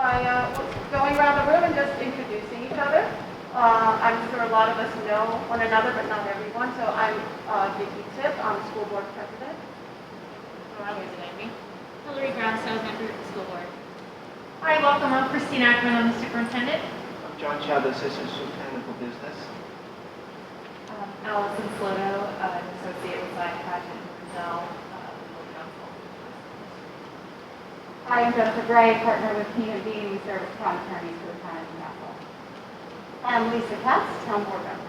by going around the room and just introducing each other. I'm sure a lot of us know one another, but not everyone. So I'm Vicki Tip. I'm school board president. Hillary Brown, member of the school board. Hi, welcome. I'm Christine Ackerman. I'm the superintendent. I'm John Chow, the assistant superintendent for business. Allison Sloto, an associate with Zion Pageant Brazil, legal counsel. Hi, I'm Jennifer Gray, partner with P&B, and we serve as town attorneys for the town of Nashville. I'm Lisa Katz, town board member.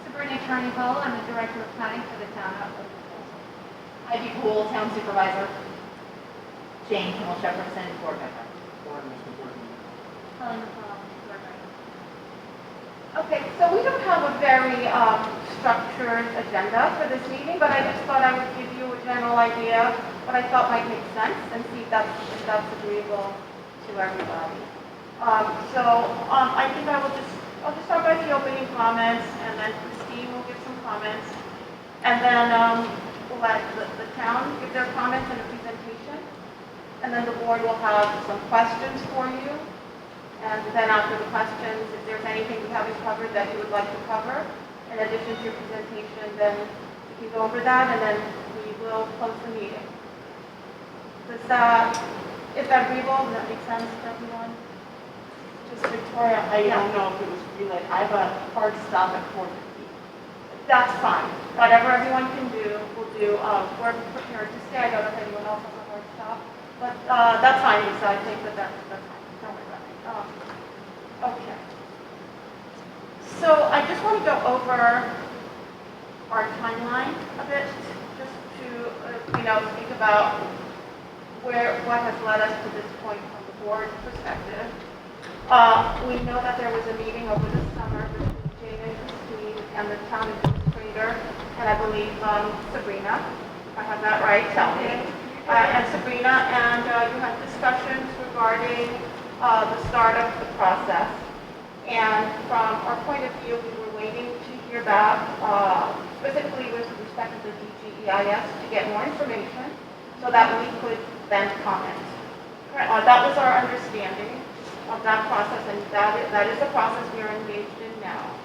Sabrina Charney-Cole, I'm the director of planning for the town of Oakville. Ivy Poole, town supervisor. Jane Kimmel Jefferson, board member. Helen McCall, board member. Okay, so we don't have a very structured agenda for this meeting, but I just thought I would give you a general idea what I thought might make sense and see if that's agreeable to everybody. I think I'll just start by the opening comments, and then Christine will give some comments, and then we'll let the town give their comments and a presentation, and then the board will have some questions for you, and then after the questions, if there's anything we haven't covered that you would like to cover, in addition to your presentation, then we can go over that, and then we will close the meeting. Is that agreeable? Does that make sense to everyone? Just Victoria, I don't know if it was relayed. I have a hard stop at 4:50. That's fine. Whatever everyone can do, we'll do. We're prepared to stay. I don't know if anyone else has a hard stop, but that's fine, Lisa. I think that's fine. Don't worry about it. Okay. So I just want to go over our timeline a bit, just to think about what has led us to this point from the board perspective. We know that there was a meeting over the summer between Jane and Christine and the town administrator, and I believe Sabrina, if I have that right, tell me, and Sabrina, and you had discussions regarding the start of the process. And from our point of view, we were waiting to hear back, specifically with respect to the DGEIS, to get more information so that we could then comment. That was our understanding of that process, and that is the process we are engaged in now.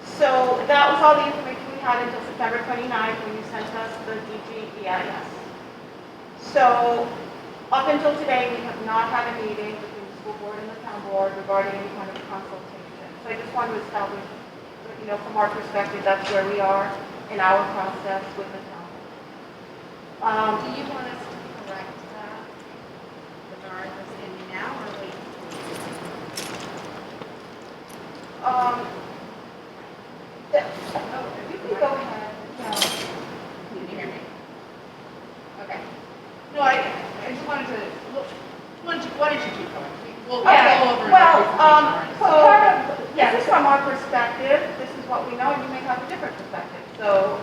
So that was all the information we had until September 29th when you sent us the DGEIS. So up until today, we have not had a meeting between the school board and the town board regarding any kind of consultation. So I just want to establish, from our perspective, that's where we are in our process with the town board. Do you want us to correct that regardless in now or wait? You can go ahead. Can you hear me? Okay. No, I just wanted to look. Why don't you keep going? We'll go over This is from our perspective. This is what we know, and you may have a different perspective. So,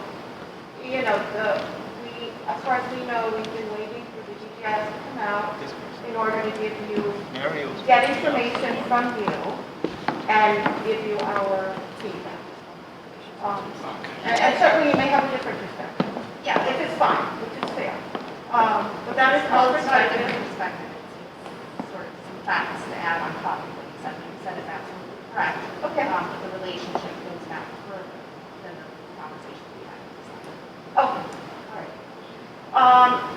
as far as we know, we've been waiting for the DGEIS to come out in order to get information from you and give you our feedback. And certainly you may have a different perspective. Yeah, if it's fine, which is fair. But that is our It's not a perspective. different perspective. It's sort of some facts to add on top of what you said. What you said is absolutely correct. Okay. The relationship goes back further than the conversation we had. Okay, all right.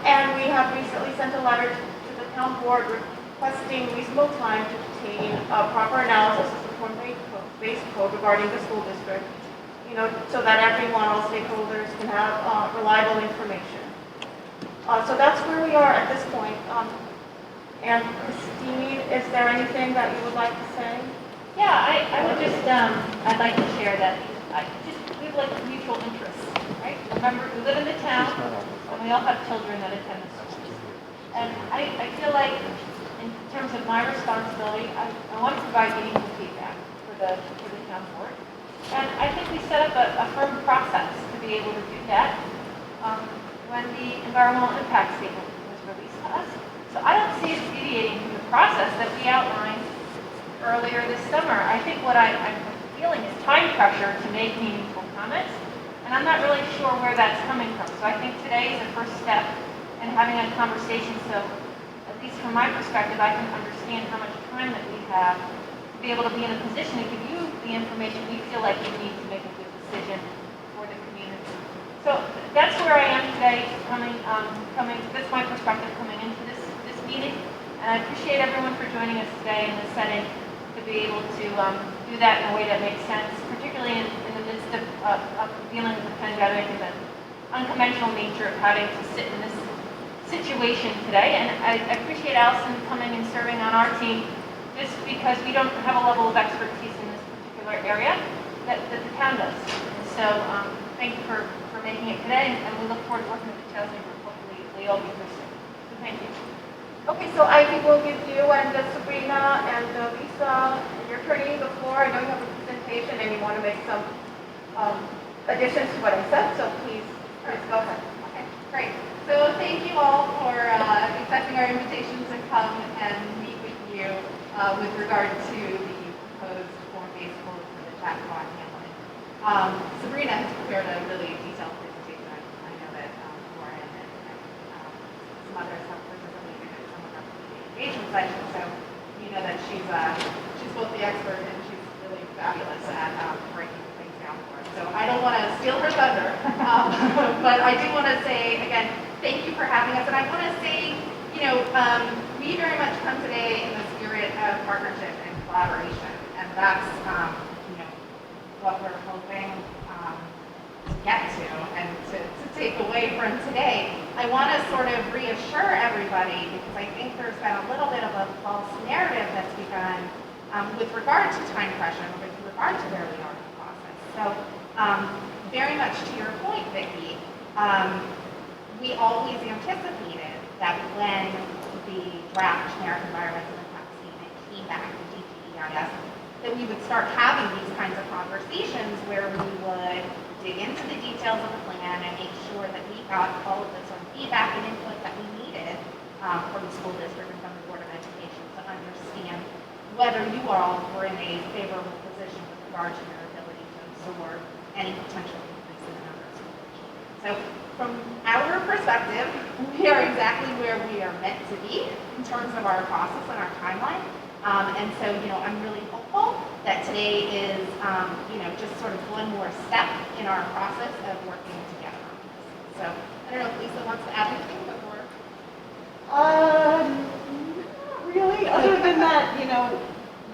And we have recently sent a letter to the town board requesting reasonable time to obtain a proper analysis of the form-based code regarding the school district, so that everyone, all stakeholders, can have reliable information. So that's where we are at this point. And Christine, is there anything that you would like to say? Yeah, I would just, I'd like to share that we have like mutual interests, right? Remember, we live in the town, and we all have children that attend the schools. And I feel like, in terms of my responsibility, I want to provide meaningful feedback for the town board. And I think we set up a firm process to be able to do that when the environmental impact statement was released to us. So I don't see us deviating from the process that we outlined earlier this summer. I think what I'm feeling is time pressure to make meaningful comments, and I'm not really sure where that's coming from. So I think today is the first step in having a conversation, so at least from my perspective, I can understand how much time that we have to be able to be in a position to give you the information we feel like you need to make a good decision for the community. So that's where I am today, that's my perspective coming into this meeting. And I appreciate everyone for joining us today in this setting to be able to do that in a way that makes sense, particularly in the midst of dealing with the pandemic and the unconventional nature of having to sit in this situation today. And I appreciate Allison coming and serving on our team just because we don't have a level of expertise in this particular area that the town does. And so thank you for making it today, and we look forward to working with the Chelsea group. Hopefully we all be soon. So thank you. Okay, so Ivy will give you and Sabrina and Lisa, you're turning the floor. I know you have a presentation and you want to make some additions to what I said, so please go ahead. Okay, great. So thank you all for accepting our invitation to come and meet with you with regard to the proposed form-based code for the Chappaqua Hamlet. Sabrina has prepared a really detailed presentation. I know that Lauren and some others have participated in some of our engagement sessions, so you know that she's both the expert and she's really fabulous at breaking things down for us. So I don't want to steal her thunder, but I do want to say, again, thank you for having us. And I want to say, we very much come today in the spirit of partnership and collaboration. And that's, what we're hoping to get to and to take away from today. I want to sort of reassure everybody because I think there's been a little bit of a false narrative that's begun with regard to time pressure, with regard to where we are in the process. So very much to your point, Vicki, we always anticipated that when the draft generic environmental impact statement came back to DGEIS, that we would start having these kinds of conversations where we would dig into the details of the plan and make sure that we got all of the sort of feedback and input that we needed from the school district and from the Board of Education to understand whether you all were in a favorable position with regard to your ability to absorb any potential increase in the number of school children. So from our perspective, we are exactly where we are meant to be in terms of our process and our timeline. And so, I'm really hopeful that today is, just sort of one more step in our process of working together on this. So, I don't know if Lisa wants to add anything before. Not really, other than that,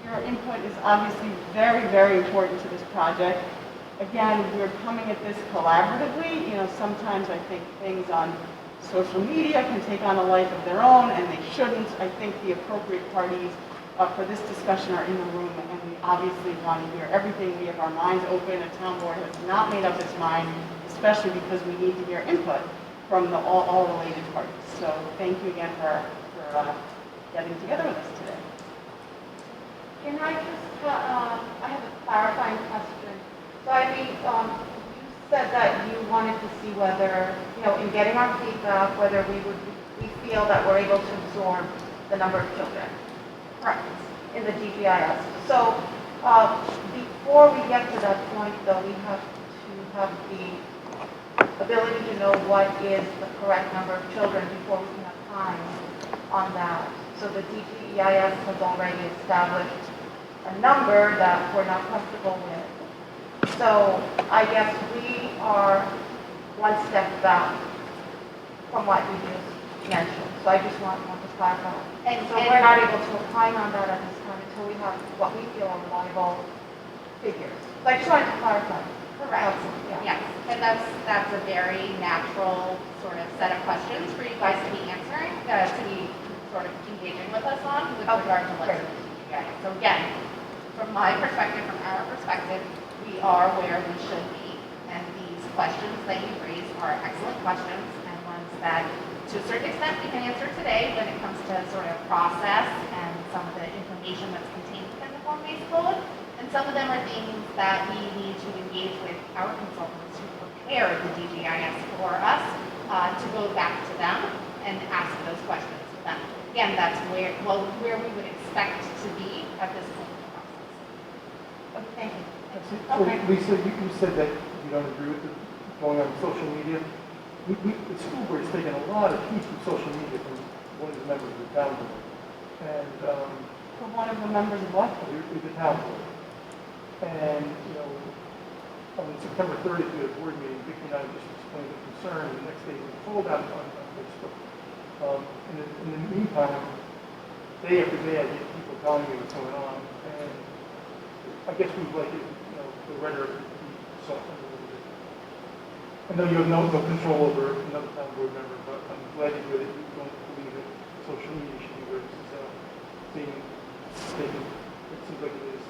your input is obviously very, very important to this project. Again, we're coming at this collaboratively. Sometimes I think things on social media can take on a life of their own, and they shouldn't. I think the appropriate parties for this discussion are in the room, and we obviously want to hear everything. We have our minds open. The town board has not made up its mind, especially because we need to hear input from all related parties. So thank you again for getting together with us today. Can I just, I have a clarifying question. So Ivy, you said that you wanted to see whether, in getting our feedback, whether we feel that we're able to absorb the number of children. Correct. In the DGEIS. So before we get to that point, though, we have to have the ability to know what is the correct number of children before we can have time on that. So the DGEIS has already established a number that we're not comfortable with. So I guess we are one step back from what you just mentioned. So I just want to clarify. And so we're not able to opine on that at this time until we have what we feel are reliable figures. So I just wanted to clarify. Correct. Yes. And that's a very natural sort of set of questions for you guys to be answering, to be sort of engaging with us on with regard to what's in the DGEIS. So again, from my perspective, from our perspective, we are where we should be. And these questions that you raised are excellent questions and ones that to a certain extent we can answer today when it comes to sort of process and some of the information that's contained within the form-based code. And some of them are things that we need to engage with our consultants who prepare the DGEIS for us to go back to them and ask those questions to them. Again, that's where we would expect to be at this point in the process. Okay, thank you. So Lisa, you said that you don't agree with it going on social media. The school board has taken a lot of heat from social media from one of the members of the town board. And, For one of the members of what? the town board. And, you know, on September 30th, we had a board meeting, Vicki and I just explained the concern, the next day we pulled out on Facebook. In the meantime, day after day, I get people telling me what's going on, and I guess we'd like it, you know, the rhetoric to be softened a little bit. I know you have no control over another town board member, but I'm glad to hear that you don't believe that social media should be where this is being taken. It seems like it is.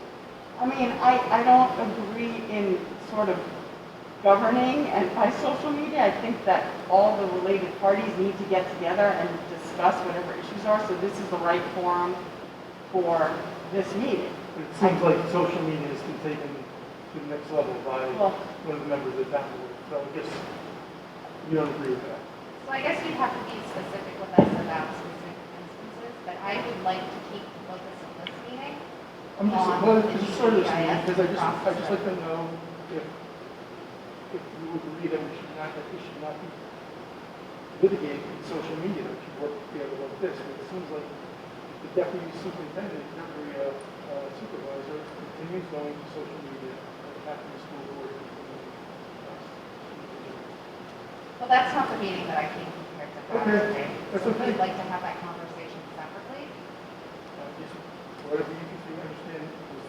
I mean, I don't agree in sort of governing and by social media. I think that all the related parties need to get together and discuss whatever issues are, so this is the right forum for this meeting. But it seems like social media has been taken to the next level by one of the members of the town board. So I guess you don't agree with that. So I guess you'd have to be specific with us about specific instances, but I would like to keep the focus of this meeting. I'm just, On well, the it's sort of, DGEIS because I just process. like to know if you agree that we should not, that this should not be litigated in social media, that we should work together like this. But it seems like the deputy superintendent, every supervisor continues going to social media, attacking the school board. Well, that's not the meeting that I came prepared to have Okay, today. that's So okay. we'd like to have that conversation separately. Just whatever you can see, understand, because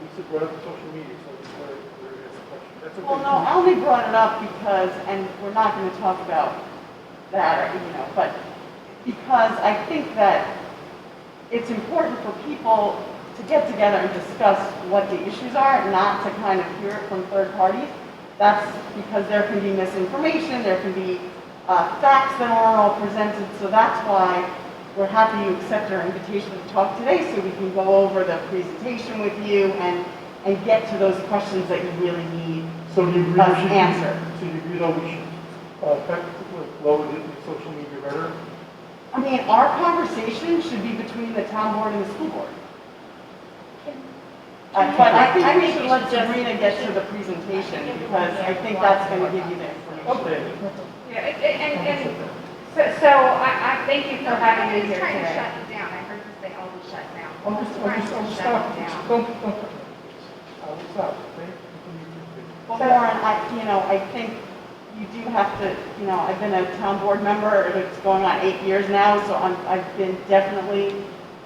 Lisa brought up the social media, so I just wanted to ask a question. That's okay. Well, no, I only brought it up because, and we're not going to talk about that, or, you know, but because I think that it's important for people to get together and discuss what the issues are, not to kind of hear it from third parties. That's because there can be misinformation, there can be facts that aren't all presented, so that's why we're happy you accept our invitation to talk today, so we can go over the presentation with you and get to those questions that you really need So do you agree us we should, answered. so you agree though we should effectively lower the social media rhetoric? I mean, our conversation should be between the town board and the school board. But I think we should let Sabrina get to the presentation, because I think that's going to give you the information. Okay. Yeah, and so I thank you for having me here Trying to today. shut you down. I heard you say always shut down. I'll just Shut stop. you down. Don't cut me. I will stop, okay? Continue to speak. Well, Lauren, I think you do have to, I've been a town board member, it's going on 8 years now, so I've been definitely,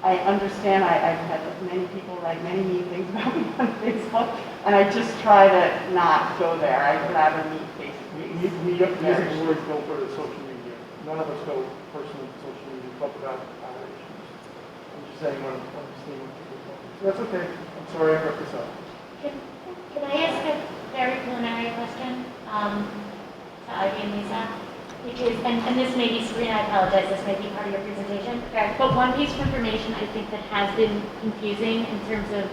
I understand, I've had many people write many mean things about me on Facebook, and I just try to not go there. I'd rather meet face to face. We as a board don't go to social media. None of us go personally to social media to talk about our issues. I'm just saying what I'm seeing when people talk. So that's okay. I'm sorry I brought this up. Can I ask a very preliminary question to Ivy and Lisa? Which is, and this may be, Sabrina, I apologize, this may be part of your presentation. Okay. But one piece of information I think that has been confusing in terms of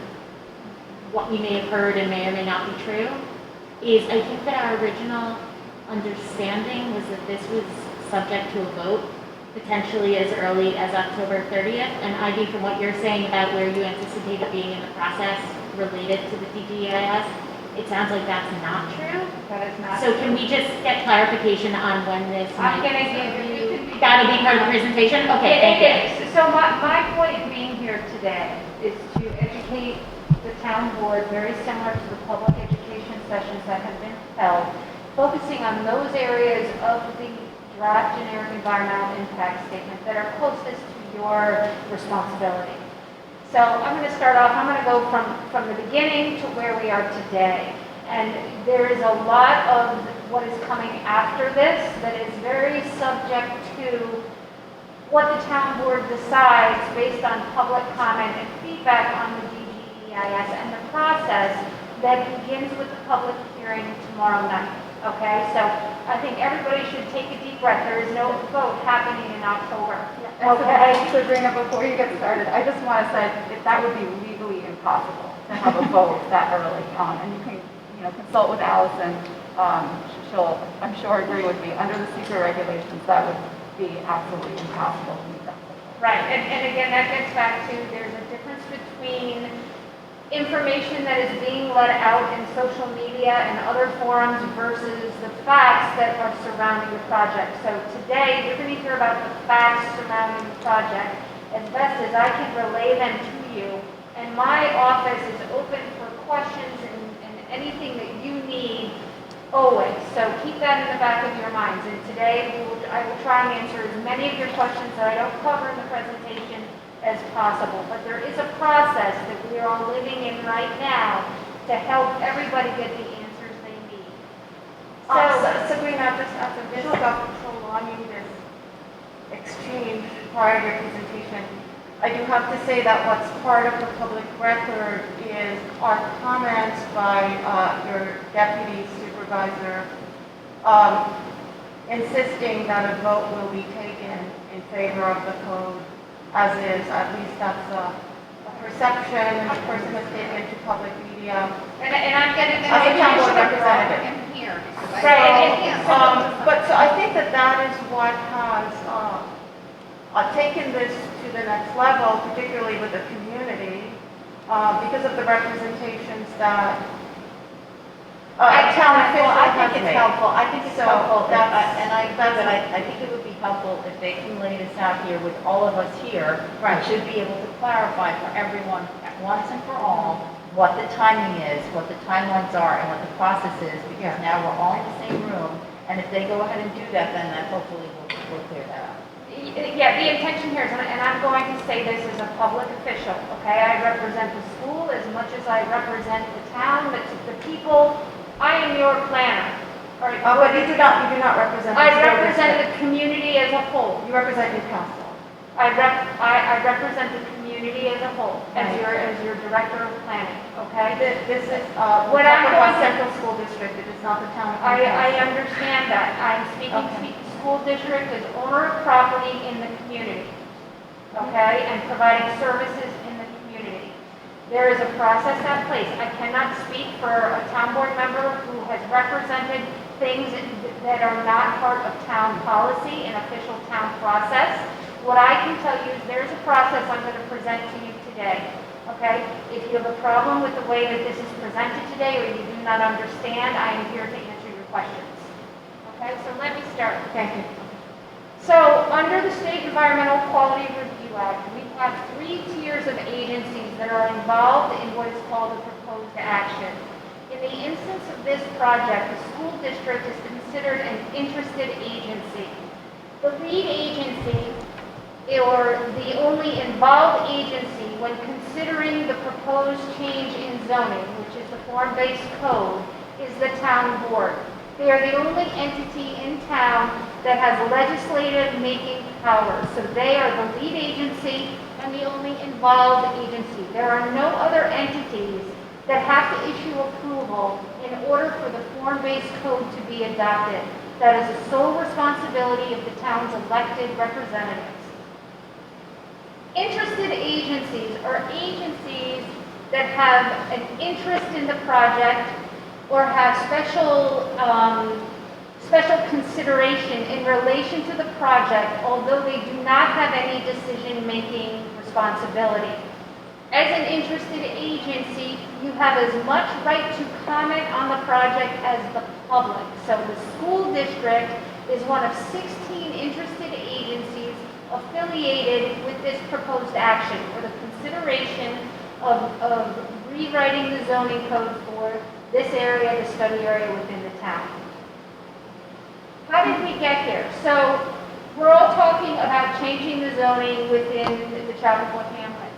what we may have heard and may or may not be true is I think that our original understanding was that this was subject to a vote potentially as early as October 30th. And Ivy, from what you're saying about where you anticipate it being in the process related to the DGEIS, it sounds like that's not true. That is not. So can we just get clarification on when this I'm might? gonna give you. That'll be part of the presentation? Okay, thank you. It is. So my point of being here today is to educate the town board, very similar to the public education sessions that have been held, focusing on those areas of the draft generic environmental impact statement that are closest to your responsibility. So I'm going to start off, I'm going to go from the beginning to where we are today. And there is a lot of what is coming after this that is very subject to what the town board decides based on public comment and feedback on the DGEIS and the process that begins with the public hearing tomorrow night. Okay, so I think everybody should take a deep breath. There is no vote happening in October. Okay? Sabrina, before you get started, I just want to say that that would be legally impossible to have a vote that early on. And you can, consult with Allison. She'll, I'm sure, agree with me. Under the SEQRA regulations, that would be absolutely impossible to meet that. Right, and again, that gets back to there's a difference between information that is being let out in social media and other forums versus the facts that are surrounding the project. So today, you're going to hear about the facts surrounding the project as best as I can relay them to you. And my office is open for questions and anything that you need always. So keep that in the back of your minds. And today, I will try and answer as many of your questions that I don't cover in the presentation as possible. But there is a process that we are all living in right now to help everybody get the answers they need. Sabrina, just as a bit of prolonging this exchange prior to your presentation, I do have to say that what's part of the public record is our comments by your deputy supervisor insisting that a vote will be taken in favor of the code as is. At least that's a perception the person has taken to public media. And I'm getting As a town board representative. him here. But so I think that that is what has taken this to the next level, particularly with the community, because of the representations that town officials I have think it's made. helpful, I think it's So helpful, that's- and I think it would be helpful if they can lay this out here with all of us here. Right. We should be able to clarify for everyone at once and for all what the timing is, what the timelines are, and what the process is, because now we're all in the same room, and if they go ahead and do that, then that hopefully will clear that up. Yeah, the intention here is, and I'm going to say this as a public official, okay? I represent the school as much as I represent the town, the people. I am your planner. All right, But you do not represent the I school represent district. the community as a whole. You represent Newcastle. I represent the community as a whole, as your director of planning, okay? This is, What I'm going to- Central School District, it is not the town of I Newcastle. understand that. I'm speaking to Okay. the school district as owner of property in the community, okay? And providing services in the community. There is a process at place. I cannot speak for a town board member who has represented things that are not part of town policy and official town process. What I can tell you is there's a process I'm going to present to you today, okay? If you have a problem with the way that this is presented today or you do not understand, I am here to answer your questions. Okay, so let me start. Thank you. So, under the State Environmental Quality Review Act, we have 3 tiers of agencies that are involved in what is called a proposed action. In the instance of this project, the school district is considered an interested agency. The lead agency, or the only involved agency when considering the proposed change in zoning, which is the form-based code, is the town board. They are the only entity in town that has legislative making powers. So they are the lead agency and the only involved agency. There are no other entities that have to issue approval in order for the form-based code to be adopted. That is the sole responsibility of the town's elected representatives. Interested agencies are agencies that have an interest in the project or have special consideration in relation to the project, although they do not have any decision-making responsibility. As an interested agency, you have as much right to comment on the project as the public. So the school district is one of 16 interested agencies affiliated with this proposed action for the consideration of rewriting the zoning code for this area, the study area within the town. How did we get here? So we're all talking about changing the zoning within the Chappaqua Hamlet.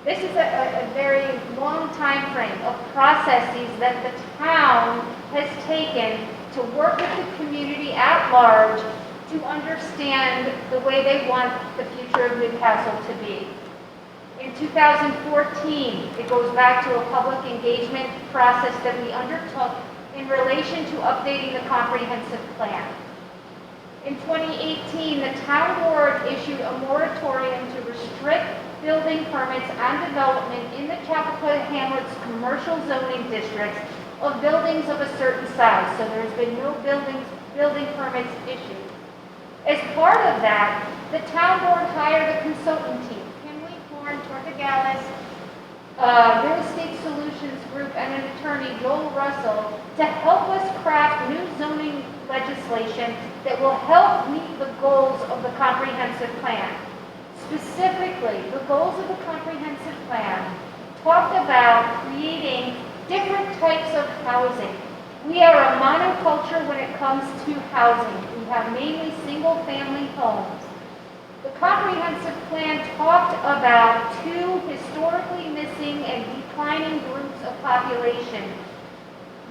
This is a very long time frame of processes that the town has taken to work with the community at large to understand the way they want the future of Newcastle to be. In 2014, it goes back to a public engagement process that we undertook in relation to updating the comprehensive plan. In 2018, the town board issued a moratorium to restrict building permits and development in the Chappaqua Hamlet's commercial zoning districts of buildings of a certain size. So there's been no building permits issued. As part of that, the town board hired a consultant team, Tortogalis, Real Estate Solutions Group and an attorney, Joel Russell, to help us craft new zoning legislation that will help meet the goals of the comprehensive plan. Specifically, the goals of the comprehensive plan talked about creating different types of housing. We are a monoculture when it comes to housing. We have mainly single-family homes. The comprehensive plan talked about two historically missing and declining groups of population.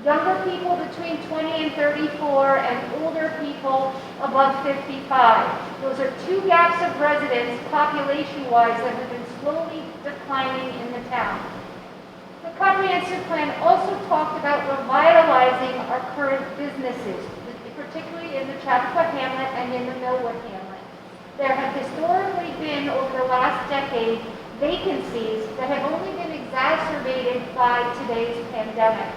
Younger people between 20 and 34 and older people above 55. Those are two gaps of residents population-wise that have been slowly declining in the town. The comprehensive plan also talked about revitalizing our current businesses, particularly in the Chappaqua Hamlet and in the Millwood Hamlet. There have historically been, over the last decade, vacancies that have only been exacerbated by today's pandemic.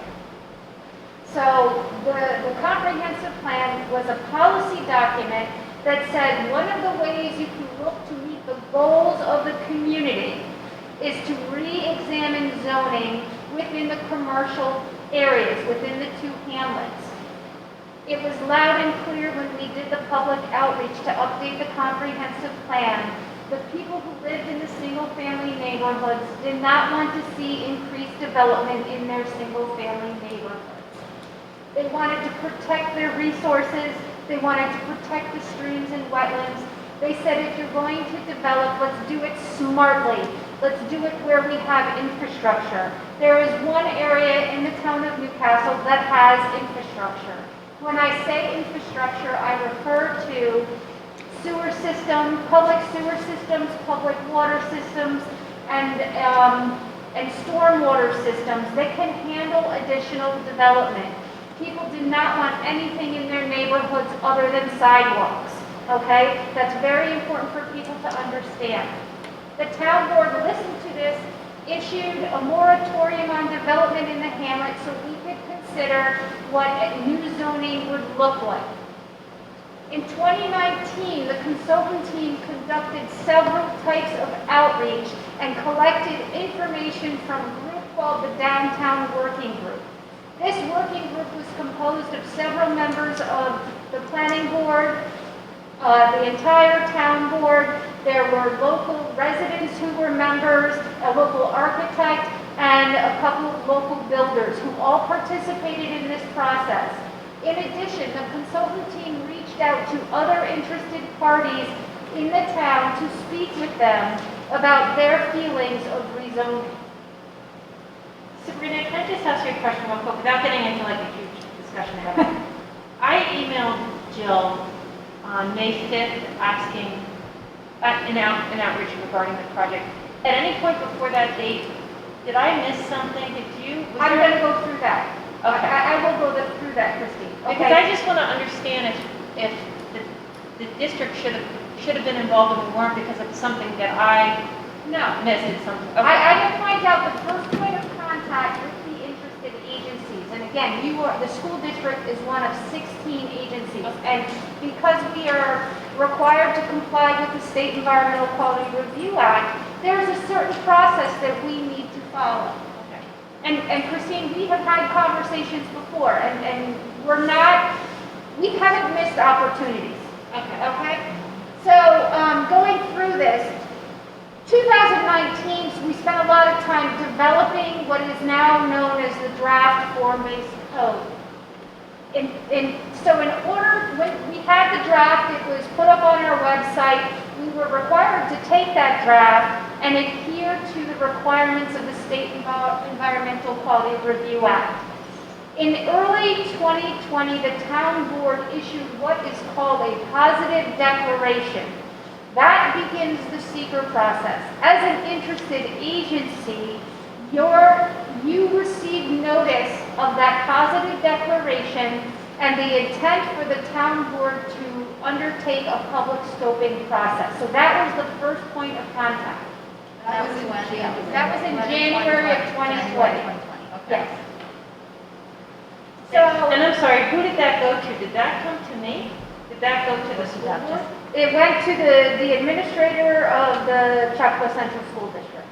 So the comprehensive plan was a policy document that said one of the ways you can look to meet the goals of the community is to re-examine zoning within the commercial areas, within the two hamlets. It was loud and clear when we did the public outreach to update the comprehensive plan. The people who lived in the single-family neighborhoods did not want to see increased development in their single-family neighborhoods. They wanted to protect their resources. They wanted to protect the streams and wetlands. They said, if you're going to develop, let's do it smartly. Let's do it where we have infrastructure. There is one area in the town of Newcastle that has infrastructure. When I say infrastructure, I refer to sewer system, public sewer systems, public water systems, and stormwater systems that can handle additional development. People do not want anything in their neighborhoods other than sidewalks, okay? That's very important for people to understand. The town board listened to this, issued a moratorium on development in the hamlet so we could consider what new zoning would look like. In 2019, the consultant team conducted several types of outreach and collected information from a group called the Downtown Working Group. This working group was composed of several members of the planning board, the entire town board. There were local residents who were members, a local architect, and a couple of local builders who all participated in this process. In addition, the consultant team reached out to other interested parties in the town to speak with them about their feelings of rezoning. Sabrina, can I just ask you a question real quick without getting into like a huge discussion about it? I emailed Jill on May 5th asking an outreach regarding the project. At any point before that date, did I miss something? Did you? I'm going to go through that. Okay. I will go through that, Christine. Because Okay. I just want to understand if the district should have been involved and we weren't because of something that I No. missed. It's something. Okay. I will point out the first point of contact with the interested agencies. And again, the school district is one of 16 agencies. And because we are required to comply with the State Environmental Quality Review Act, there's a certain process that we need to follow. Okay. And Christine, we have had conversations before, and we haven't missed opportunities. Okay. Okay? So, going through this, 2019, we spent a lot of time developing what is now known as the draft form-based code. So in order, when we had the draft, it was put up on our website, we were required to take that draft and adhere to the requirements of the State Environmental Quality Review Act. In early 2020, the town board issued what is called a positive declaration. That begins the SEQRA process. As an interested agency, you receive notice of that positive declaration and the intent for the town board to undertake a public scoping process. So that was the first point of contact. That was when? That was in January of 2020. Okay. Yes. And I'm sorry, who did that go to? Did that come to me? Did that go to the school board? It went to the administrator of the Chappaqua Central School District.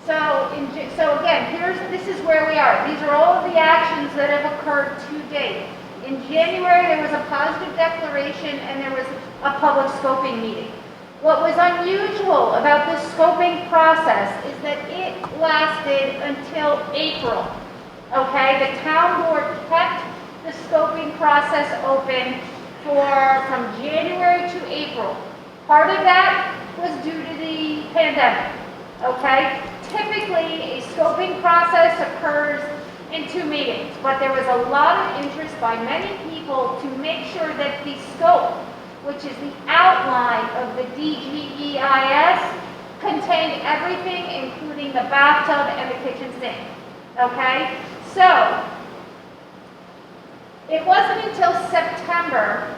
So again, this is where we are. These are all of the actions that have occurred to date. In January, there was a positive declaration and there was a public scoping meeting. What was unusual about this scoping process is that it lasted until April. Okay, the town board kept the scoping process open from January to April. Part of that was due to the pandemic. Okay, typically a scoping process occurs in 2 meetings, but there was a lot of interest by many people to make sure that the scope, which is the outline of the DGEIS, contained everything, including the bathtub and the kitchen sink. Okay? So, it wasn't until September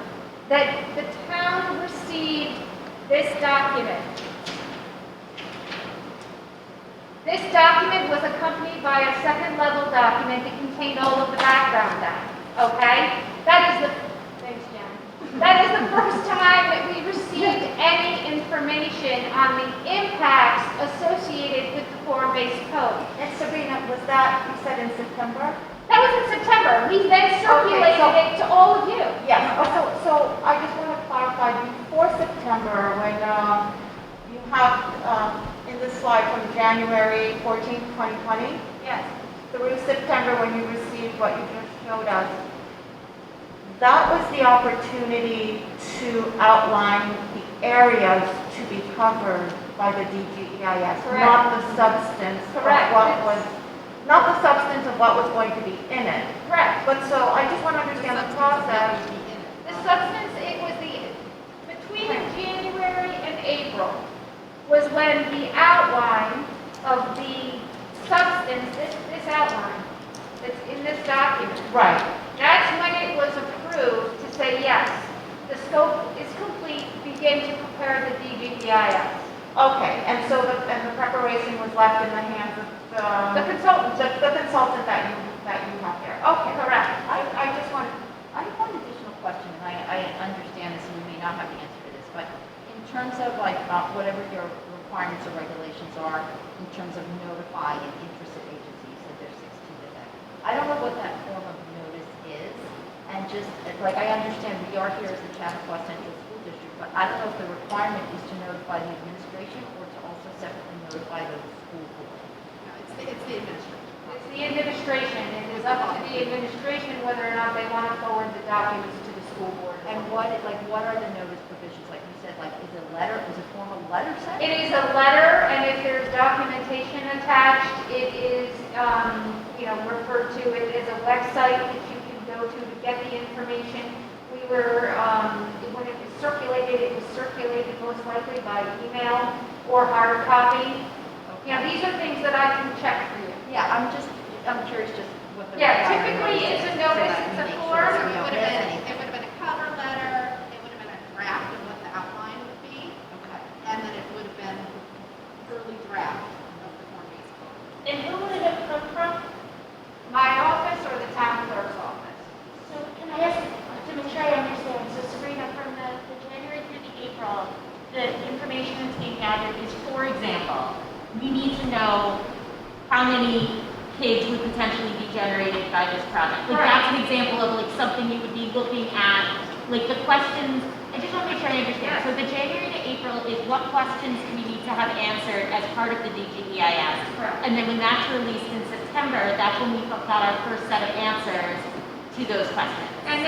that the town received this document. This document was accompanied by a second-level document that contained all of the background data. Okay? Thanks, Jen. That is the first time that we received any information on the impacts associated with the form-based code. And Sabrina, was that, you said in September? That was in September. We then circulated it to all of you. Yes. So I just want to clarify, before September, when you have in this slide from January 14, 2020, Yes. through September when you received what you just showed us, that was the opportunity to outline the areas to be covered by the DGEIS, Correct. not the substance Correct. of what was, not the substance of what was going to be in it. Correct. But so I just want to understand the process. The substance, it was between January and April was when the outline of the substance, this outline that's in this document, Right. that's when it was approved to say, yes, the scope is complete, begin to prepare the DGEIS. Okay, and so the preparation was left in the hands of The consultant. the consultant that you have there. Okay. Correct. I have one additional question, and I understand this, and you may not have the answer to this, but in terms of like whatever your requirements or regulations are, in terms of notifying interested agencies, that there's 16 of them. I don't know what that form of notice is, and just like I understand we are here as the Chappaqua Central School District, but I don't know if the requirement is to notify the administration or to also separately notify the school board. It's the administration. It's the administration. It is up to the administration whether or not they want to forward the documents to the school board. And what are the notice provisions? Like you said, like is a formal letter sent? It is a letter, and if there's documentation attached, it is, referred to it as a website that you can go to get the information. We were, when it was circulated most likely by email or hard copy. You know, these are things that I can check for you. Yeah, I'm curious just what the. Yeah, requirement typically is it's a so notice, that we it's a make form. sure that we It don't would miss have anything. been a cover letter, it would have been a draft of what the outline would be, Okay. and then it would have been early draft of the form-based code. And who would it have come from? My office or the town clerk's office. So can I ask, to make sure I understand, so Sabrina, from the January through the April, the information that's being gathered is, for example, we need to know how many kids would potentially be generated by this project. Like Right. that's an example of like something you would be looking at, like the questions, I just want to make sure I understand. So the January to April is what questions do we need to have answered as part of the DGEIS? Correct. And then when that's released in September, that's when we got our first set of answers to those questions. And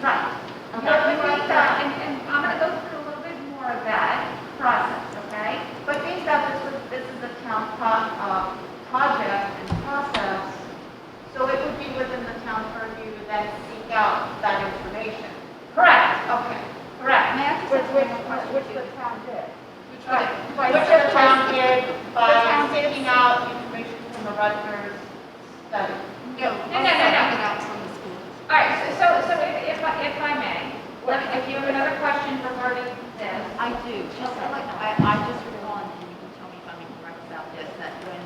right. Okay. And I'm going to go through a little bit more of that process, okay? But being that this is a town project and process, so it would be within the town purview to then seek out that information. Correct. Okay. Correct. May I just ask one more question? Which too? the town did. Which would have, Which the town did by town did seeking out information from the Rutgers study. no, No. separate it out from the school. All right, so if I may, if you have another question regarding this. I do. Just I just recall, and you can tell me if I'm incorrect about this, that when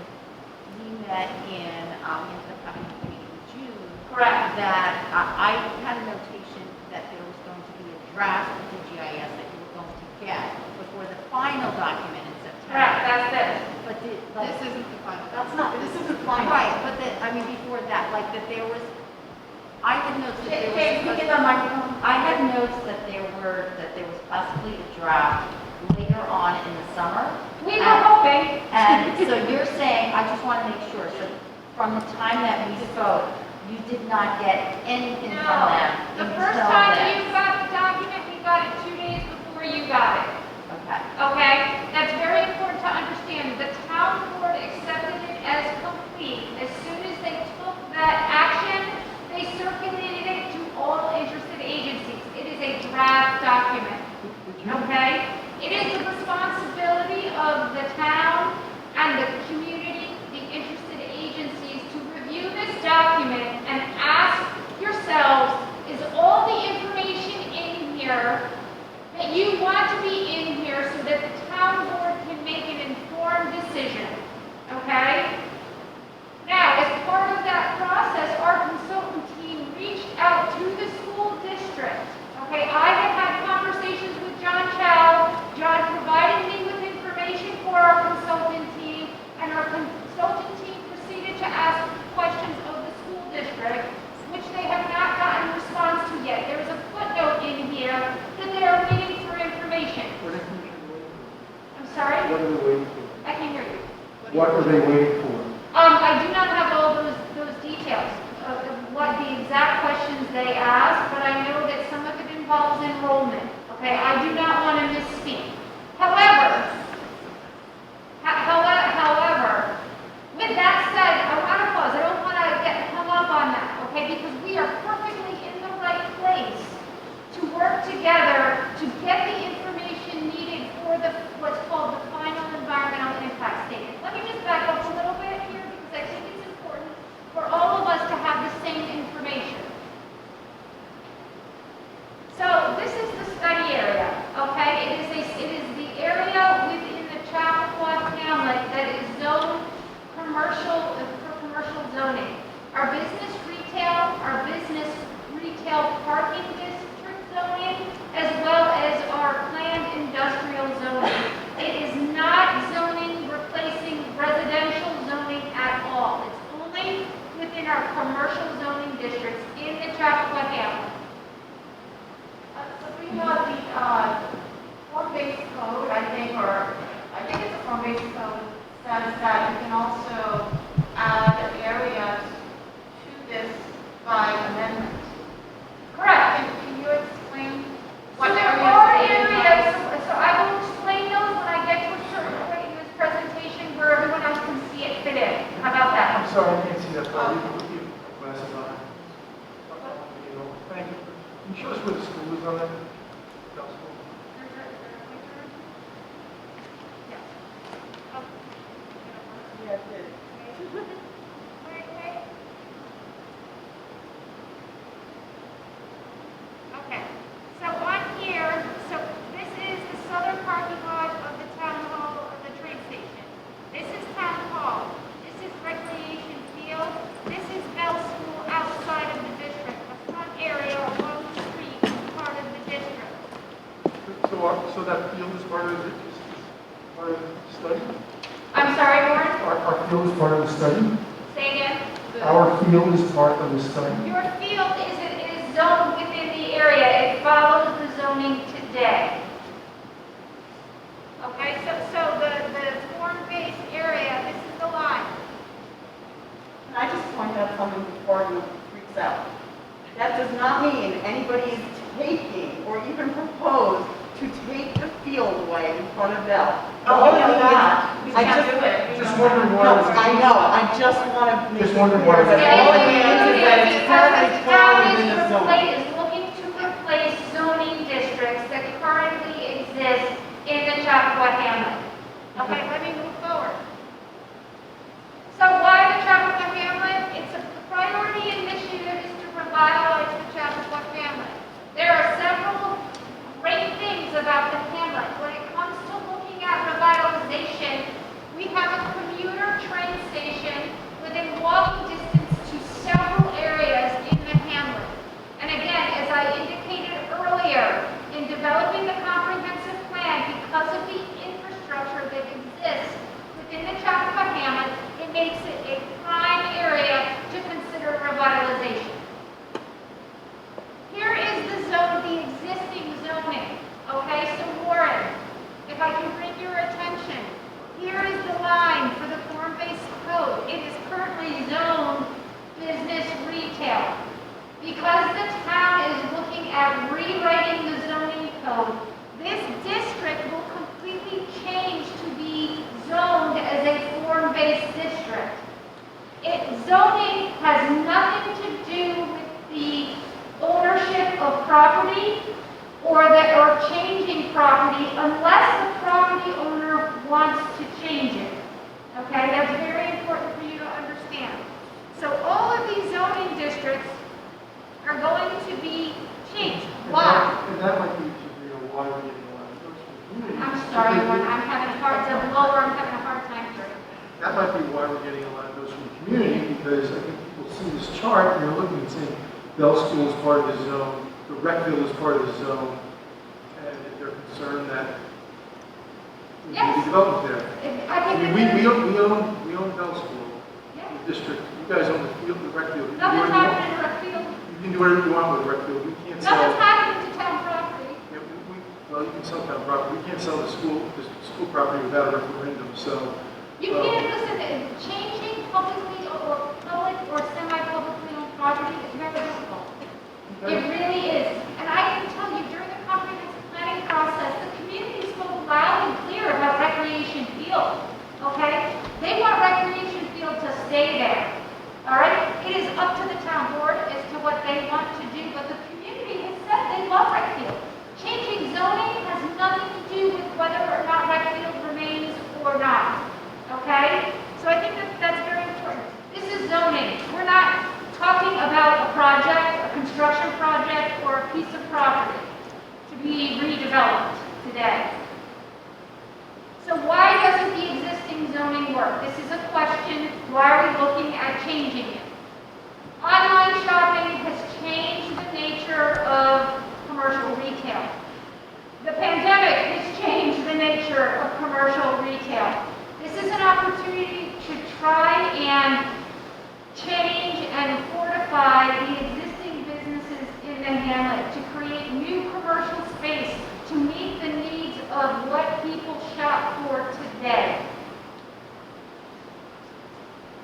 we met we ended up having a meeting in June. Correct. That I had a notation that there was going to be a draft of the GIS that you were going to get before the final document in September. Correct, that's this. But This isn't the final like that there was, I had notes that there was. Can you get the microphone? I had notes that there was possibly a draft later on in the summer. We were hoping. And so you're saying, I just want to make sure, so from the time that we spoke, you did not get anything from them? The first until time then? you got the document, we got it 2 days before you got it. Okay. Okay? That's very important to understand. The town board accepted it as complete. As soon as they took that action, they circulated it to all interested agencies. It is a draft document. Okay? It is the responsibility of the town and the community, the interested agencies, to review this document and ask yourselves, is all the information in here that you want to be in here so that the town board can make an informed decision? Okay? Now, as part of that process, our consultant team reached out to the school district. Okay, I had had conversations with John Chow. John provided me with information for our consultant team, and our consultant team proceeded to ask questions of the school district, which they have not gotten a response to yet. There is a footnote in here that they are waiting for information. I'm sorry? What are they waiting for? I can't hear you. What are they waiting for? I do not have all those details of what the exact questions they asked, but I know that some of it involves enrollment. Okay, I do not want to misspeak. However, with that said, I want to pause. I don't want to get hung up on that, okay? Because we are perfectly in the right place to work together to get the information needed for what's called the final environmental impact statement. Let me just back up a little bit here because I think it's important for all of us to have the same information. So this is the study area, okay? It is the area within the Chappaqua Hamlet that is zoned for commercial zoning. Our business retail parking district zoning, as well as our planned industrial zoning. It is not zoning replacing residential zoning at all. It's only within our commercial zoning districts in the Chappaqua Hamlet. Sabrina, the form-based code, I think it's a form-based code, says that you can also add areas to this by amendment. Correct. Can you explain what So there areas? are they can areas, add? so I will explain those when I get to a certain point in this presentation where everyone else can see it fit in. How about that? I'm sorry, I can't see that far. You can glasses on. Thank you. Can you show us where the school is on that? Middle school? Yes, it is. Okay, so on here, so this is the southern parking lot of the town hall of the train station. This is town hall. This is recreation field. This is Bell School outside of the district. The front area along the street is part of the district. So that field is part of the study? I'm sorry, Warren? Our field is part of the study? Say again? Our field is part of the study? Your field is zoned within the area. It follows the zoning today. Okay, so the form-based area, this is the line. Can I just point out something before you freaks out? That does not mean anybody is taking or even proposed to take the field away in front of Bell. Oh, we know Only that. We I can't just- do it. Just wondering why. No, I know, I just want to make Just it wondering clear why. that Yeah, all it yeah, means is yeah, that yeah, it's currently because the falling town within the zone. is looking to replace zoning districts that currently exist in the Chappaqua Hamlet. Okay, let me move forward. So why the Chappaqua Hamlet? It's a priority initiative is to revitalize the Chappaqua Hamlet. There are several great things about the hamlet. When it comes to looking at revitalization, we have a commuter train station within walking distance to several areas in the hamlet. And again, as I indicated earlier, in developing the comprehensive plan, because of the infrastructure that exists within the Chappaqua Hamlet, it makes it a prime area to consider revitalization. property unless the property owner wants to change it. Okay, that's very important for you to understand. So all of these zoning districts are going to be changed. Why? And that might be, why we're getting a lot of those from the community. I'm sorry, I'm having a hard time, I'm having a hard time hearing. That might be why we're getting a lot of those from the community, because I think people see this chart, and they're looking and saying, Bell School is part of the zone, the rec field is part of the zone, and they're concerned that there's going to be development there. I I think mean, it's- we own Bell School, Yeah. the district, you guys own the field, the rec field. You can do Nothing's whatever you want. happening in rec field. You can do whatever you want with the rec field, we can't sell. Nothing's happening to town property. Yeah, well, you can sell town property, we can't sell the school property without a referendum, so. You can't listen, changing publicly or public or semi-publicly owned property is very difficult. It really is. And I can tell you, during the comprehensive planning process, the community spoke loud and clear about recreation field, okay? They want recreation field to stay there, all right? It is up to the town board as to what they want to do, but the community has said they love rec field. Changing zoning has nothing to do with whether or not rec field remains or not, okay? So I think that that's very important. This is zoning. We're not talking about a project, a construction project, or a piece of property to be redeveloped today. So why doesn't the existing zoning work? This is a question. Why are we looking at changing it? Online shopping has changed the nature of commercial retail. The pandemic has changed the nature of commercial retail. This is an opportunity to try and change and fortify the existing businesses in the hamlet, to create new commercial space to meet the needs of what people shop for today.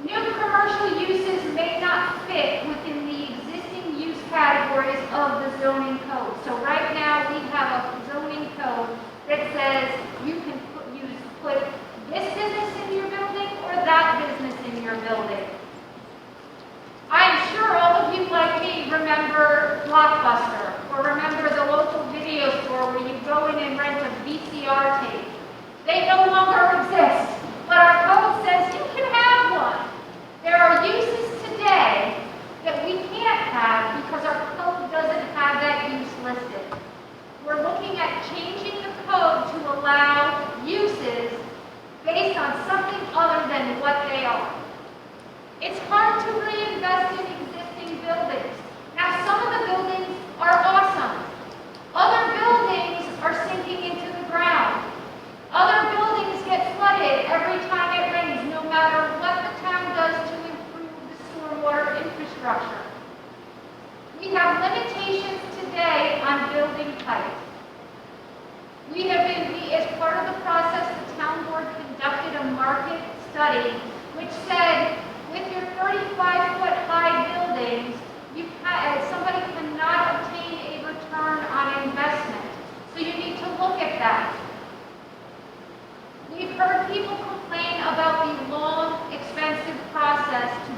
New commercial uses may not fit within the existing use categories of the zoning code. So right now we have a zoning code that says you can put this business in your building or that business in your building. I'm sure all of you like me remember Blockbuster or remember the local video store where you go in and rent a VCR tape. They no longer exist, but our code says you can have one. There are uses today that we can't have because our code doesn't have that use listed. We're looking at changing the code to allow uses based on something other than what they are. It's hard to reinvest in existing buildings. Now, some of the buildings are awesome. Other buildings are sinking into the ground. Other buildings get flooded every time it rains, no matter what the town does to improve the stormwater infrastructure. We have limitations today on building height. As part of the process, the town board conducted a market study which said with your 35-foot high buildings, somebody cannot obtain a return on investment. So you need to look at that. We've heard people complain about the long, expensive process to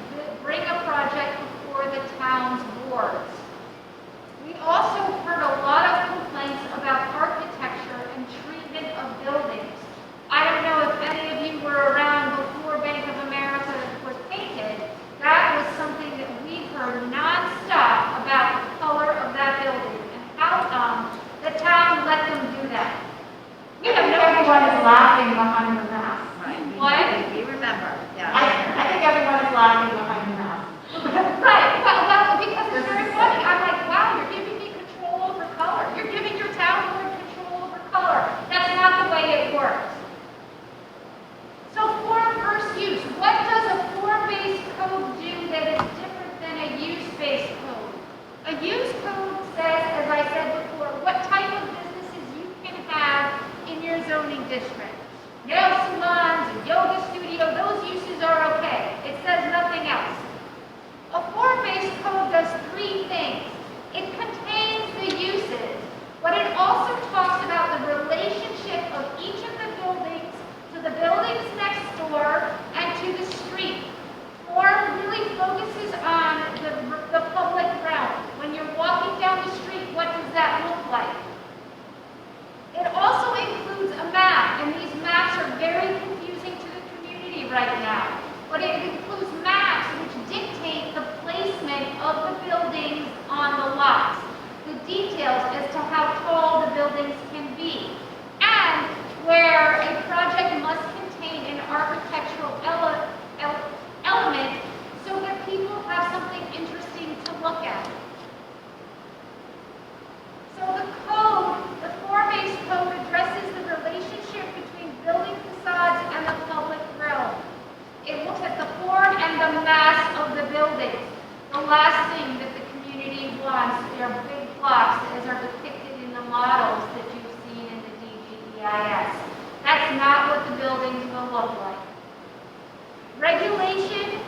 bring a project before the town's boards. We also heard a lot of complaints about architecture and treatment of buildings. I don't know if any of you were around before Bank of America was painted. That was something that we heard nonstop about the color of that building and how come the town let them do that. We have no Everyone is laughing behind the mask. What? We remember, yeah. I think everyone is laughing behind the mask. Right, well, because it's very funny. I'm like, wow, you're giving me control over color. You're giving your town board control over color. That's not the way it works. So form versus use. What does a form-based code do that is different than a use-based code? A use code says, as I said before, what type of businesses you can have in your zoning district. Nail salons, a yoga studio, those uses are okay. It says nothing else. A form-based code does three things. It contains the uses, but it also talks about the relationship of each of the buildings to the buildings next door and to the street. Form really focuses on the public realm. When you're walking down the street, what does that look like? It also right now, but it includes maps which dictate the placement of the buildings on the lots, the details as to how tall the buildings can be, and where a project must contain an architectural element so that people have something interesting to look at. So the code, the form-based code, addresses the relationship between building facades and the public realm. It looks at the form and the mass of the buildings. The last thing that the community wants are big blocks as are depicted in the models that you've seen in the DGEIS. That's not what the buildings will look like. Regulation,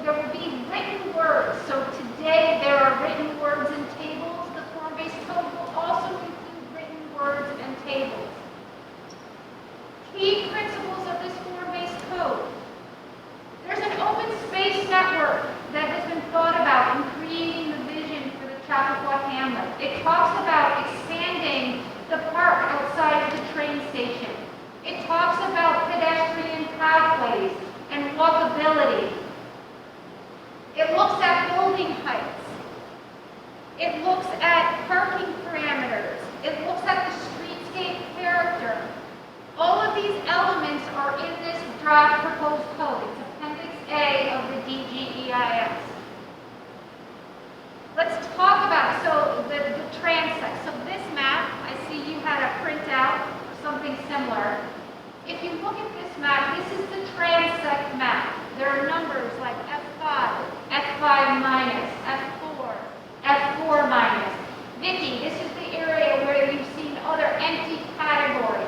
there will be written words. So today there are written words and tables. The form-based code will also include written words and tables. Key principles of this form-based code. There's an open space network that has been thought about in creating the vision for the Chappaqua Hamlet. It talks about expanding the park outside of the train station. It talks about pedestrian pathways and walkability. It looks at building heights. It looks at parking parameters. It looks at the streetscape character. All of these elements are in this draft proposed code. It's Appendix A of the DGEIS. Let's talk about, so the transect. So this map, I see you had a printout or something similar. If you look at this map, this is the transect map. There are numbers like F5, F5 minus, F4, F4 minus. Vicky, this is the area where you've seen other empty categories.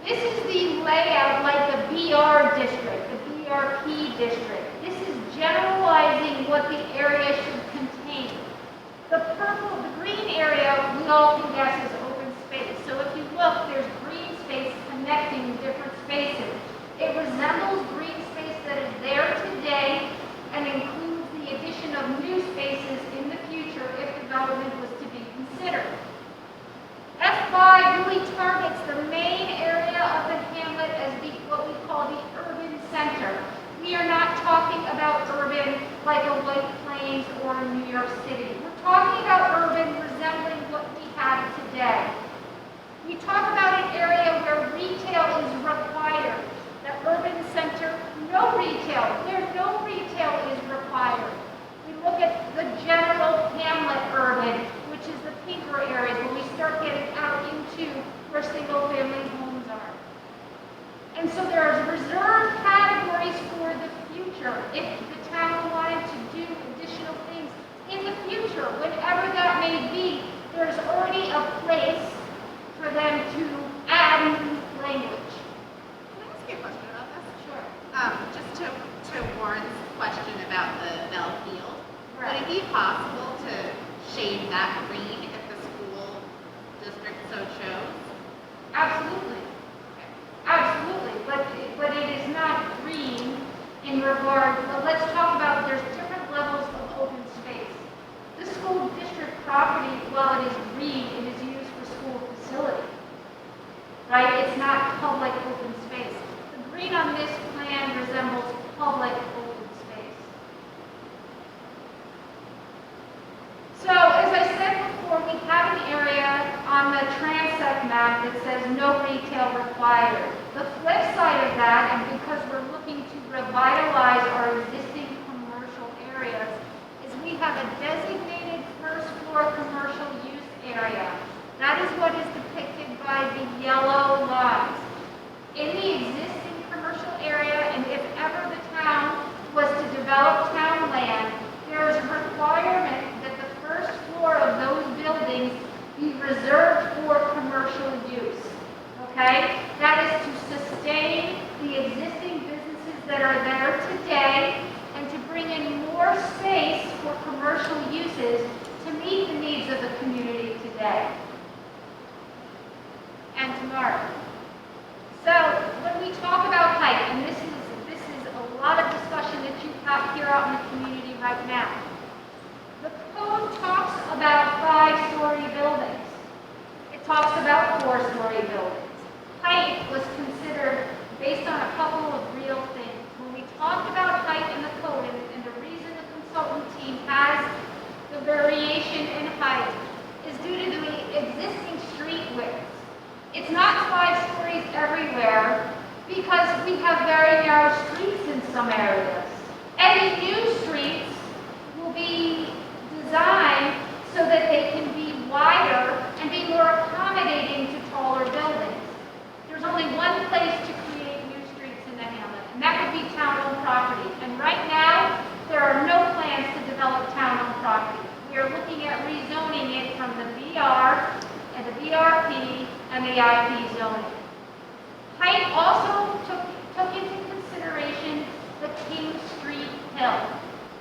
This is the layout like the BR district, the BRP district. This is generalizing what the area should contain. The purple, the green area, we all can guess is open space. So if you look, there's green space connecting different spaces. It resembles green space that is there today and includes the addition of new spaces in the future if development was to be considered. F5 really targets the main area of the hamlet as what we call the urban center. We are not talking about urban like a White Plains or New York City. We're talking about urban resembling what we have today. We talk about an area where retail is required. The urban center, no retail, where no retail is required. We look at the general hamlet urban, which is the pinker areas when we start getting out into where single-family homes are. And so there's reserved categories for the future. If the town wanted to do additional things in the future, whenever that may be, there's already a place for them to add new language. Can I ask you a question about this? Sure. Just to Warren's question about the Bell Field, Right. would it be possible to shade that green if the school district so chose? Absolutely. Absolutely. But it is not green in regard, but let's talk about there's different levels of open space. The school district property, while it is green, it is used for school facility. Right? It's not public open space. The green on this plan resembles public open space. So, as I said before, we have an area on the transect map that says no retail required. The flip side of that, and because we're looking to revitalize our existing commercial areas, is we have a designated first floor commercial use area. That is what is depicted by the yellow lines. In the existing commercial area, and if ever the town was to develop town land, there is a requirement that the first floor of those buildings be reserved for commercial use. Okay? That is to sustain the existing businesses that are there today and to bring in more space for commercial uses to meet the needs of the community today and tomorrow. So when we talk about height, and this is a lot of discussion that you have here out in the community right now. The code talks about 5-story buildings. It talks about 4-story buildings. Height was considered based on a couple of because we have very narrow streets in some areas. Any new streets will be designed so that they can be wider and be more accommodating to taller buildings. There's only one place to create new streets in the hamlet, and that would be town-owned property. And right now, there are no plans to develop town-owned property. We are looking at rezoning it from the VR and the VRP and the IP zoning. Height also took into consideration the King Street Hill.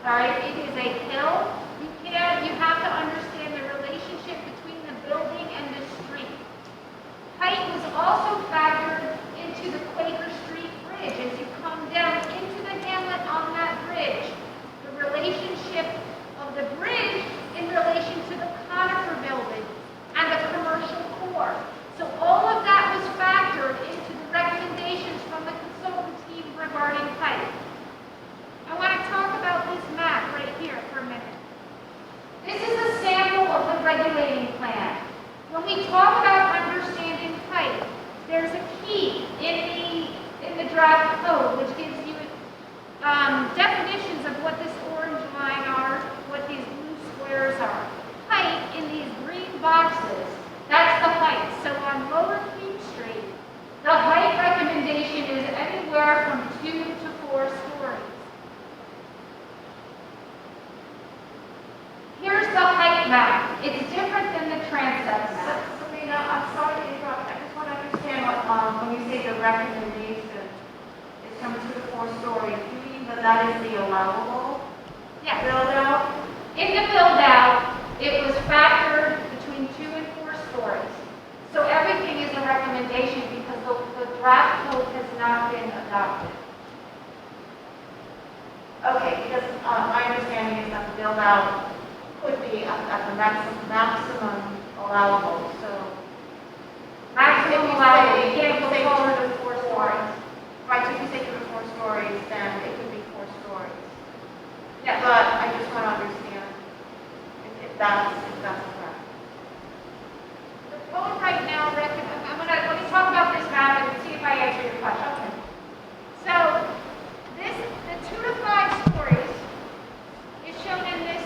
All right, it is a hill. You have to understand the relationship between the building and the street. Height was also factored into the Quaker Street Bridge. As you come down into the hamlet on that bridge, the relationship of the bridge in relation to the Conifer building and the commercial core. So all of that was factored into the recommendations from the consultant team regarding height. I want to talk about this map right here for a minute. This is a sample of the regulating plan. When we talk about understanding height, there's a key in the draft code which gives you definitions of what this orange line are, what these blue squares are. Height in these green boxes, that's the height. So on Lower King Street, the height recommendation is anywhere from 2 to 4 stories. Here's the height map. It's different than the transect map. Selena, I'm sorry to interrupt. I just want to understand what, when you say the recommendation is from 2 to 4 stories, you mean that is the allowable Yes. build out? In the build-out, it was factored between 2 and 4 stories. So everything is a recommendation because the draft code has not been adopted. Okay, because my understanding is that the build out could be at the maximum allowable, so. Maximum If you allowable, say- you can't if you go say forward 2 with to 4 4 stories. Right, so if you say 2 to 4 stories, then it could be 4 stories. Yes. But I just want to understand if that's correct. The code right now, let me talk about this map and see if I answer your question. So, the 2 to 5 stories is shown in this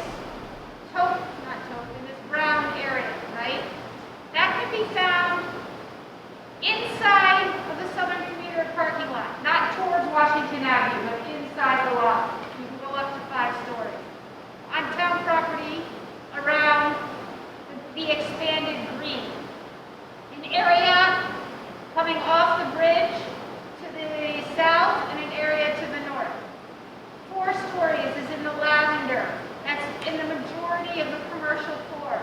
in this brown area, right? That can be found inside of the Southern Commuter parking lot, not towards Washington Avenue, but inside the lot. You can go up to 5 stories. On town property, around the expanded green. An area coming off the bridge to the south and an area to the north. 4 stories is in the lavender. That's in the majority of the commercial core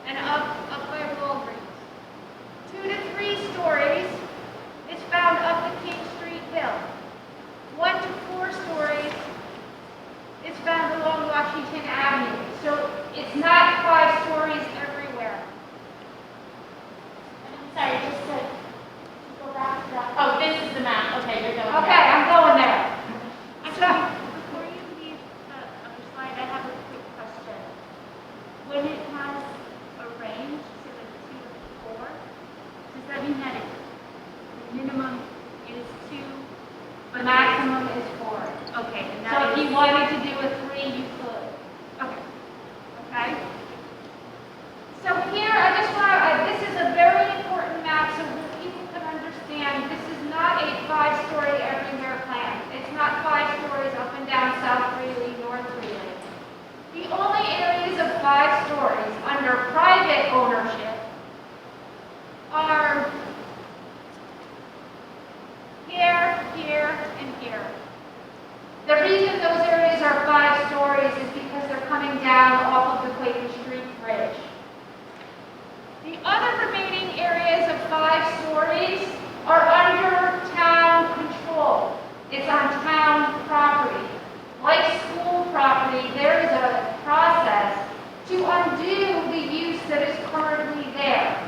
and up by Walgreens. 2 to 3 stories is found up the King Street Hill. 1 to 4 stories is found along Washington Avenue. So it's not 5 stories everywhere. I'm sorry, just to go back to that. Oh, this is the map. Okay, you're going. Okay, I'm going there. So, Before you leave the other slide, I have a quick question. When it has a range to the 2 to 4, does that mean that the minimum is 2, the maximum is 4. okay, and So that if is, you wanted to do a 3, you could. okay. Okay? So here, I just want to, this is a very important map so that people can understand this is not a 5-story everywhere plan. It's not 5 stories up and down South Greeley, North Greeley. The only areas of 5 stories under private ownership are here, here, and here. The reason those areas are 5 stories is because they're coming down off of the Quaker Street Bridge. The other remaining areas of 5 stories are under town control. It's on town property. Like school property, there is a process to undo the use that is currently there.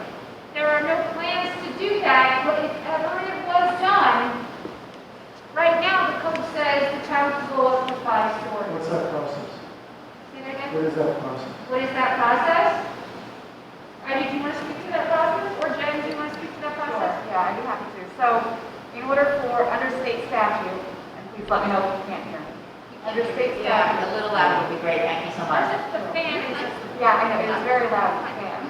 There are no plans to do that, but if ever it was done, right now the code says the town could go up to 5 stories. What's that process? Say that again? What is that process? What is that process? Ivy, do you want to speak to that process? Or Jen, do you want to speak to that Sure, process? yeah, I'd be happy to. So in order for state statute, and please let me know if you can't hear me. Under state Yeah, statute. a little louder would be great, thank you so much. The fan is just. Yeah, I know, it is very loud, fan.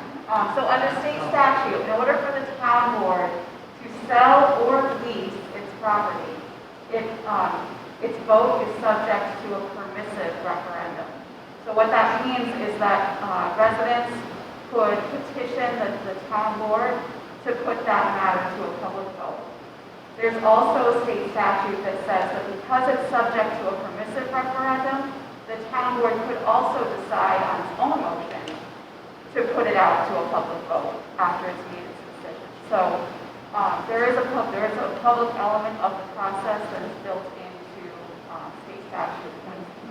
So under state statute, in order for the town board to sell or lease its property, its vote is subject to a permissive referendum. So what that means is that residents could petition the town board to put that matter to a public vote. There's also a state statute that says that because it's subject to a permissive referendum, the town board could also decide on its own motion to put it out to a public vote after it's made its decision. So there is a public element of the process that is built into state statute.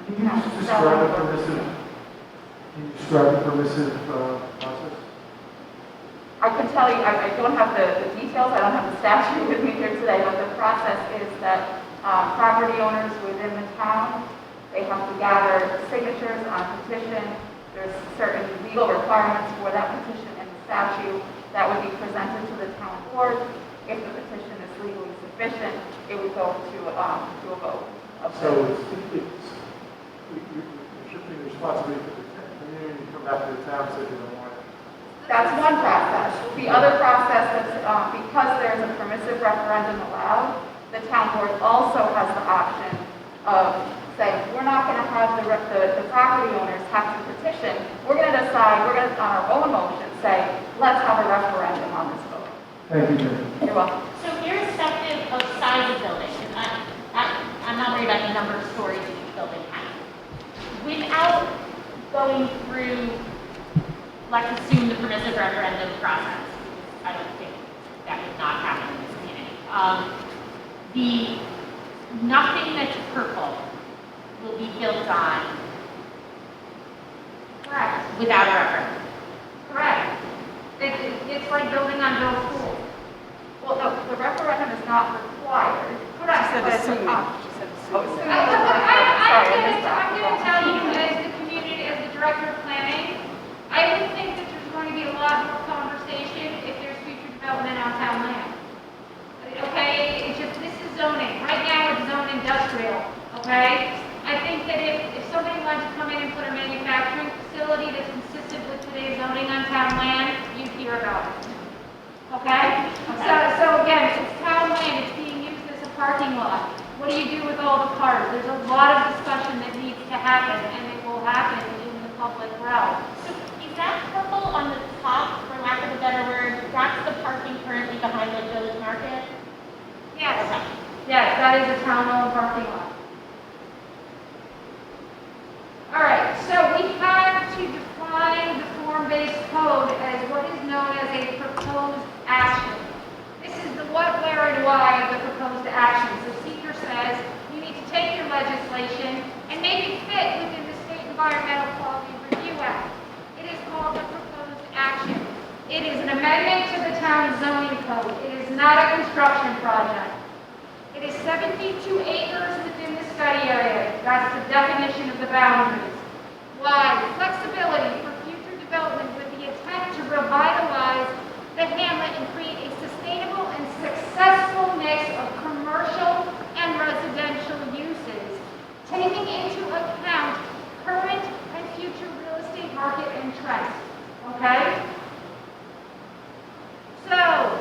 Can you just describe the permissive, process? I can tell you, I don't have the details, I don't have the statute with me here today, but the process is that property owners within the town, they have to gather signatures on a petition. There's certain legal requirements for that petition in the statute that would be presented to the town board. If the petition is legally sufficient, it would go to a vote. So you're shifting the responsibility to the community to come back to the town so they don't want it. That's one process. The other process is because there's a permissive referendum allowed, the town board also has the option of saying, we're not going to have the property owners have to petition. We're going to decide, we're going to, on our own motion, say, let's have a referendum on this vote. Thank you, Jim. You're welcome. So irrespective of size of building, and I'm not worried about the number of stories each building has, without going through, let's assume the permissive referendum process, I don't think that would not happen in this community. Nothing that's purple will be built on Correct. without a referendum. Correct. It's like building on Bill's pool. Well, no, the referendum is not required. Correct. She said Assuming. that. She said Oh, assuming. Sorry, I missed that. I'm going to tell you, as the community, as the director of planning, I would think that there's going to be a lot more conversation if there's future development on town land. Okay, it's just, this is zoning. Right now, it's zone industrial, okay? I think that if somebody wanted to come in and put a manufacturing facility that's consistent with today's zoning on town land, you'd hear about it. Okay? So again, it's town land, it's being used as a parking lot. What do you do with all the cars? There's a lot of discussion that needs to happen, and it will happen in the public realm. So is that purple on the top, for lack of a better word, that's the parking currently behind the village market? Yes, Okay. yes, that is a town-owned parking lot. All right, so we have to define the form-based code as what is known as a proposed action. This is the what, where, and why of the proposed action. So SEQRA says you need to take your legislation and make it fit within the State Environmental Quality Review Act. It is called the proposed action. It is an amendment to the town zoning code. It is not a construction project. It is 72 acres within the study area. That's the definition of the boundaries. Why? Flexibility for future development with the intent to revitalize the hamlet and create a sustainable and successful mix of commercial and residential uses, taking into account current and future real estate market and trends. Okay? So,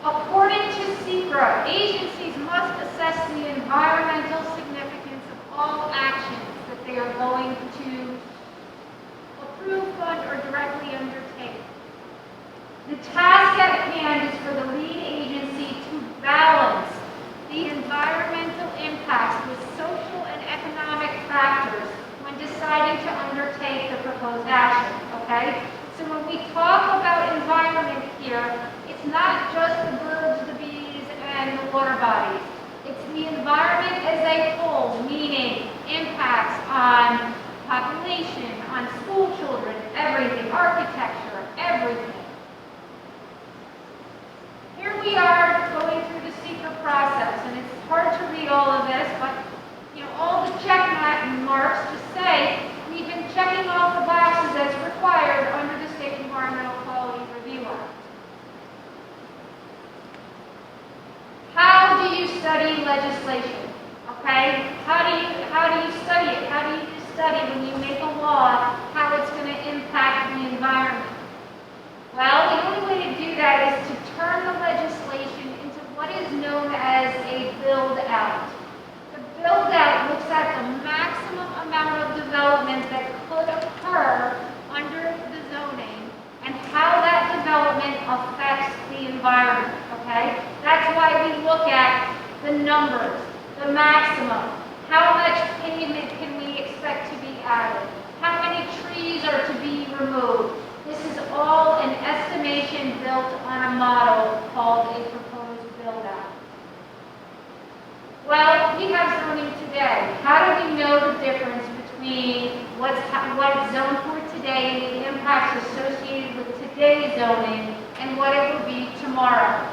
according to SEQRA, agencies must assess the environmental significance of all actions that they are going to approve, fund, or directly undertake. The task at hand is for the lead agency to balance the environmental impacts with social and economic factors when deciding to undertake the proposed action, okay? So when we talk about environment here, it's not just the birds, the bees, and the water bodies. It's the environment as a whole, meaning impacts on population, on school children, everything, architecture, everything. Here we are going through the SEQRA process, and it's hard to read all of this, but all the check marks just say we've been checking off the boxes as required under the State Environmental Quality Review Act. How do you study legislation, okay? How do you study it? How do you study when you make a law, how it's going to impact the environment? Well, the only way to do that is to turn the legislation into what is known as a build-out. The build-out looks at the maximum amount of development that could occur under the zoning and how that development affects the environment, okay? That's why we look at the numbers, the maximum. How much pavement can we expect to be added? How many trees are to be removed? This is all an estimation built on a model called a proposed build-out. Well, we have zoning today. How do we know the difference between what's zoned for today and the impacts associated with today's zoning and what it will be tomorrow?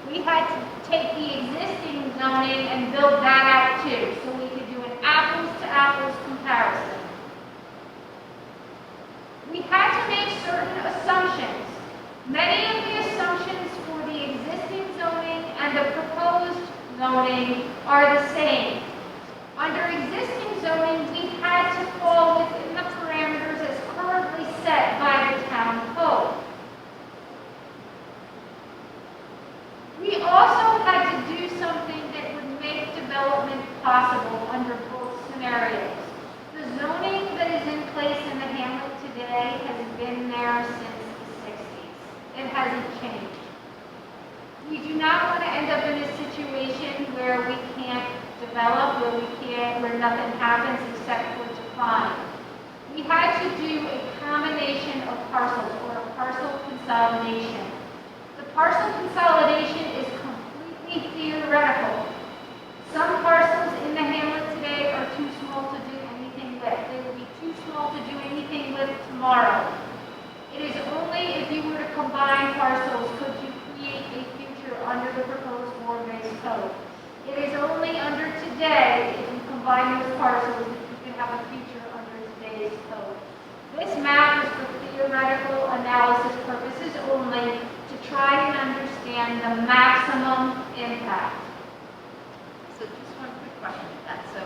We had to take the existing zoning and build that out too, so we could do an apples-to-apples comparison. We had to make certain assumptions. Many of the assumptions for the existing zoning and the proposed zoning are the same. Under existing zoning, we had to fall within the parameters as currently set by the town code. We also had to do something that would make development possible under both scenarios. The zoning that is in place in the hamlet today has been there since the 60s. It hasn't changed. We do not want to end up in a situation where we can't develop, where nothing happens except for decline. We had to do a combination of parcels or a parcel consolidation. The parcel consolidation is completely theoretical. Some parcels in the hamlet today are too small to do anything with. They will be too small to do anything with tomorrow. It is only if you were to combine parcels could you create a future under the proposed form-based code. It is only under today, if you combine those parcels, that you can have a future under today's code. This map is for theoretical analysis purposes only to try and understand the maximum impact. So just one quick question with that. So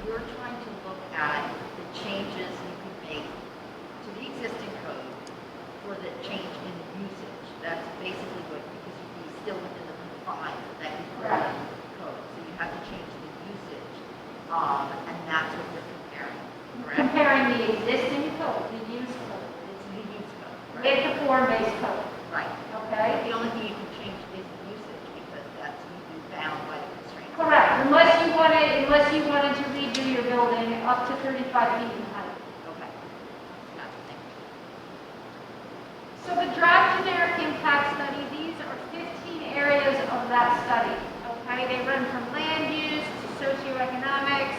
you're trying to look at the changes you could make to the existing code for the change in usage. That's basically what, because you'd be still within the confines that you put in the code. So you have to change the usage, and that's what you're comparing, correct? Comparing the existing code, the use code, It's the use code, with right? the form-based code, Right. okay? The only thing you can change is the usage because that's you bound by the constraints. Correct, unless you wanted to redo your building up to 35 feet in height. Okay. Gotcha. Thank you. So the draft generic impact study, these are 15 areas of that study, okay? They run from land use to socioeconomics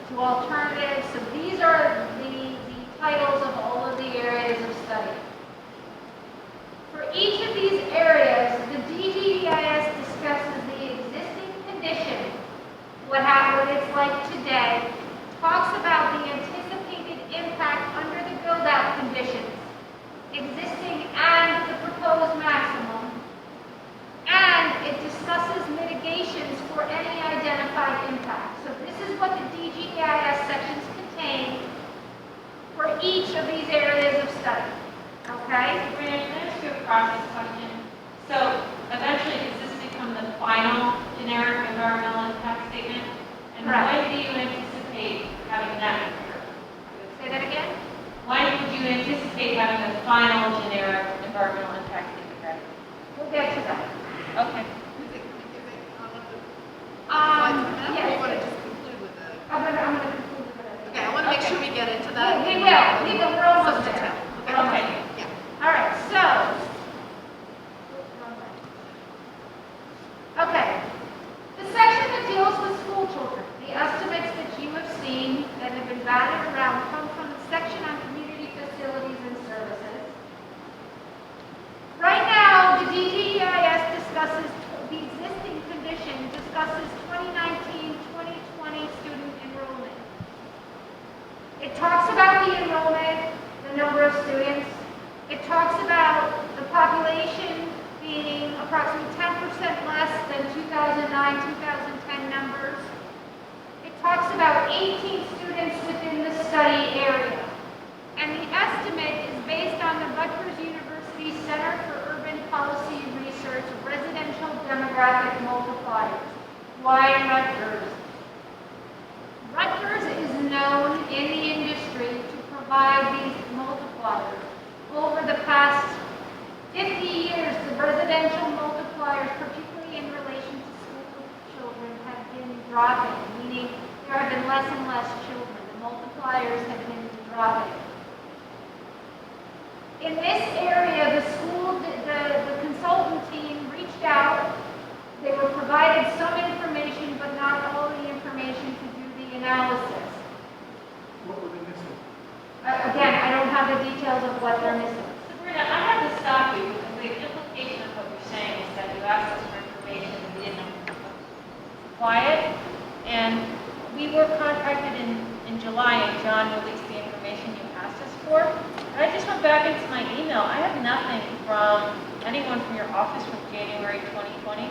to alternatives. So these are the titles of all of the areas of study. For each of these areas, the DGEIS discusses the existing condition, what it's like today, talks about the anticipated impact under the build-out conditions, existing and the proposed maximum, and it discusses mitigations for any identified impact. So this is what the DGEIS sections contain for each of these areas of study, okay? Sabrina, can I ask you a process question? So eventually, does this become the final generic environmental impact statement? And Correct. when do you anticipate having that occur? Say that again? When would you anticipate having the final generic environmental impact statement ready? We'll get to that. Okay. Yes. We want to just conclude with the, I'm gonna conclude with it. okay, I want to make sure we get into that. We will, we're almost Some there. detail. Okay. Yeah. All right, so. Okay. The section that deals with school children, the estimates that you have seen that have been batted around come from the section on community facilities and services. Right now, the DGEIS discusses the existing condition, discusses 2019-2020 student enrollment. It talks about the enrollment, the number of students. It talks about the population being approximately 10% less than the 2009-2010 numbers, it talks about 18 students within the study area. And the estimate is based on the Rutgers University Center for Urban Policy Research residential demographic multipliers. Why Rutgers? Rutgers is known in the industry to provide these multipliers. Over the past 50 years, the residential multipliers, particularly in relation to school children, have been dropping, meaning there have been less and less children. The multipliers have been dropping. In this area, the consultant team reached out. They were provided some information, but not all the information to do the analysis. What were they missing? Again, I don't have the details of what they're missing. Sabrina, I have to stop you because the implication of what you're saying is that you asked us for information and we didn't supply it. And we were contracted in July and John released the information you asked us for. And I just went back into my email. I have nothing from anyone from your office from January 2020.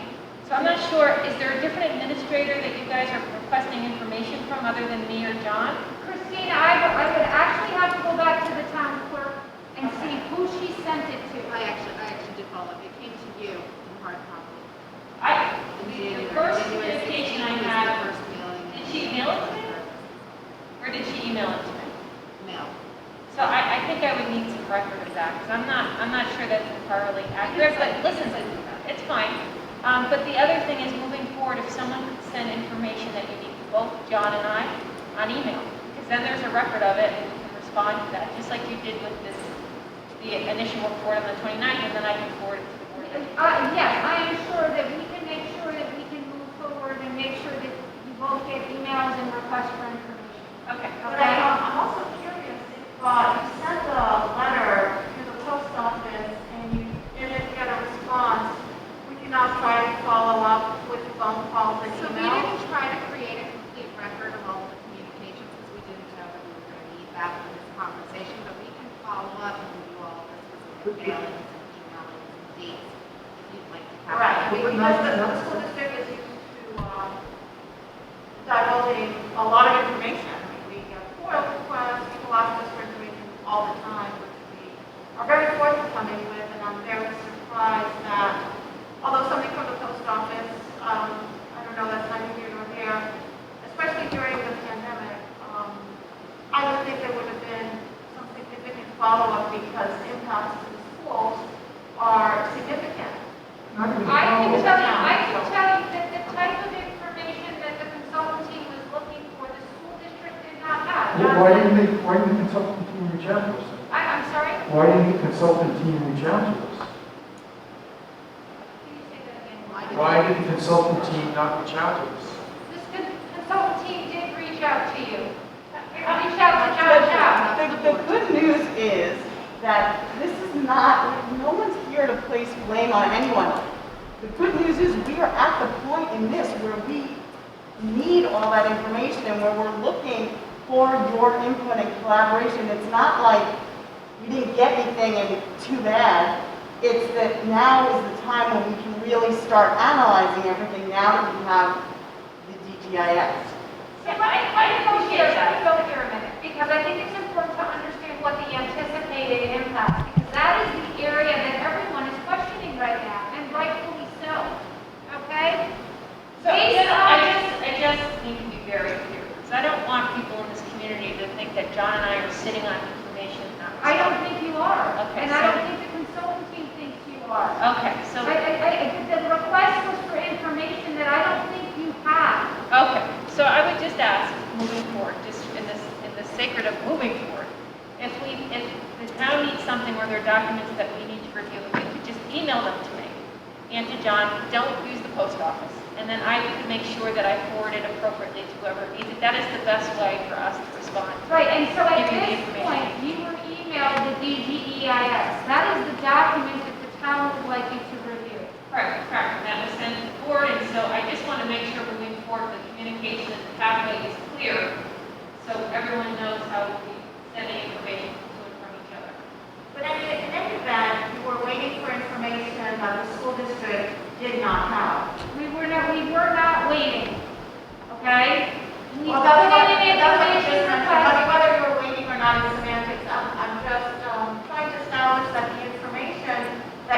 So I'm not sure, is there a different administrator that you guys are requesting information from other than me or John? Christine, I would actually have to go back to the town clerk and see who she sent it to. I actually did follow up. It came to you in hard copy. The first communication I had, The first mailing. did she email it to me? Or did she email it to me? Mail. So I think I would need some record of that, because I'm not sure that's entirely accurate, but listen, it's fine. But the other thing is, moving forward, if someone could send information that you need to both John and I on email, because then there's a record of it and we can respond to that, just like you did with the initial report on the 29th, and then I can forward it to the board. Yes, I am sure that we can make sure that we can move forward and make sure that you both get emails and requests for information. Okay. But I'm also curious if you sent a letter to the post office and you didn't get a response, would you not try to follow up with phone calls and So we emails? didn't try to create a complete record of all of the communications because we didn't know that we were going to need that for this conversation, but we can follow up and give you all the specific mailings and emailings and dates if you'd like to have. Right, that. because the school district is used to divulging a lot of information. I mean, we get FOIL requests, people ask us for information all the time, which we are very forthcoming with, and I'm very surprised that, although something from the post office, I don't know, that's neither here nor there, especially during the pandemic, I would think there would have been some significant follow-up because the impacts to the schools are significant. Not even I can follow-up. tell you that the type of information that the consultant team was looking for, the school district did not have. Why didn't the consultant team reach out to us? I'm sorry? Why didn't the consultant team reach out to us? Can you say that again? Why did the consultant team not reach out to us? This consultant team did reach out to you. Reach out to John Chow. The good news is that this is not, no one's here to place blame on anyone. The good news is we are at the point in this where we need all that information and where we're looking for your input and collaboration. It's not like we didn't get anything and too bad. It's that now is the time when we can really start analyzing everything now that we have the DGEIS. Yeah, I appreciate that. Go here a minute, because I think it's important to understand what the anticipated impact, because that is the area that everyone is questioning right now, and rightfully so. Okay? So, I just need to be very clear, because I don't want people in this community to think that John and I are sitting on information not. I don't think you are. Okay, And I so- don't think the consultant team thinks you are. Okay, so, The request was for information that I don't think you have. okay, so I would just ask, moving forward, just in the sacred of moving forward, if the town needs something or there are documents that we need to review, if you could just email them to me and to John, don't use the post office. And then I could make sure that I forward it appropriately to whoever needs it. That is the best way for us to respond. Right, and so at Give you the this information. point, you were emailed the DGEIS. That is the document that the town would like you to review. Correct. And that was sent to the board, and so I just want to make sure moving forward, the communication and the pathway is clear, so everyone knows how we'll be sending information to and from each other. But in any event, you were waiting for information that the school district did not have. We were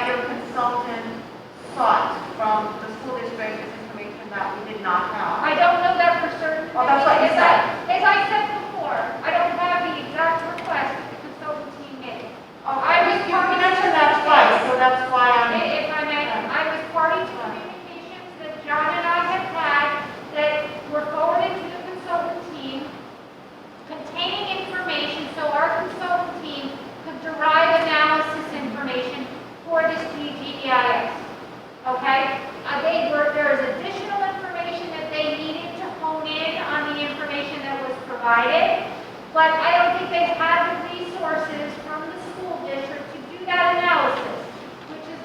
that your consultant sought from the school district is information that we did not have. I don't know that for certain. Oh, that's what you As said. As I said before, I don't have the exact request that the consultant team made. I was, you mentioned that twice, so that's why I'm. If I may, I was party to communications that John and I had had that were forwarded to the consultant team containing information so our consultant team could derive analysis information for this DGEIS. Okay? There is additional information that they needed to hone in on the information that was provided, but I don't think they had the resources from the school district to do that analysis, which is,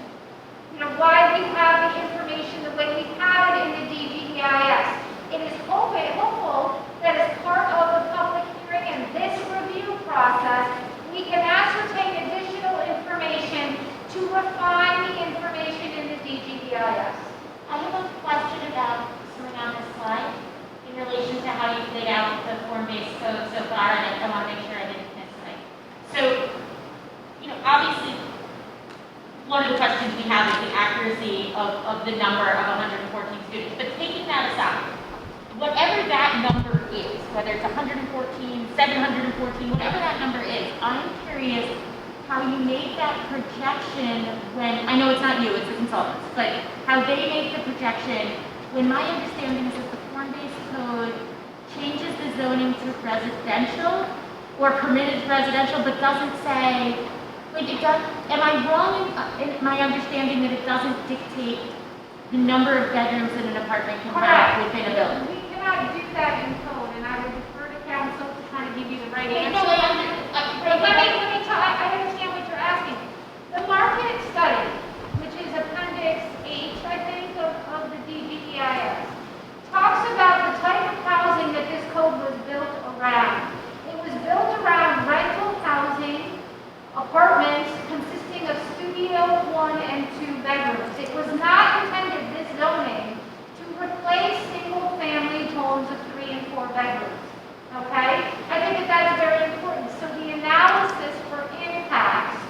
why we have the information the way we have it in the DGEIS. It is hopeful that as part of the public hearing and this review process, we can ascertain additional information to refine the information in the DGEIS. I have a question about something on this slide in relation to how you've laid out the form-based code so far, and I want to make sure I didn't miss something. So, obviously, one of the questions we have is the accuracy of the number of 114 students. But taking that aside, whatever that number is, whether it's 114, 714, whatever that number is, I'm curious how you made that projection when, I know it's not you, it's the consultants, but how they make the projection when my understanding is that the form-based code changes the zoning to residential or permitted residential, but doesn't say, am I wrong in my understanding that it doesn't dictate the number of bedrooms that an apartment can have within a building? We cannot do that in code, and I would defer to council to kind of give you the right answer. No, But let me tell, I understand what you're asking. The market study, which is Appendix H, I think, of the DGEIS, talks about the type of housing that this code was built around. It was built around rental housing, apartments consisting of studio 1 and 2 bedrooms. It was not intended, this zoning, to replace single-family homes of 3 and 4 bedrooms. Okay? I think that that's very important. So the analysis for impacts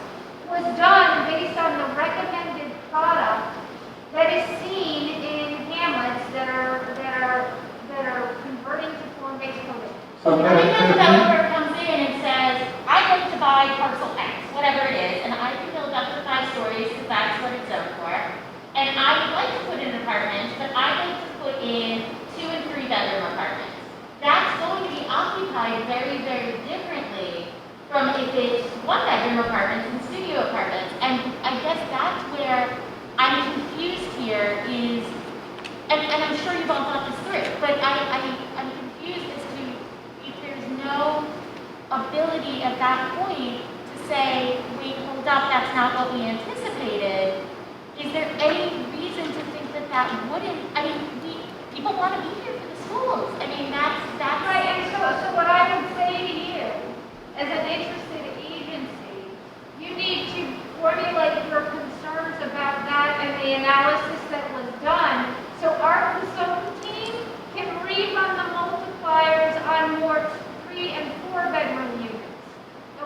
was done based on the recommended product that is seen in hamlets that are converting to form-based coding. So when a developer comes in and says, I'd like to buy parcel X, whatever it is, and I can build up to 5 stories because that's what it's zoned for, and I would like to put in an apartment, but I'd like to put in 2 and 3 bedroom apartments. That's going to be occupied very, very differently from if it's 1 bedroom apartments and studio apartments. And I guess that's where I'm confused here is, and I'm sure you've all thought this through, but I'm confused as to if there's no ability at that point to say, wait, hold up, that's not what we anticipated. Is there any reason to think that that wouldn't, people want to be here for the schools. That's Right, and so what I would say to you, as an interested agency, you need to formulate your concerns about that and the analysis that was done, so our consultant team can rerun the multipliers on more 3 and 4 bedroom units.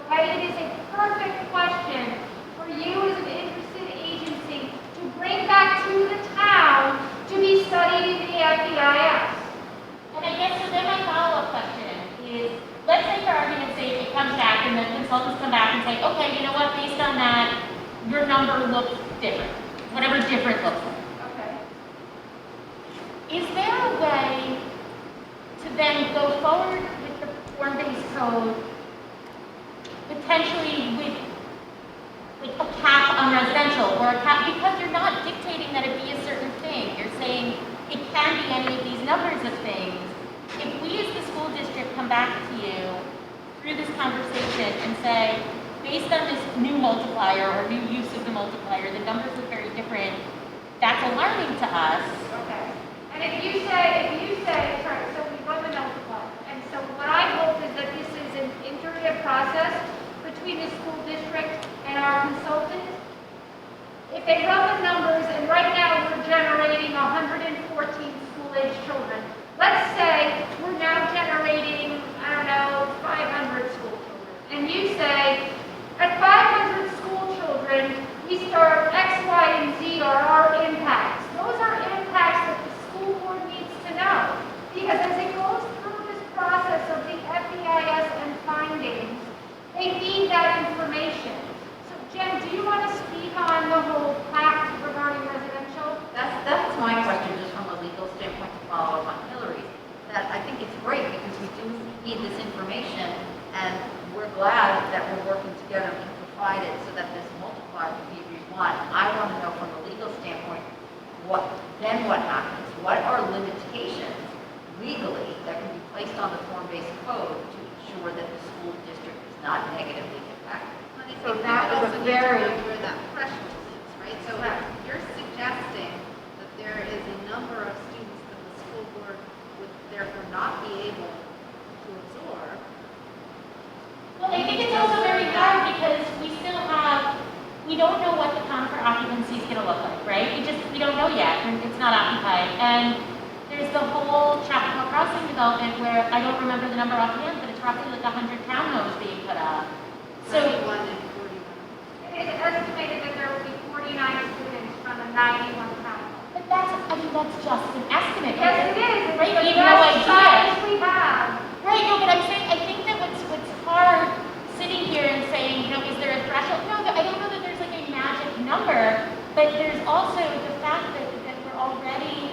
Okay, it is a perfect question for you as an interested agency to bring back to the town to be studied in the FEIS. And I guess so then my follow-up question is, let's say for argument's sake, it comes back and the consultants come back and say, okay, you know what, based on that, your number looks different. Whatever different looks like. Okay. Is there a way to then go forward with the form-based code, potentially with like a cap on residential or a cap, because you're not dictating that it be a certain thing. You're saying it can be any of these numbers of things. If we as the school district come back to you through this conversation and say, based on this new multiplier or new use of the multiplier, the numbers look very different, that's alarming to us. Okay. And if you say, sorry, so we run the multiplier. And so what I hope is that this is an iterative process between the school district and our consultant. If they run the numbers, and right now we're generating 114 school-age children. Let's say we're now generating, 500 school children. And you say, at 500 school children, we start X time. I want to know from a legal standpoint, what happens? What are limitations legally that can be placed on the form-based code to ensure that the school district is not negatively impacted? But I So think that we is a also need to very- know where that threshold is, right? So if you're suggesting that there is a number of students that the school board would therefore not be able to absorb. Well, I think it's also very hard because we don't know what the conifer occupancy is gonna look like, right? We don't know yet, and it's not occupied. And there's the whole Chapel Crossing development where, I don't remember the number offhand, but it's roughly like 100 townhomes being put up. So, 91 and 41. It is estimated that there will be 49 students from the 91 town. but that's just an estimate. Yes, it is. It's Right, the you have no best idea. science we have. Right, no, but I'm saying, I think that what's hard sitting here and saying, is there a threshold? No, I don't know that there's like a magic number, but there's also the fact that we're already,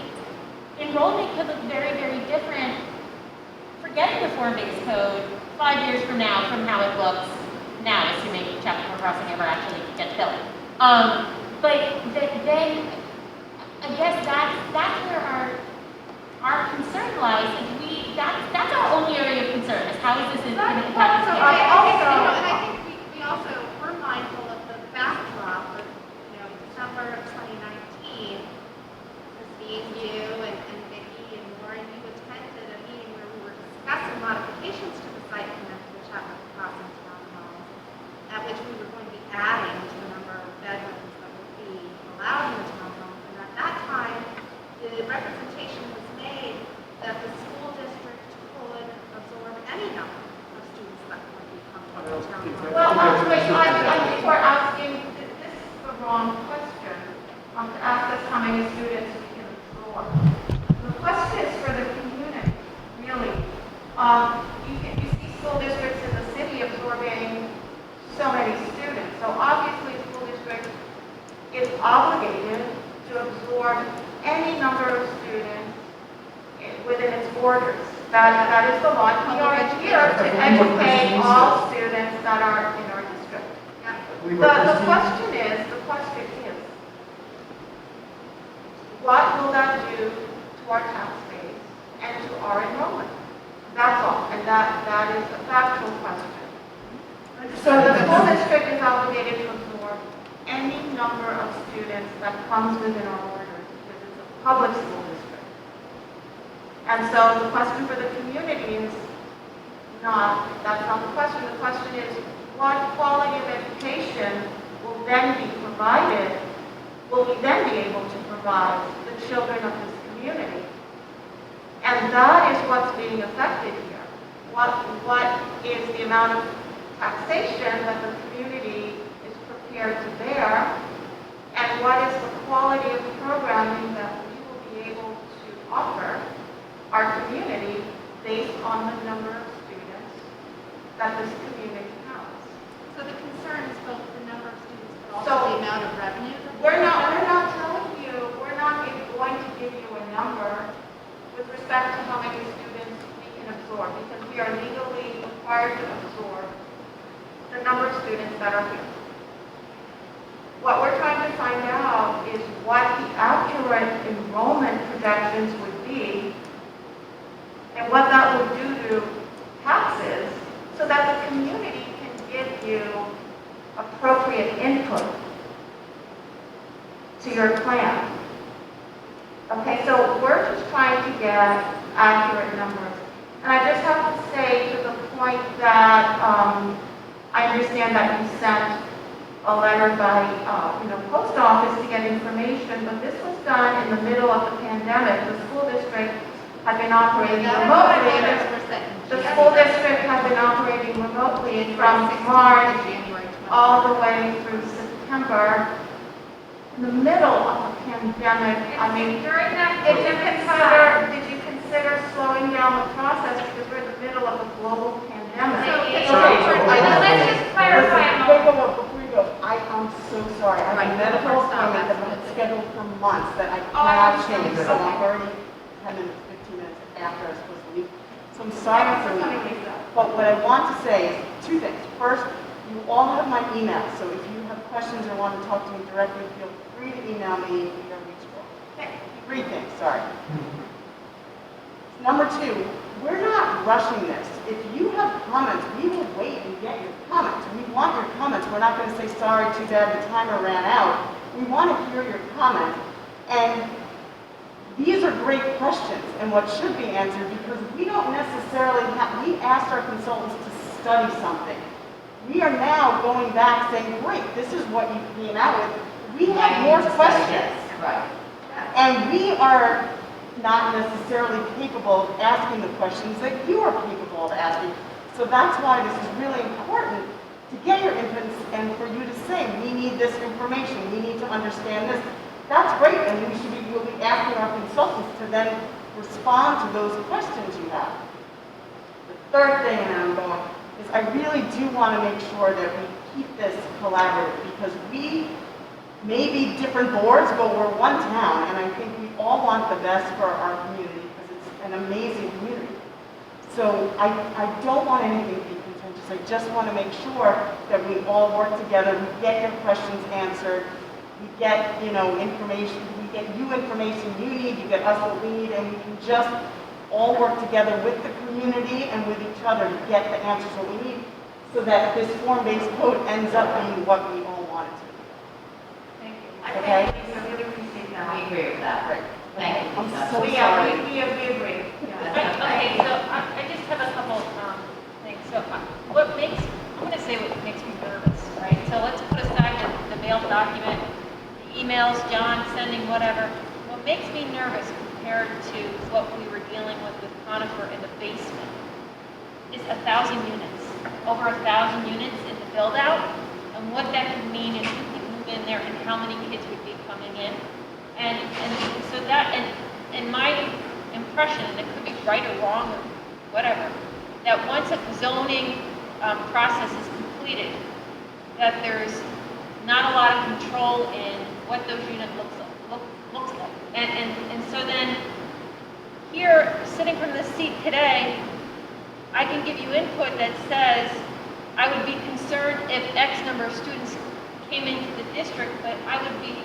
enrollment could look very, very different. Forgetting the form-based code 5 years from now, from how it looks now, assuming Chapel Crossing ever actually gets built. But then, I guess that's where our concern lies. Is that's our only area of concern, is how is this going to impact the So students? and I think we also, we're mindful of the backdrop of, December of 2019, Christine, you and Vicki and Lauren, you attended a meeting where we were discussing modifications to the site plan for the Chapel Crossing Town Hall, at which we were going to be adding to the number of bedrooms that would be allowed in the town hall. And at that time, the representation was made that the school district could absorb any number of students that would be coming to the town hall. Well, I think we're asking, this is the wrong question. To ask us how many students we can absorb. The question is for the community, really. You see school districts in the city absorbing so many students. So obviously, a school district is obligated to absorb any number of students within its borders. That is the law. We are here to educate all students that are in our district. The question is, what will that do to our tax base and to our enrollment? That's all, and that is a factual question. So the school district is obligated to absorb any number of students that comes within our borders because it's a public school district. And so the question for the community is that's not the question. The question is, what quality of education will then be provided, will we then be able to provide the children of this community? And that is what's being affected here. What is the amount of taxation that the community is prepared to bear, and what is the quality of programming that we will be able to offer our community based on the number of students that this community has. So the concern is both the number of students, but So, also the amount of revenue that We're not telling you, we're not going to give you a number with respect to how many students we can absorb, because we are legally required to absorb the number of students that are here. What we're trying to find out is what the accurate enrollment projections would be and what that would do to taxes so that the community can give you appropriate input to your plan. Okay, so we're just trying to get accurate numbers. And I just have to say to the point that I understand that you sent a letter by post office to get information, but this was done in the middle of the pandemic. The school district had been operating remotely. The school district had been operating remotely from March all the way through September. In the middle of a pandemic, I mean, During that did you consider slowing down the process because we're in the middle of a global pandemic? Let's just clarify. Before you go, I'm so sorry. I have a medical appointment that was scheduled for months that I cannot change. So I'm already 10 minutes, 15 minutes after I was supposed to leave. So I'm sorry for leaving. But what I want to say is two things. First, you all have my email, so if you have questions or want to talk to me directly, feel free to email me via reachable. Okay, 3 things, sorry. Number 2, we're not rushing this. If you have comments, we will wait and get your comments. We want your comments. We're not going to say, sorry, too bad, the timer ran out. We want to hear your comments. And these are great questions and what should be answered because we don't necessarily have, we asked our consultants to study something. We are now going back saying, great, this is what you came out with. We have more questions. Right. And we are not necessarily capable of asking the questions that you are capable of asking. So that's why this is really important to get your inputs and for you to say, we need this information, we need to understand this. That's great, and we'll be asking our consultants to then respond to those questions you have. The third thing, and I'm going, is I really do want to make sure that we keep this collaborative because we may be different boards, but we're one town, and I think we all want the best for our community because it's an amazing community. So I don't want anything to be contentious. I just want to make sure that we all work together, we get your questions answered, we get, information, we get you information you need, you get us what we need, and we can just all work together with the community and with each other to get the answers that we need so that this form-based code ends up being what we all want it to be. Thank you. Okay? I really appreciate that. We agree with that. Great. Thank you. I'm Lisa. so We sorry. agree. Okay, so I just have a couple things. So what makes, I'm going to say what makes me nervous, right? So let's put aside the mailed document, the emails, John sending, whatever. What makes me nervous compared to what we were dealing with Conifer in the basement is 1,000 units, over 1,000 units in the build-out, and what that could mean and who could move in there and how many kids would be coming in. And so that, and my impression, and it could be right or wrong or whatever, that once a zoning process is completed, that there's not a lot of control in what those units looks like. And so then, here, sitting from this seat today, I can give you input that says, I would be concerned if X number of students came into the district, but I would be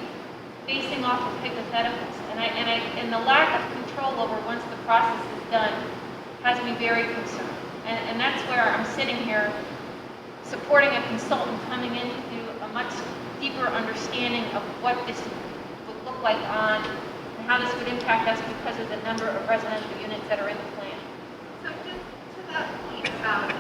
basing off of hypotheticals. And the lack of control over once the process is done has me very concerned. And that's where I'm sitting here supporting a consultant coming in to do a much deeper understanding of what this would look like on and how this would impact us because of the number of residential units that are in the plan. So just to that point about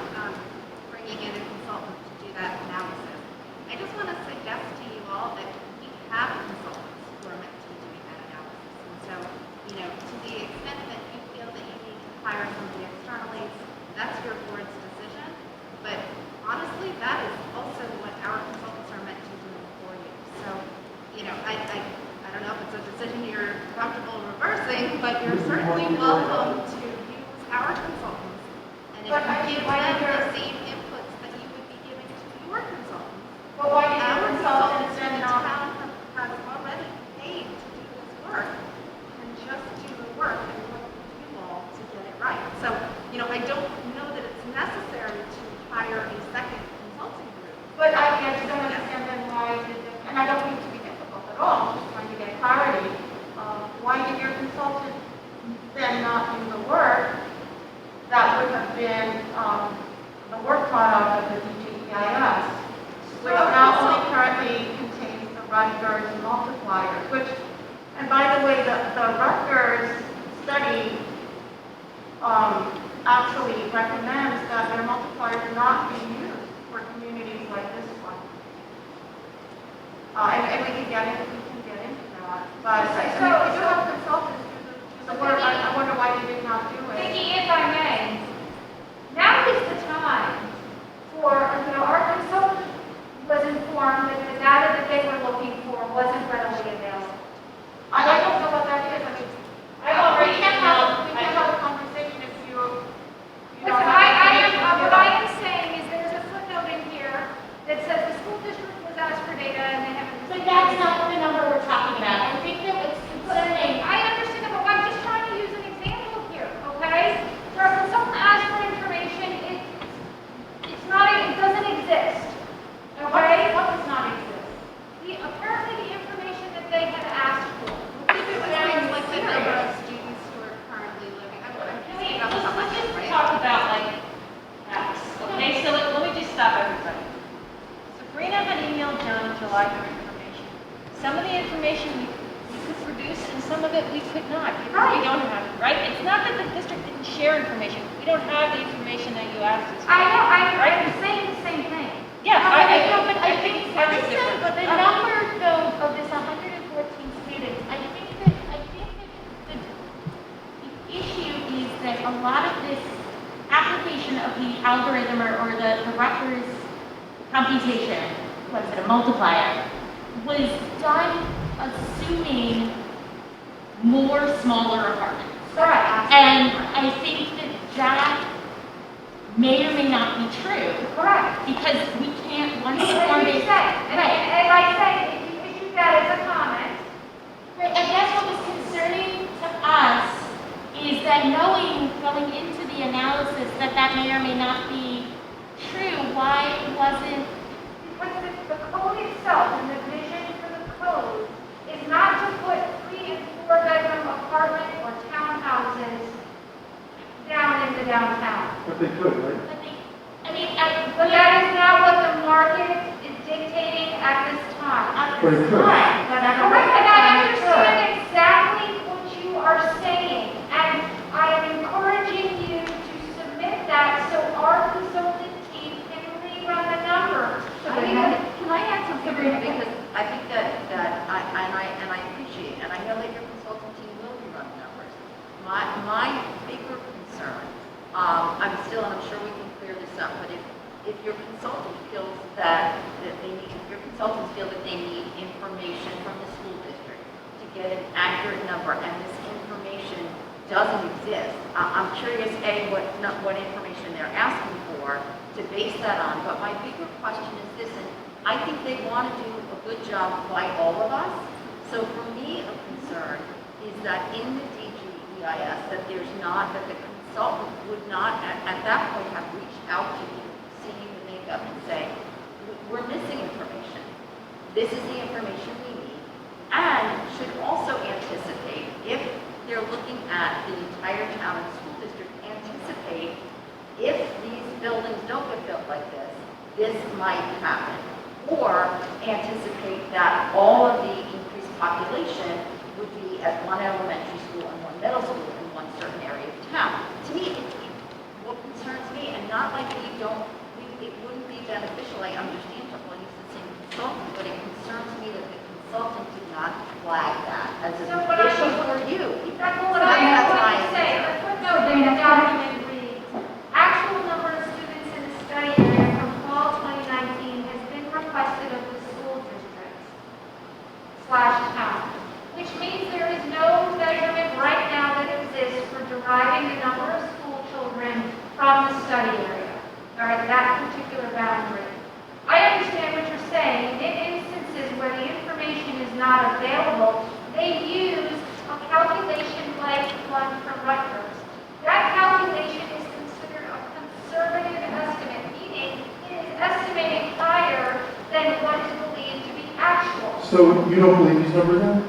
bringing in a consultant to do that analysis, I just want to suggest to you all that we have consultants who are meant to be doing that analysis. And so, to the extent that you feel that you need to hire somebody externally, that's your board's decision. But honestly, that is also what our consultants are meant to do for you. So, I don't know if it's a decision you're comfortable reversing, but you're certainly welcome to use our consultants. And if you give them the same inputs that you would be giving to your consultants, But why do our your consultants consultants in and the not? town have already paid to do this work and just do the work and look to you all to get it right. So, I don't know that it's necessary to hire a second consulting group. But I just don't understand then why, and I don't mean to be difficult at all, I'm just trying to get clarity. Why did your consultant then not do the work that would have been the work product of the DGEIS, which not only currently contains the Rutgers multipliers, which, and by the way, the Rutgers study actually recommends that their multipliers not be used for communities like this one. And we can get into that. But so you have consultants do the work. I wonder why they did not do it. Vicki, if I may, now is the time for, our consultant was informed that the data that they were looking for wasn't readily available. I don't know what that is. I mean, we can't have a conversation if you don't Listen, have what I am saying is there's a footnote in here that says the school district was asked for data and they haven't. But that's not been of the information we could produce and some of it we could not. Because Right. we don't have it, right? It's not that the district didn't share information. We don't have the information that you asked us for. I know, Right? I'm saying the same thing. Yeah, I know, but I I think think it's very listen, different. But the number though of this 114 students, I think that the issue is that a lot of this application of the algorithm or the Rutgers computation, what is it, a multiplier, was done assuming more smaller apartments. Correct. And I think that may or may not be true Correct. because we can't, once As the you form is. said, and Right. as I said, if you issue that as a comment, Right, I guess what was concerning to us is that knowing, going into the analysis, that may or may not be true, why wasn't, because the code itself and the vision for the code is not to put 3 and 4 bedroom apartment or townhouses down into downtown. But they could, right? But that is not what the market is dictating at this time. But it could. Correct, and I understand exactly what you are saying, and I am encouraging you to submit that so our consultant team can rerun the numbers. Can I add something, because I think that I appreciate, and I know that your consultant team will be running numbers. My bigger concern, I'm sure we can clear this up, but if your consultant feels that they need, if your consultants feel that they need information from the school district to get an accurate number, and this information doesn't exist, I'm curious, what information they're asking for to base that on, but my bigger question is this, and I think they want to do a good job by all of us, so for me, a concern is that in the DGEIS, that the consultant would not, at that point, have reached out to you, seeing the makeup and saying, we're missing information. This is the information we need, and should also anticipate, if they're looking at the entire town and school district, anticipate if these buildings don't get built like this might happen. Or anticipate that all of the increased population would be at one elementary school and one middle school in one certain area of town. To me, what concerns me, and not like it wouldn't be beneficial, I understand to all use the same consultant, but it concerns me that the consultant did not flag that as an issue for you. That's what I That's want my to say. The footnote in the document reads, actual number of students in the study area from fall 2019 has been requested of the school district / town, which means there is no measurement right now that exists for deriving the number of school children from the study area, or that particular boundary. I understand what you're saying. In instances where the information is not available, they use a calculation like one from Rutgers. That calculation is considered a conservative estimate, meaning it is estimating higher than what is believed to be actual. So you don't believe these numbers then?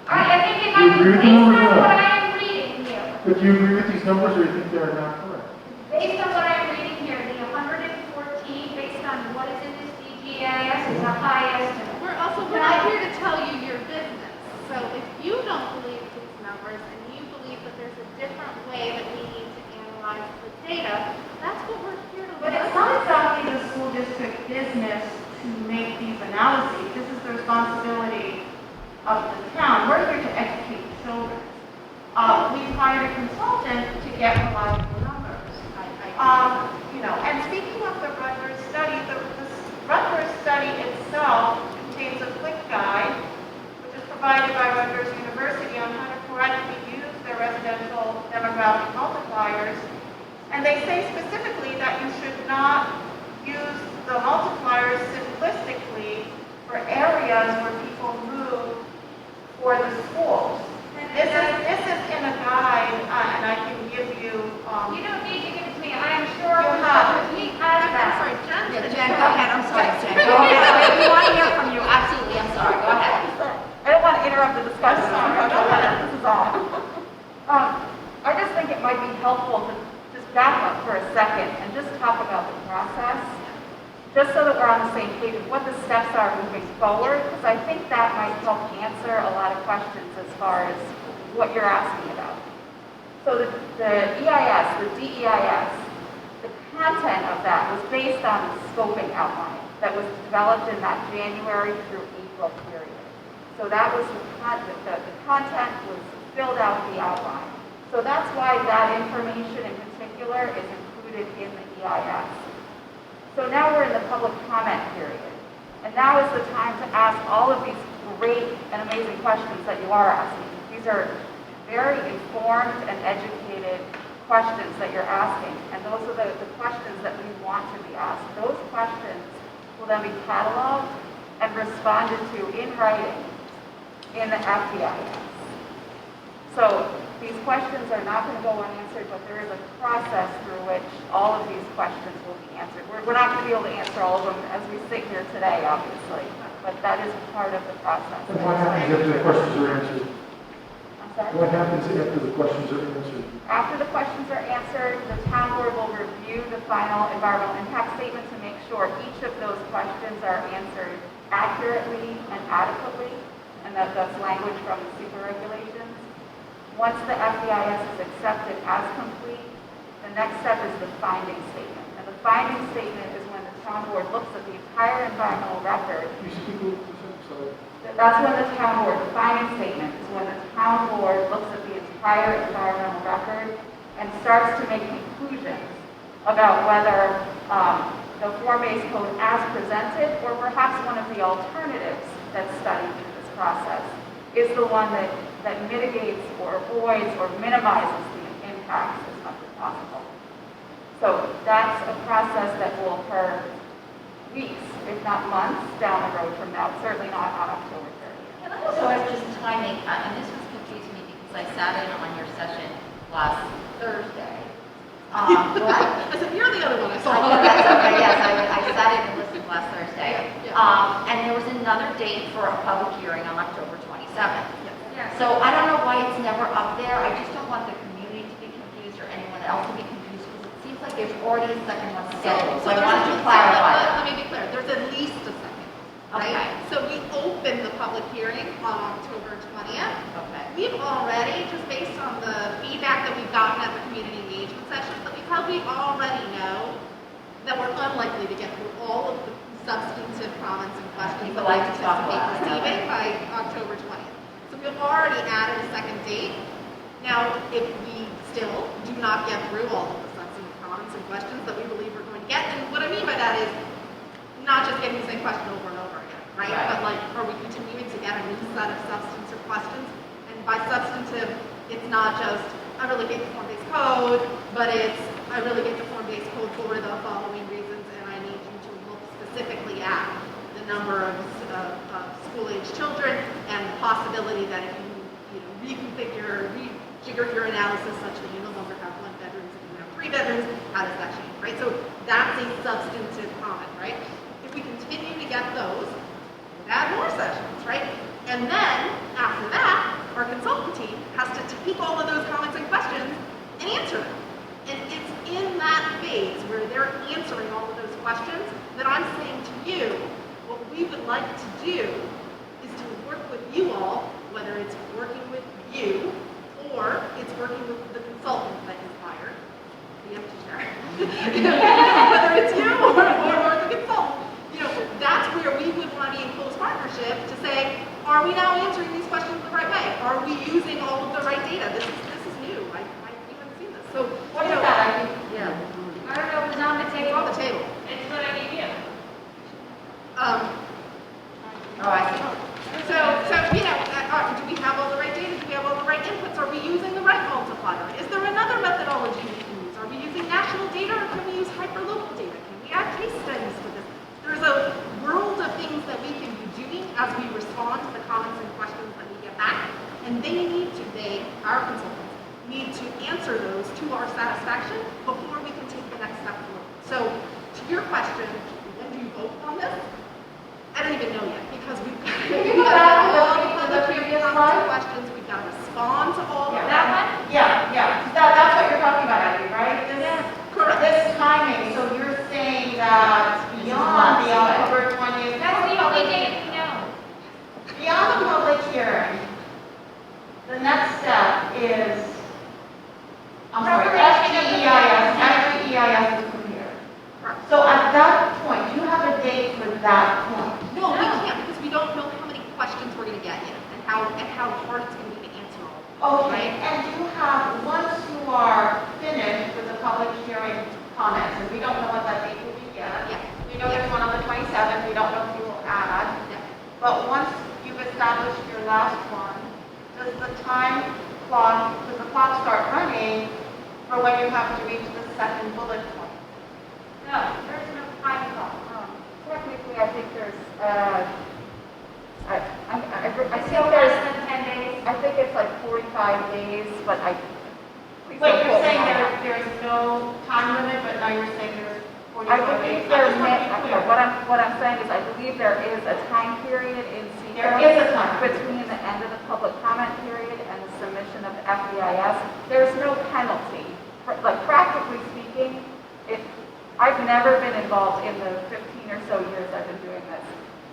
I think it Do you might be agree with the based on numbers or what not? I am reading here. But do you agree with these numbers, or you think they're not correct? Based on what I'm reading here, the 114, based on what is in this DGEIS, is a high estimate. We're not here to tell you your business. So if you don't believe these numbers and you believe that there's a different way that we need to analyze the data, that's what we're here to But listen it's not exactly the school district business to make these analyses. This is the responsibility of the town. We're here to educate children. We've hired a consultant to get reliable numbers. And speaking of the Rutgers study, the Rutgers study itself contains a quick guide, which is provided by Rutgers University on how to correctly use their residential demographic multipliers. And they say specifically that you should not use the multipliers simplistically for areas where people move for the schools. This is in a guide, and I can give you. You don't need to give it to me. I am sure You have it. he has I'm that. sorry, Jen. Yeah, Jen, go ahead, I'm sorry, Jen, go ahead. We want to hear from you, absolutely, I'm sorry, go ahead. I don't want to interrupt the discussion. This is all. I just think it might be helpful to just back up for a second and just talk about the process, just so that we're on the same page of what the steps are moving forward, because I think that might help answer a lot of questions as far as what you're asking about. So the EIS, the DEIS, the content of that was based on the scoping outline that was developed in that January through April period. So that was the content was filled out the outline. So that's why that information in particular is included in the EIS. So now we're in the public comment period. And now is the time to ask all of these great and amazing questions that you are asking. These are very informed and educated questions that you're asking. And those are the questions that we want to be asked. Those questions will then be cataloged and responded to in writing in the FDIS. So these questions are not going to go unanswered, but there is a process through which all of these questions will be answered. We're not going to be able to answer all of them as we sit here today, obviously, but that is part of the process. And what happens after the questions are answered? I'm sorry? What happens after the questions are answered? After the questions are answered, the town board will review the final environmental impact statement to make sure each of those questions are answered accurately and adequately, and that's language from the SEQRA regulations. Once the FDIS is accepted as complete, the next step is the finding statement. And the finding statement is when the town board looks at the entire environmental record. You speak a little bit, sorry. That's when the town board, the finding statement is when the town board looks at the entire environmental record and starts to make conclusions about whether the form-based code as presented, or perhaps one of the alternatives that's studied through this process, is the one that mitigates or avoids or minimizes the impacts as much as possible. So that's a process that will occur weeks, if not months, down the road from now, certainly not on October 30th. Can I also ask just timing, and this was confusing me because I sat in on your session last Thursday. I said, you're the other one I saw. That's okay, yes, I sat in and listened last Thursday. Yeah. And there was another date for a public hearing on October 27th. Yeah. So I don't know why it's never up there. I just don't want the community to be confused or anyone else to be confused because it seems like there's already a second one scheduled. So I wanted to clarify that. Let me be clear, there's at least a second, right? Okay. So we opened the public hearing on October 20th. Okay. We've already, just based on the feedback that we've gotten at the community engagement sessions that we've held, we already know that we're unlikely to get through all of the substantive comments and questions that People we like to talk anticipate about it. receiving by October 20th. So we've already added a second date. Now, if we still do not get through all of the substantive comments and questions that we believe we're going to get, and what I mean by that is not just getting the same question over and over again, right? Right. But like, are we continuing to get a new set of substantive questions? And by substantive, it's not just, I really hate the form-based code, but it's, I really hate the form-based code for the following reasons, and I need you to look specifically at the number of school-age children and the possibility that if you reconfigure, rejigger your analysis such that you no longer have 1 bedroom and you have 3 bedrooms, how does that change, right? So that's a substantive comment, right? If we continue to get those, we'll add more sessions, right? And then, after that, our consultant team has to take all of those comments and questions and answer them. And it's in that phase where they're answering all of those questions that I'm saying to you, what we would like to do is to work with you all, whether it's working with you or it's working with the consultant that you hired, the empty chair, whether it's you or the consultant, that's where we would want to be in close partnership to say, are we now answering these questions the right way? Are we using all of the right data? This is new. I haven't seen this. So What is that? yeah, I don't know if it's on the it's table. on the table. It's what I gave you. Oh, I see. So do we have all the right data? Do we have all the right inputs? Are we using the right multiplier? Is there another methodology we can use? Are we using national data or can we use hyperlocal data? Can we add case studies to this? There's a world of things that we can be doing as we respond to the comments and questions that we get back. And our consultants, need to answer those to our satisfaction before we can take the next step forward. So to your question, when do you vote on this? I don't even know yet because we've got all the previous questions. We've got to respond to all of That them. one? Yeah. That's what you're talking about, Abby, right? Correct. This timing, so you're saying that beyond the October 20th. That's the hearing, the next step is, I'm sorry, DGEIS is from here. So at that point, do you have a date for that point? No, we can't, because we don't know how many questions we're gonna get yet, and how hard it's gonna be to answer all. Okay, and you have, once you are finished with the public hearing comments, and we don't know what that date will be yet. Yeah. We know there's one on the 27th, we don't know if you will add. Yeah. But once you've established your last one, does the clock start running for when you have to reach the second bullet point? No, there's no time clock. Technically, I think there's, I It's think no there's, less than 10 days. I think it's like 45 days, but please Wait, don't you're quote me saying on that. there's no time limit, but now you're saying there's 45 I days? believe I there just want to be may, clear. what I'm saying is I believe there is a time period in There CCRA is a time. between the end of the public comment period and the submission of the FEIS. There's no penalty. Like practically speaking, I've never been involved in the 15 or so years I've been doing this.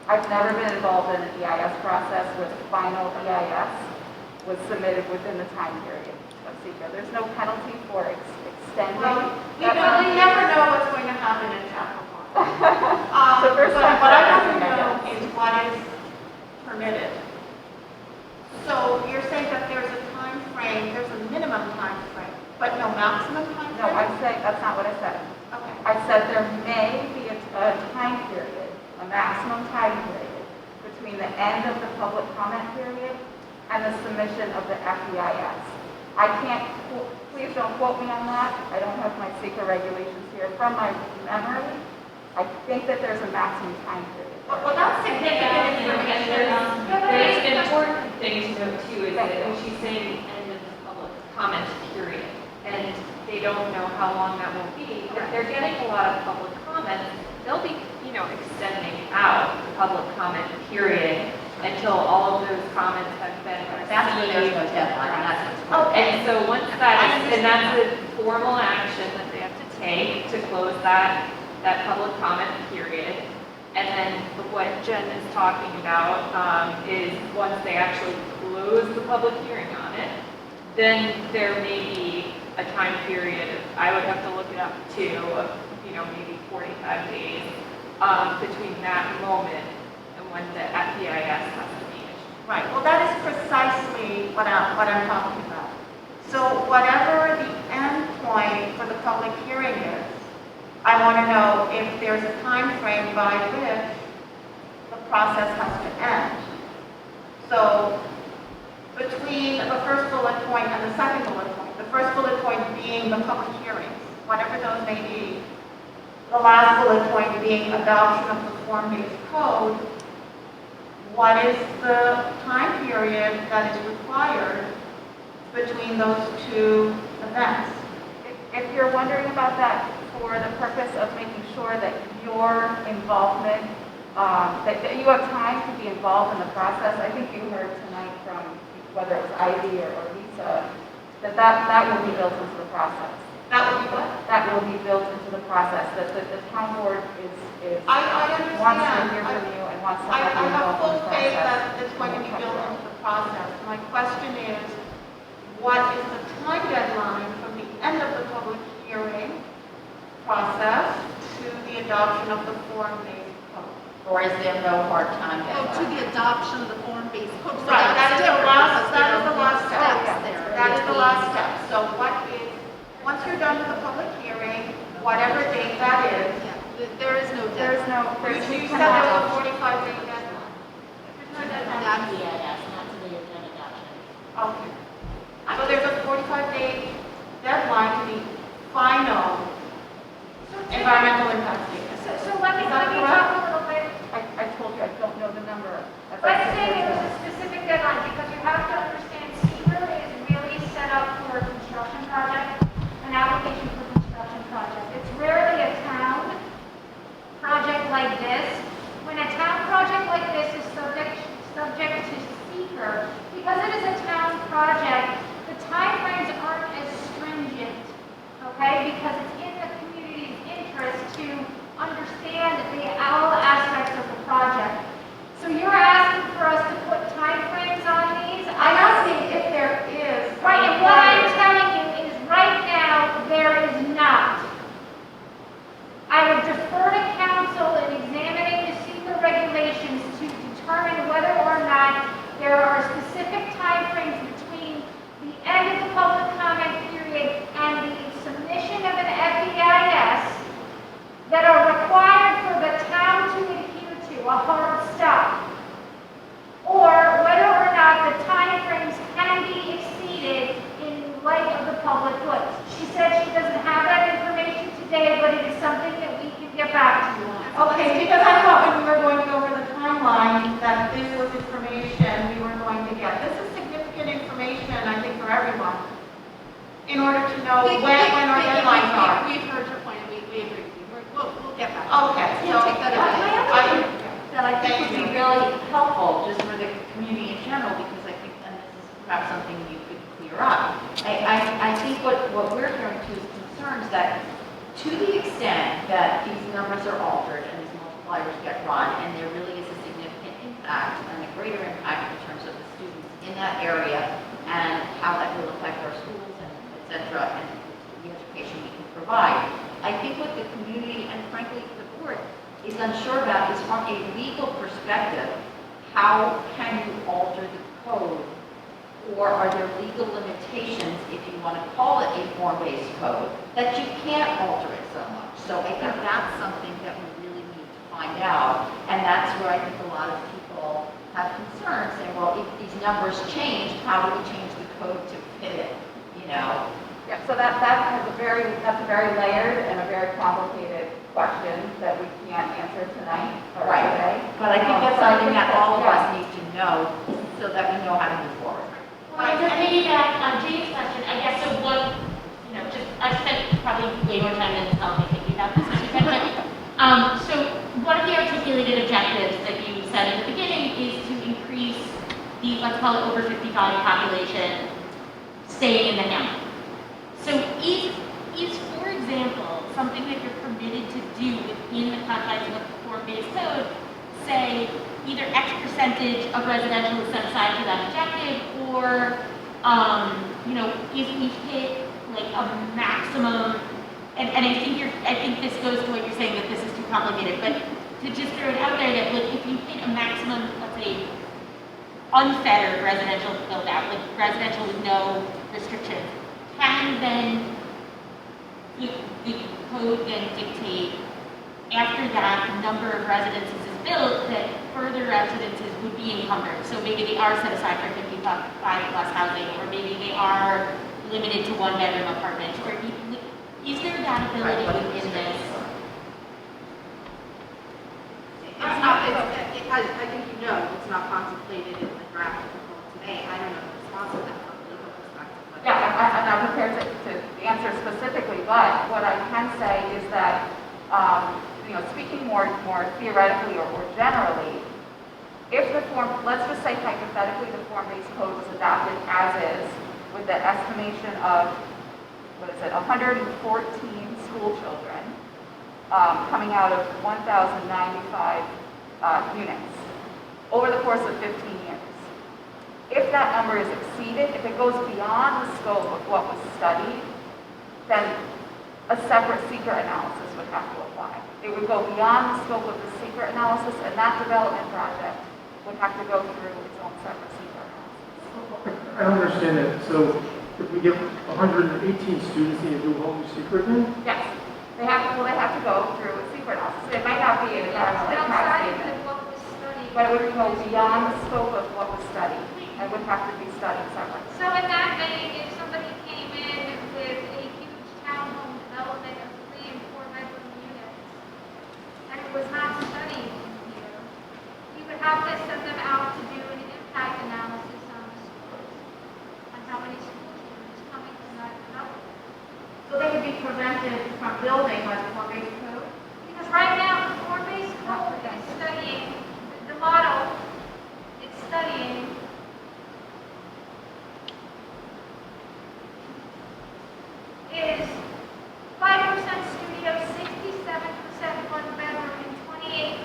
I've never been involved in an EIS process where the final EIS was submitted within the time period of CCRA. There's no penalty for extending. Well, we that really time never period. know what's going to happen in chapter one. So first But time what I processing, want to I know guess. is what is permitted. So you're saying that there's a time frame, there's a minimum time frame, but no maximum time frame? No, I'm saying, that's not what I said. Okay. I said there may be a time period, a maximum time period, between the end of the public comment period and the submission of the FEIS. I can't, please don't quote me on that. I don't have my SEQRA regulations here. From my memory, I think that there's a maximum time period. Well, that's significant information. There's an important thing to note too, is that when she's saying the end of the public comment period, and they don't know how long that will be, if they're getting a lot of public comments, they'll be, extending out the public comment period until all of those comments have been received. That's when there's no deadline, and that's what's called. And so once that is, and that's a formal action that they have to take to close that public comment period. And then what Jen is talking about is once they actually close the public hearing on it, then there may be a time period, I would have to look it up too, of, maybe 45 days between that moment and when the FEIS has to be issued. Right, well, that is precisely what I'm talking about. So whatever the end point for the public hearing is, I want to know if there's a time frame by which the process has to end. So between the first bullet point and the second bullet point, the first bullet point being the public hearings, whatever those may be, the last bullet point being adoption of the form-based code, what is the time period that is required between those two events? If you're wondering about that for the purpose of making sure that your involvement, that you have time to be involved in the process, I think you heard tonight from whether it was Ivy or Lisa, that will be built into the process. That would be what? That will be built into the process, that the town board is I understand. wants to hear from you and wants to I have you have involved in full the faith process. that it's going to be built into the process. My question is, what is the time deadline from the end of the public hearing process to the adoption of the form-based code? Or is there no hard time Oh, to deadline? the adoption of the form-based code. So Right, that is the different last, because that there is the are last step. steps there. That is the last step. So what is, once you're done with the public hearing, whatever date that is, Yeah, there is no There's deadline. no, there's you you said there cannot, was a 45-day deadline. That's- EIS, not to the agenda adoption. Okay. So there's a 45-day deadline to the final environmental impact statement. So let me Is that talk correct? a little bit. I told you I don't know the number. As I Let's said say there was before. a specific deadline, because you have to understand, SEQRA is really set up for a construction project, an application for a construction project. It's rarely a town project like this. When a town project like this is subject to SEQRA, because it is a town project, the timeframes aren't as stringent, okay? Because it's in the community's interest to understand all aspects of the project. So you're asking for us to put timeframes Okay, because I thought when we were going over the timeline, that this was information we were going to get. This is significant information, I think, for everyone, in order to know when our deadlines are. We've heard your point, and we agree with you. We'll get back. Okay, so. We'll take that away. That I think would be really helpful, just for the community in general, because I think, and this is perhaps something you could clear up. I think what we're hearing too is concerns that to the extent that these numbers are altered and these multipliers get run, and there really is a significant impact and a greater impact in terms of the students in that area and how that will affect our schools and et cetera, and the education we can provide. I think what the community and frankly the board is unsure about is from a legal perspective, how can you alter the code? Or are there legal limitations, if you want to call it a form-based code, that you can't alter it so much? So I think that's something that we really need to find out. And that's where I think a lot of people have concerns, saying, well, if these numbers change, how do we change the code to fit it, you know? Yeah, so that's a very layered and a very complicated question that we can't answer tonight or today. But I think that's something that all of us need to know so that we know how to move forward. Well, to piggyback on Jane's question, I guess so one, just, I spent probably way more time than Tom thinking about this. So one of the articulated objectives that you said in the beginning is to increase the, let's call it over 55 population staying in the hamlet. So is, for example, something that you're permitted to do within the confines of the form-based code, say, either X percentage of residential is set aside for that objective, or, if we hit like a maximum, and I think this goes to what you're saying, that this is too complicated, but to just throw it out there that like if you hit a maximum, let's say, unfettered residential build out, like residential with no restrictions, can then the code then dictate after that number of residences is built that further residences would be encumbered. So maybe they are set aside for 55 plus housing, or maybe they are limited to one bedroom apartments, or is there that ability within this? It's not, I think it's not contemplated in the draft proposal today. I don't know the response to that from a legal perspective. Yeah, I'm not prepared to answer specifically, but what I can say is that, speaking more theoretically or generally, if the form, let's just say hypothetically, the form-based code was adopted as is, with the estimation of, 114 school children coming out of 1,095 units over the course of 15 years. If that number is exceeded, if it goes beyond the scope of what was studied, then a separate SEQRA analysis would have to apply. It would go beyond the scope of the SEQRA analysis, and that development project would have to go through its own separate SEQRA analysis. I don't understand that. So if we get 118 students, they need to do a whole new secret then? Yes, they have to go through a SEQRA analysis. It might not be an impact statement, but it would go beyond the scope of what was studied and would have to be studied separately. So in that vein, if somebody came in with a huge townhome development of 3 and 4 bedroom units, and it was not studied here, we would have to send them out to do an impact analysis on the schools, on how many school students coming from that development. So they would be prevented from building by the form-based code? Because right now, the form-based code is studying, the model, it's studying is 5% studio, 67% one bedroom, and 28%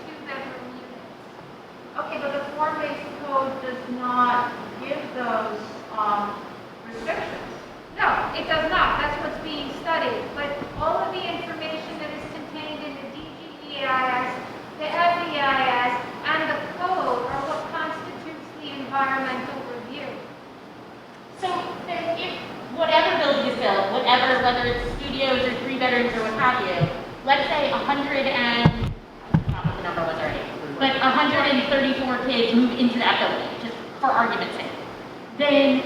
two-bedroom units. Okay, but the form-based code does not give those restrictions. No, it does not. That's what's being studied. But all of the information that is contained in the DGEIS, the FEIS, and the code are what constitutes the environmental review. So then if whatever building is built, whether it's studios or 3 bedrooms or what have you, let's say 100 and, I don't know what the number was already, but 134 kids move into that building, just for argument's sake. Then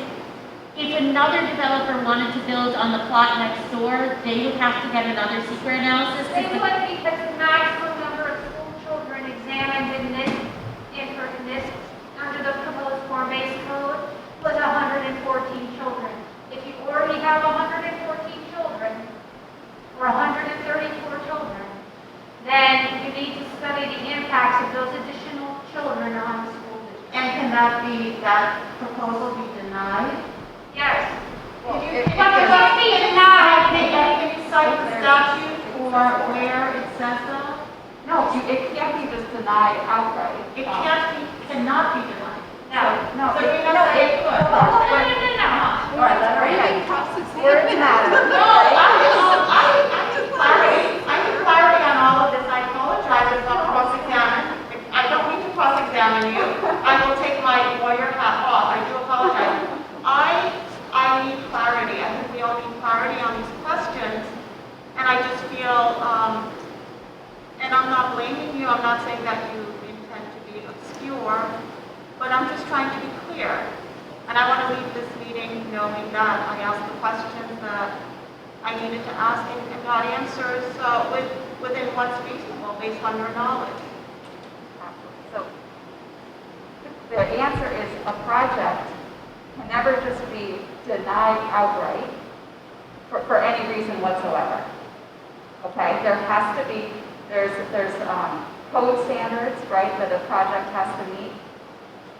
if another developer wanted to build on the plot next door, they would have to get another SEQRA analysis? They would, because the maximum examined in this, under the proposed form-based code was 114 children. If you already have 114 children, or 134 children, then you need to study the impacts of those additional children on the school district. And can that proposal be denied? Yes. Well, But it must be denied. Can you cite the statute or where it says that? No, it can't be just denied outright. It cannot be denied. No. So you're not saying it could? No. All right, let her Framing get. cross-examination. No, I need clarity on all of this. I apologize if I'm cross-examined. I don't mean to cross-examine you. I will take my lawyer hat off. I do apologize. I need clarity. I think we all need clarity on these questions. And I just feel, and I'm not blaming you. I'm not saying that you intend to be obscure, but I'm just trying to be clear. And I want to leave this meeting knowing that I asked the questions that I needed to ask and got answers within what's reasonable based on your knowledge. So the answer is a project can never just be denied outright for any reason whatsoever. Okay, there has to be, there's code standards, right, that a project has to meet.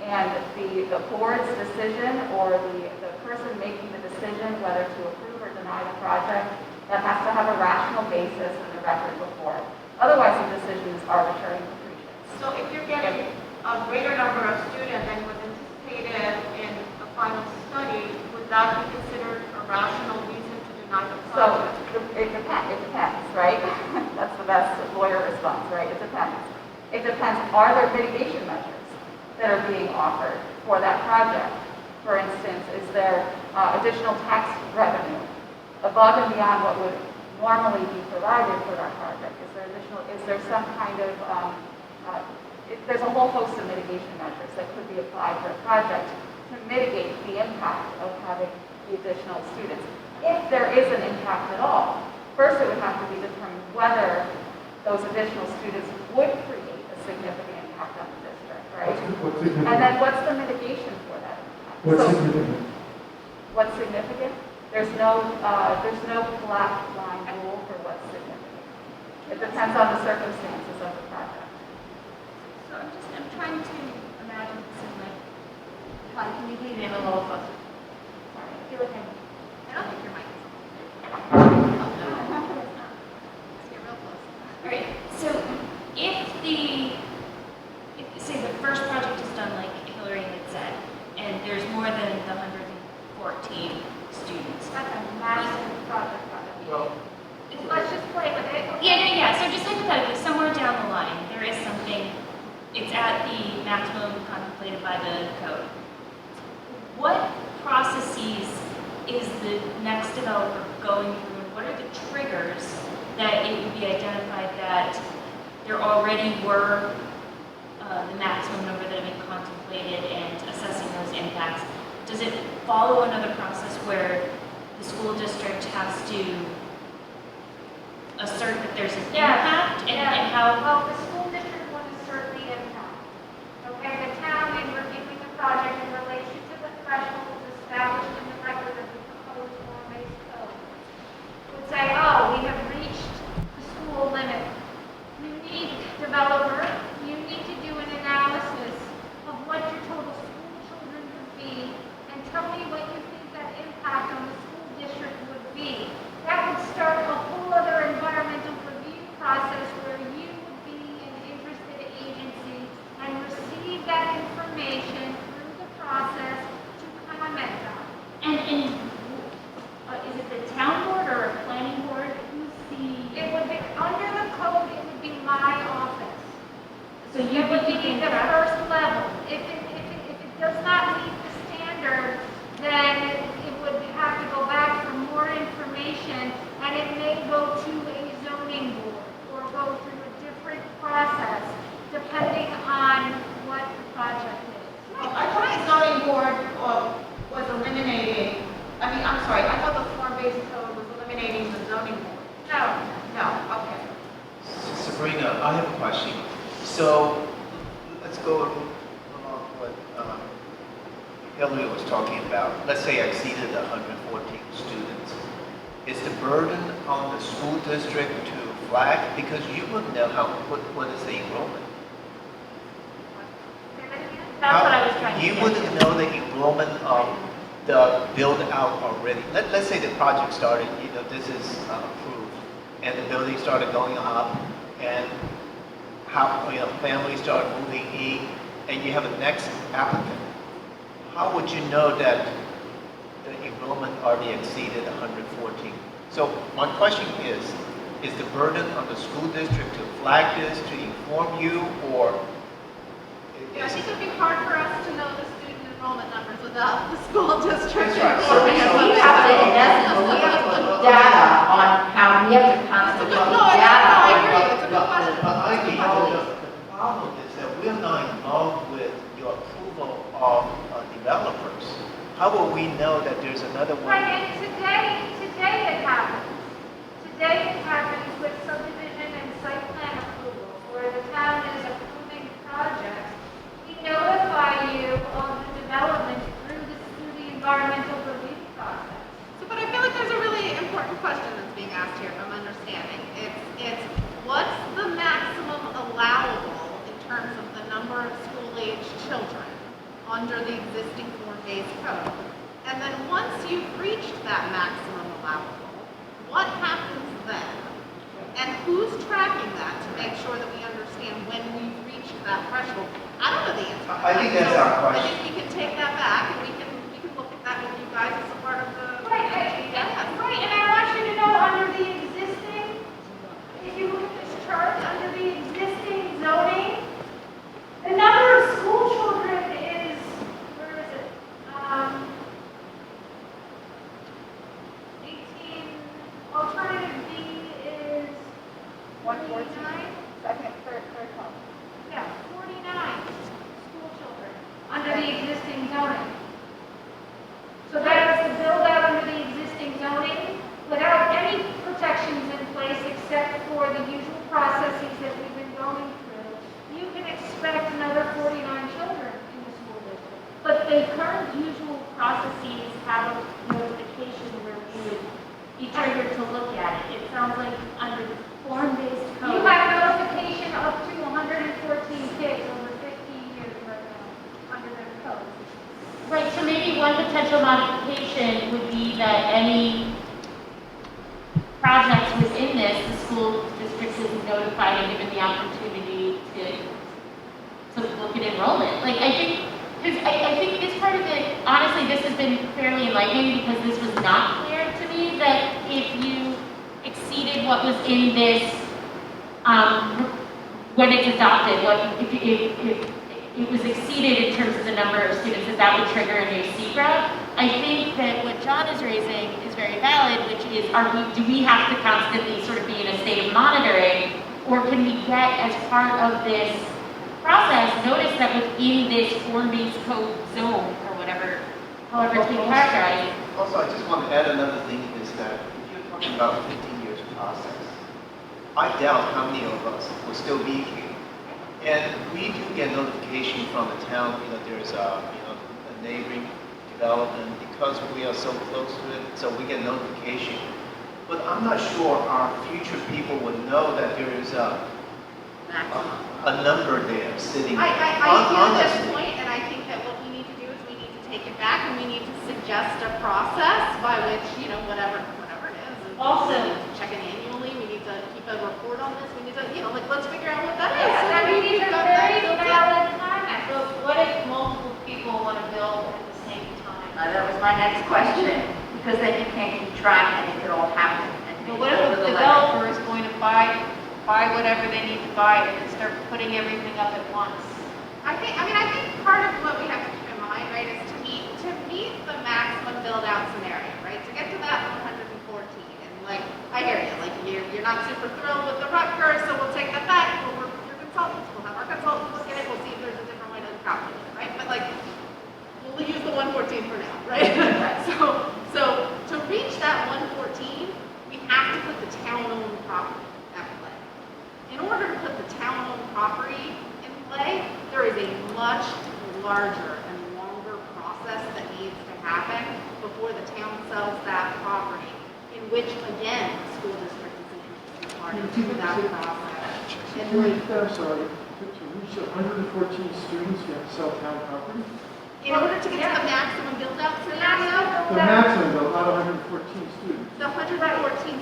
And the board's decision or the person making the decision whether to approve or deny the project, that has to have a rational basis and a record before it. Otherwise, the decision is arbitrary and capricious. So if you're getting a greater number of students than was anticipated in the final study, would that be considered a rational reason to deny the project? So it depends, right? That's the best lawyer response, right? It depends. It depends. Are there mitigation measures that are being offered for that project? For instance, is there additional tax revenue above and beyond what would normally be provided for that project? Is there some kind of, there's a whole host of mitigation measures that could be applied for a project to mitigate the impact of having the additional students. If there is an impact at all, first it would have to be determined whether those additional students would create a significant impact on the district, right? And then what's the mitigation for that impact? What's significant? What's significant? There's no black line rule for what's significant. It depends on the circumstances of the project. So I'm trying to imagine this in like, Can you lean in a little closer? Sorry, if you're looking. I don't think your mic is on. Oh, no. Let's get real close. All right, so say the first project is done like Hillary had said, and there's more than the 114 students. That's a massive project. Well, Let's just play with it. Yeah. So just hypothetically, somewhere down the line, there is something, it's at the maximum contemplated by the code. What processes is the next developer going through, and what are the triggers that it would be identified that there already were the maximum number that have been contemplated and assessing those impacts? Does it follow another process where the school district has to assert that there's an impact and how? Well, the school district would assert the impact. Okay, the town, in reviewing the project in relation to the thresholds established in the record of the proposed form-based code, would say, oh, we have reached the school limit. You need, developer, you need to do an analysis of what your total school children would be, and tell me what you think that impact on the school district would be. That would start a whole other environmental review process where you would be an interested agency and receive that information through the process to comment on. And is it the town board or a planning board? Who's the? It would be, under the code, it would be my office. So you It would would be be keeping the track? first level. If it does not meet the standard, then it would have to go back for more information, and it may go to a zoning board or go through a different process depending on what the project is. I thought the zoning board was eliminating, I'm sorry, I thought the form-based code was eliminating the zoning board. No. No, okay. Sabrina, I have a question. So Hillary was talking about, let's say I exceeded 114 students, is the burden on the school district to flag? Because you wouldn't know what is the enrollment. That's what I was trying to You get wouldn't to. know the enrollment of the build out already. Let's say the project started, this is approved, and the building started going up, and how, families start moving in, and you have a next applicant. How would you know that the enrollment already exceeded 114? So my question is the burden on the school district to flag this, to inform you, or? Yeah, I think it would be hard for us to know the student enrollment numbers without the school district. That's right. informing us We of it. have to, in essence, we have to put data on how, we have to constantly No, keep I data on agree. It's a good question. But I think the problem is that we're not involved with your approval of developers. How will we know that there's another one? Right, and today it happens. Today it happens with subdivision and site plan approvals, where the town is approving projects. We notify you of the development through the environmental review process. So, but I feel like there's a really important question that's being asked here, if I'm understanding. It's what's the maximum allowable in terms of the number of school-age children under the existing form-based code? And then once you've reached that maximum allowable, what happens then? And who's tracking that to make sure that we understand when we've reached that threshold? I don't know the answer. to I that. think that's So our I question. think we can take that back and we can look at that with you guys as a part of the Right, DGEIS. right, and I want you to know under the existing, if you look at this chart, under the existing zoning, the number of school children is, where is it? 18, alternative B is 114, 49. second, third column. Yeah, 49 school children under the existing zoning. So that is the build out under the existing zoning without any protections in place except for the usual processes that we've been going through. You can expect another 49 children in the school district. But the current usual processes have a notification where we would be triggered to look at it. It sounds like under the form-based code. You have notification up to 114 kids over 15 years right now under their code. Right, so maybe one potential modification would be that any projects within this, the school district is notified and given the opportunity to look at enrollment. Like, I think, because I think this part of it, honestly, this has been fairly enlightening because this was not clear to me that if you exceeded what was in this, when it's adopted, if it was exceeded in terms of the number of students, that would trigger a new SEQRA. I think that what John is raising is very valid, which is, do we have to constantly sort of be in a state of monitoring, or can we get, as part of this process, notice that within this form-based code zone, or whatever, however it's being characterized? Also, I just want to add another thing is that if you're talking about 15 years process, I doubt how many of us will still be here. And we do get notification from the town, there's a neighboring development because we are so close to it, so we get notification. But I'm not sure our future people would know that there is a number there sitting there. I hear this Honestly. point, and I think that what we need to do is we need to take it back and we need to suggest a process by which, whatever it is. Also- we need to check in annually, we need to keep a report on this, we need to, let's figure out what that is. Yeah, So I mean, these we've are got that very built in. valid comments. So what if multiple people want to build at the same time? That was my next question, because then you can't keep track and it could all happen. But what if a developer is going to buy whatever they need to buy and then start putting everything up at once? I think part of what we have to keep in mind, right, is to meet the maximum build-out scenario, right? To get to that 114, and I hear you, you're not super thrilled with the Rutgers, so we'll take that back. We'll work with your consultants. We'll have our consultants look at it. We'll see if there's a different way to calculate it, right? But we'll use the 114 for now, right? So to reach that 114, we have to put the town-owned property at play. In order to put the town-owned property in play, there is a much larger and longer process themselves that property, in which, again, the school district is interested in part of that process. And really, I'm sorry, to reach 114 students, you have to sell town property? in order to get to the maximum build-out scenario, The maximum, though, not 114 students. the 114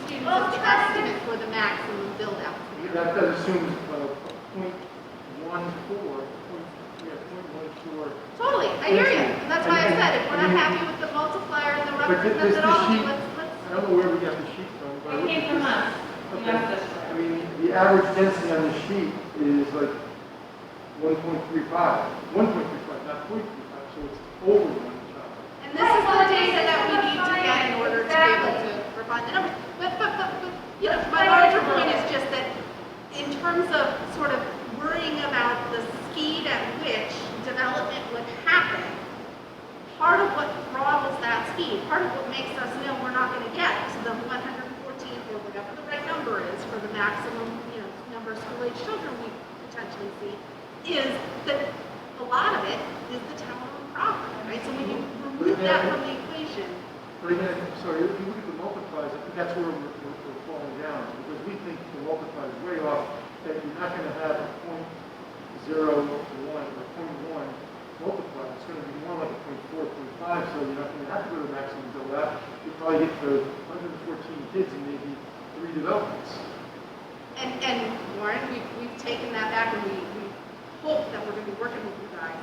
students is the estimate for the maximum build-out scenario. That assumes .14, yeah, .14. Totally, I hear you, and that's why I said, if we're not happy with the multiplier and the reference methodology, let's. I don't know where we got the sheet from, but. It came from us. We Okay. got this. I mean, the average density on the sheet is like 1.35, not 0.35, so it's over one child. And this is the data that we need to get in order to be able to provide the numbers. But, you know, my larger point is just that in terms of sort of worrying about the speed at which development would happen, part of what throttles that speed, part of what makes us know we're not going to get to the 114th or whatever the right number is for the maximum, you know, number of school-age children we potentially see, is that a lot of it is the town-owned property, right? So when you remove that from the equation, But again, sorry, if you look at the multipliers, I think that's where we're falling down, because we think the multiplier is way off, that you're not going to have a .01 or 0.1 multiplier. It's going to be more like a 0.4, 0.5, so you're not going to have to go to the maximum build out. You probably get the 114 kids and maybe 3 developments. and Warren, we've taken that back, and we hope that we're going to be working with you guys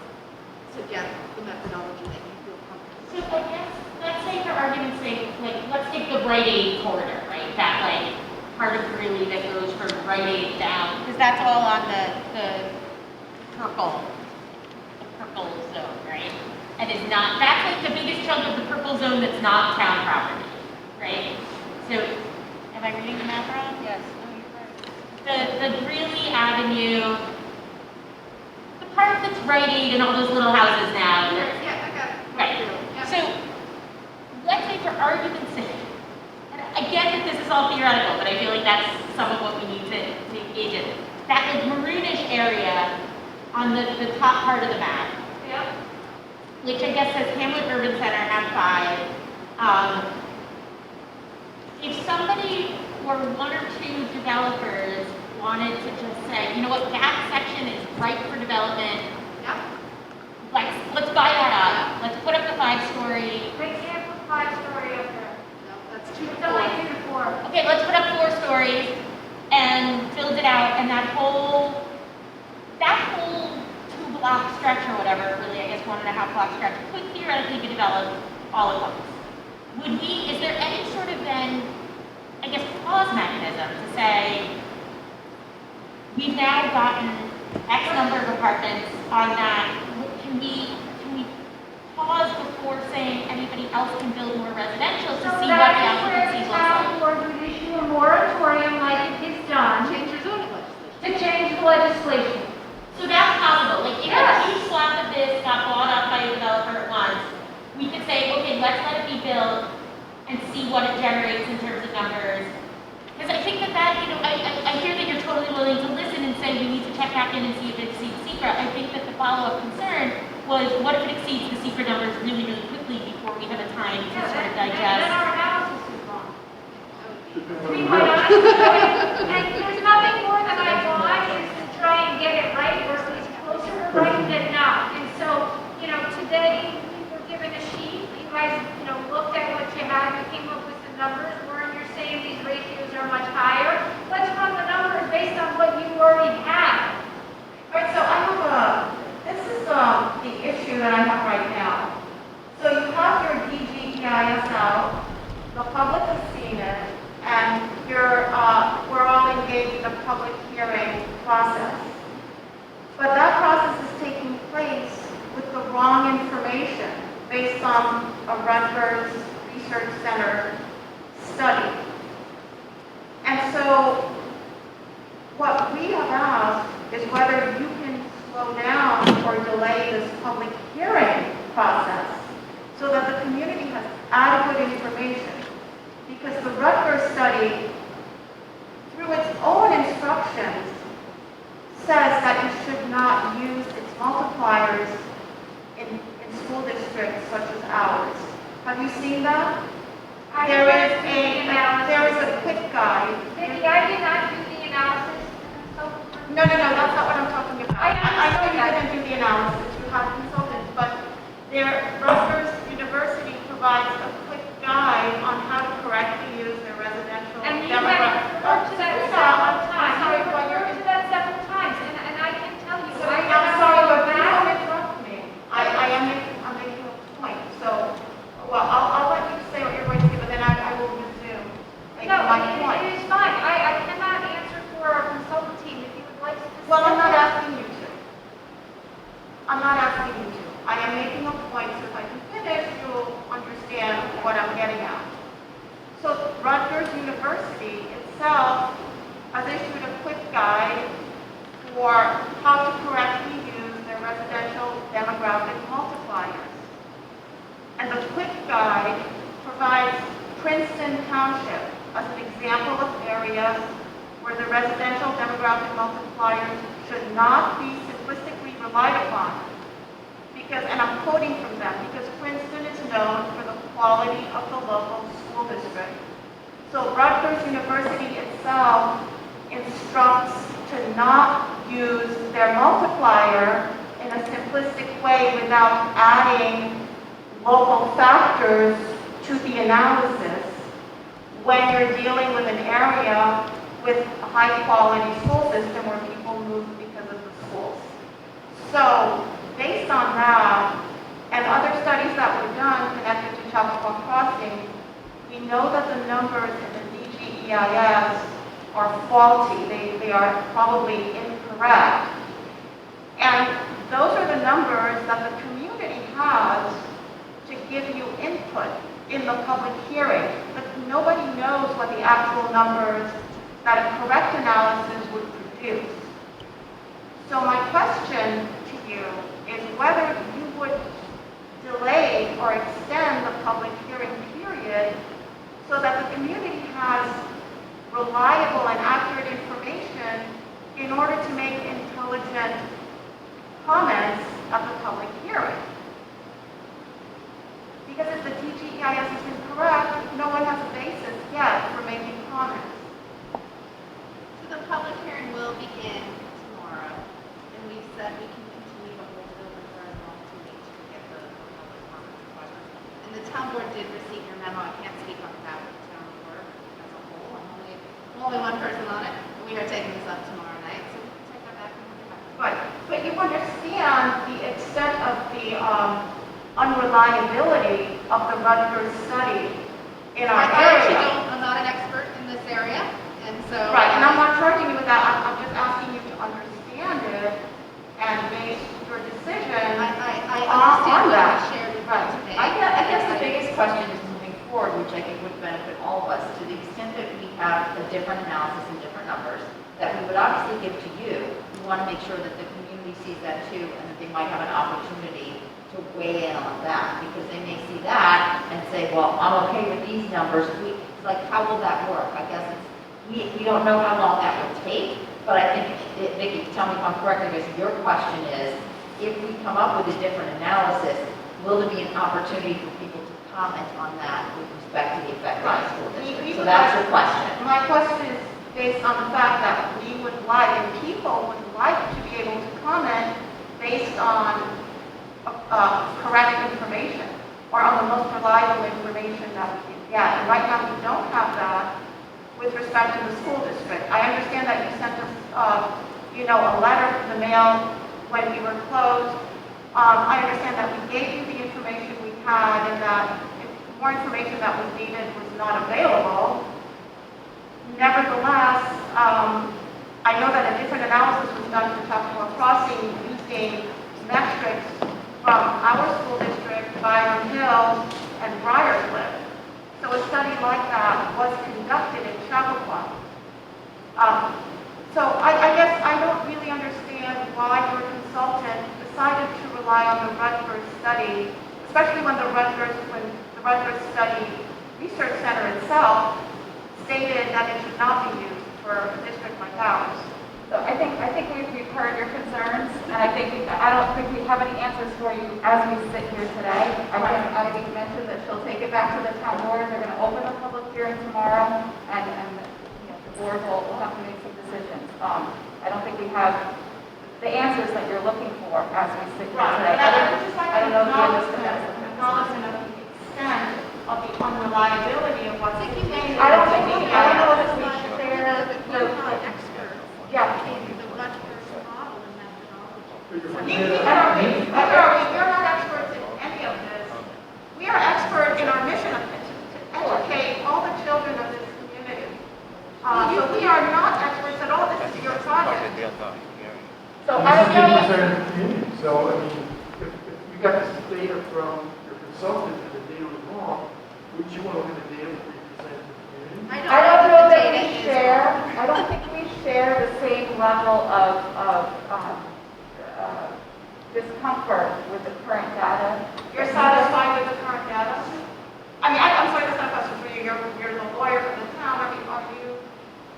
to get the methodology that you feel comfortable So with. I guess, let's say for argument's sake, like, let's take the Rite Aid corridor, right? That like part of Greeley that goes from Rite Aid down, because that's all on the purple zone, right? And is not, that's like the biggest chunk of the purple zone that's not town property, right? So, am I reading the map wrong? Yes. The Greeley Avenue, the part that's Rite Aid and all those little houses now, Yeah, I got it. right? Yeah. So, let's say for argument's sake, and I get that this is all theoretical, but I feel like that's some of what we need to engage in. That like maroonish area on the top part of the map, Yep. which I guess says Hamlet Urban Center M5. If somebody or 1 or 2 developers wanted to just say, you know what, that section is ripe for development, Yeah. let's buy that up, let's put up the 5-story. They can't put 5-story up there. No, that's 2 to It's 4. only 2 to 4. Okay, let's put up 4 stories and build it out, and that whole 2-block stretch or whatever, really, I guess 1.5 block stretch, could theoretically be developed all at once. Is there any sort of then, I guess, pause mechanism to say, we've now gotten X number of apartments on that, can we pause before saying anybody else can build more residential to see what the occupancy looks like? Town board would issue a moratorium like it is done Change your zoning legislation. to change the legislation. So that's possible, like if a Yes. huge swath of this got bought up by a developer at once, we could say, okay, let's let it be built and see what it generates in terms of numbers. Because I think that, you know, I hear that you're totally willing to listen and say we need to check back in and see if it exceeds SEQRA. I think that the follow-up concern was what if it exceeds the SEQRA numbers really, really quickly before we have a time to sort of Then digest. our analysis is wrong. Depends To on be the quite bill. honest with you, and there's nothing more that I want is to try and get it right, or at least closer to right than not. And so, you know, today we were given a sheet, you guys, you know, looked at what you had, you came up with some numbers, Warren, you're saying these ratios are much higher. Let's run the numbers based on what you already have. All right, so I have this is the issue that I have right now. So you have your DGEIS out, the public has seen it, and we're all engaged in a public hearing process. But that process is taking place with the wrong information based on a Rutgers Research Center study. And so what we have asked is whether you can slow down or delay this public hearing process so that the community has adequate information. Because the Rutgers study, through its own instructions, says that you should not use its multipliers in school districts such as ours. Have you seen that? There is a quick guide. Vicki, I did not do the analysis. No, that's not what I'm talking about. I I know you understand didn't do the analysis, you have consultants, but Rutgers University provides a quick guide on how to correctly use their residential And you demographic. have referred to that several times. You have referred to that several times, and I can tell you, I I'm sorry, but remember please back. don't interrupt me. I'm making a point, so, well, I'll let you say what you're going to say, but then I will resume making No, my point. it is fine. I cannot answer for our consultant team. If you would like to. Well, I'm not asking you to. I'm not asking you to. I am making a point, so if I can finish, you'll understand what I'm getting at. So Rutgers University itself has issued a quick guide for how to correctly use their residential demographic multipliers. And the quick guide provides Princeton Township as an example of areas where the residential demographic multipliers should not be simplistically relied upon. Because, and I'm quoting from them, because Princeton is known for the quality of the local school district. So Rutgers University itself instructs to not use their multiplier in a simplistic way without adding local factors to the analysis when you're dealing with an area with a high-quality school system where people move because of the schools. So, based on that, and other studies that were done connected to Chappaqua Crossing, we know that the numbers in the DGEIS are faulty. They are probably incorrect. And those are the numbers that the community has to give you input in the public hearing. But nobody knows what the actual numbers that a correct analysis would produce. So my question to you is whether you would delay or extend the public hearing period so that the community has reliable and accurate information in order to make intelligent comments at the public hearing. Because if the DGEIS is incorrect, no one has a basis yet for making comments. So the public hearing will begin tomorrow, and we've said we can continue to hold it open for as long as we need to get the public comments and questions. And the town board did receive your memo. I can't speak on behalf of the town board as a whole. I'm only one person on it. We are taking this up tomorrow night, so we can take that back and look at that. But you understand the extent of the unreliability of the Rutgers study in our area. I'm not an expert in this area, and so. Right, and I'm not charging you with that. I'm just asking you to understand it and base your decision I on understand what that. you shared with me Right. today. I guess the biggest question is moving forward, which I think would benefit all of us, to the extent that we have a different analysis and different numbers, that we would obviously give to you. We want to make sure that the community sees that too, and that they might have an opportunity to weigh in on that, because they may see that and say, well, I'm okay with these numbers. It's like, how will that work? I guess we don't know how long that will take, but I think, Vicki, tell me if I'm correct, I guess your question is, if we come up with a different analysis, will there be an opportunity for people to comment on that with respect to the effect on the school district? So that's your question. My question is based on the fact that we would like, and people would like to be able to comment based on correct information or on the most reliable information that we can get. And right now we don't have that with respect to the school district. I understand that you sent us, a letter in the mail when we were closed. I understand that we gave you the information we had and that if more information that was needed was not available. Nevertheless, I know that a different analysis was done for Chappaqua Crossing using metrics from our school district, Byron Hills, and Briarcliff. So a study like that was conducted in Chappaqua. So I guess I don't really understand why your consultant decided to rely on the Rutgers study, especially when the Rutgers Study Research Center itself stated that it should not be used for a district like ours. So I think we've heard your concerns, and I don't think we have any answers for you as we sit here today. I think mentioned that she'll take it back to the town board, they're going to open the reliability of what's contained. I don't know if we share We're not experts. Yeah. In the Rutgers model and methodology. Neither are we. We're not experts in any of this. We are experts in our mission to educate all the children of this community. So we are not experts at all. This is your project. So This I is don't getting know. us in the community, so, I mean, if you got this data from your consultant and the data was wrong, wouldn't you want to look at the data before you present it to the community? I don't know that we share, I don't think we share the same level of discomfort with the current data. You're satisfied with the current data? I mean, I'm sorry, that's not a question for you. You're the lawyer for the town. I mean, are you?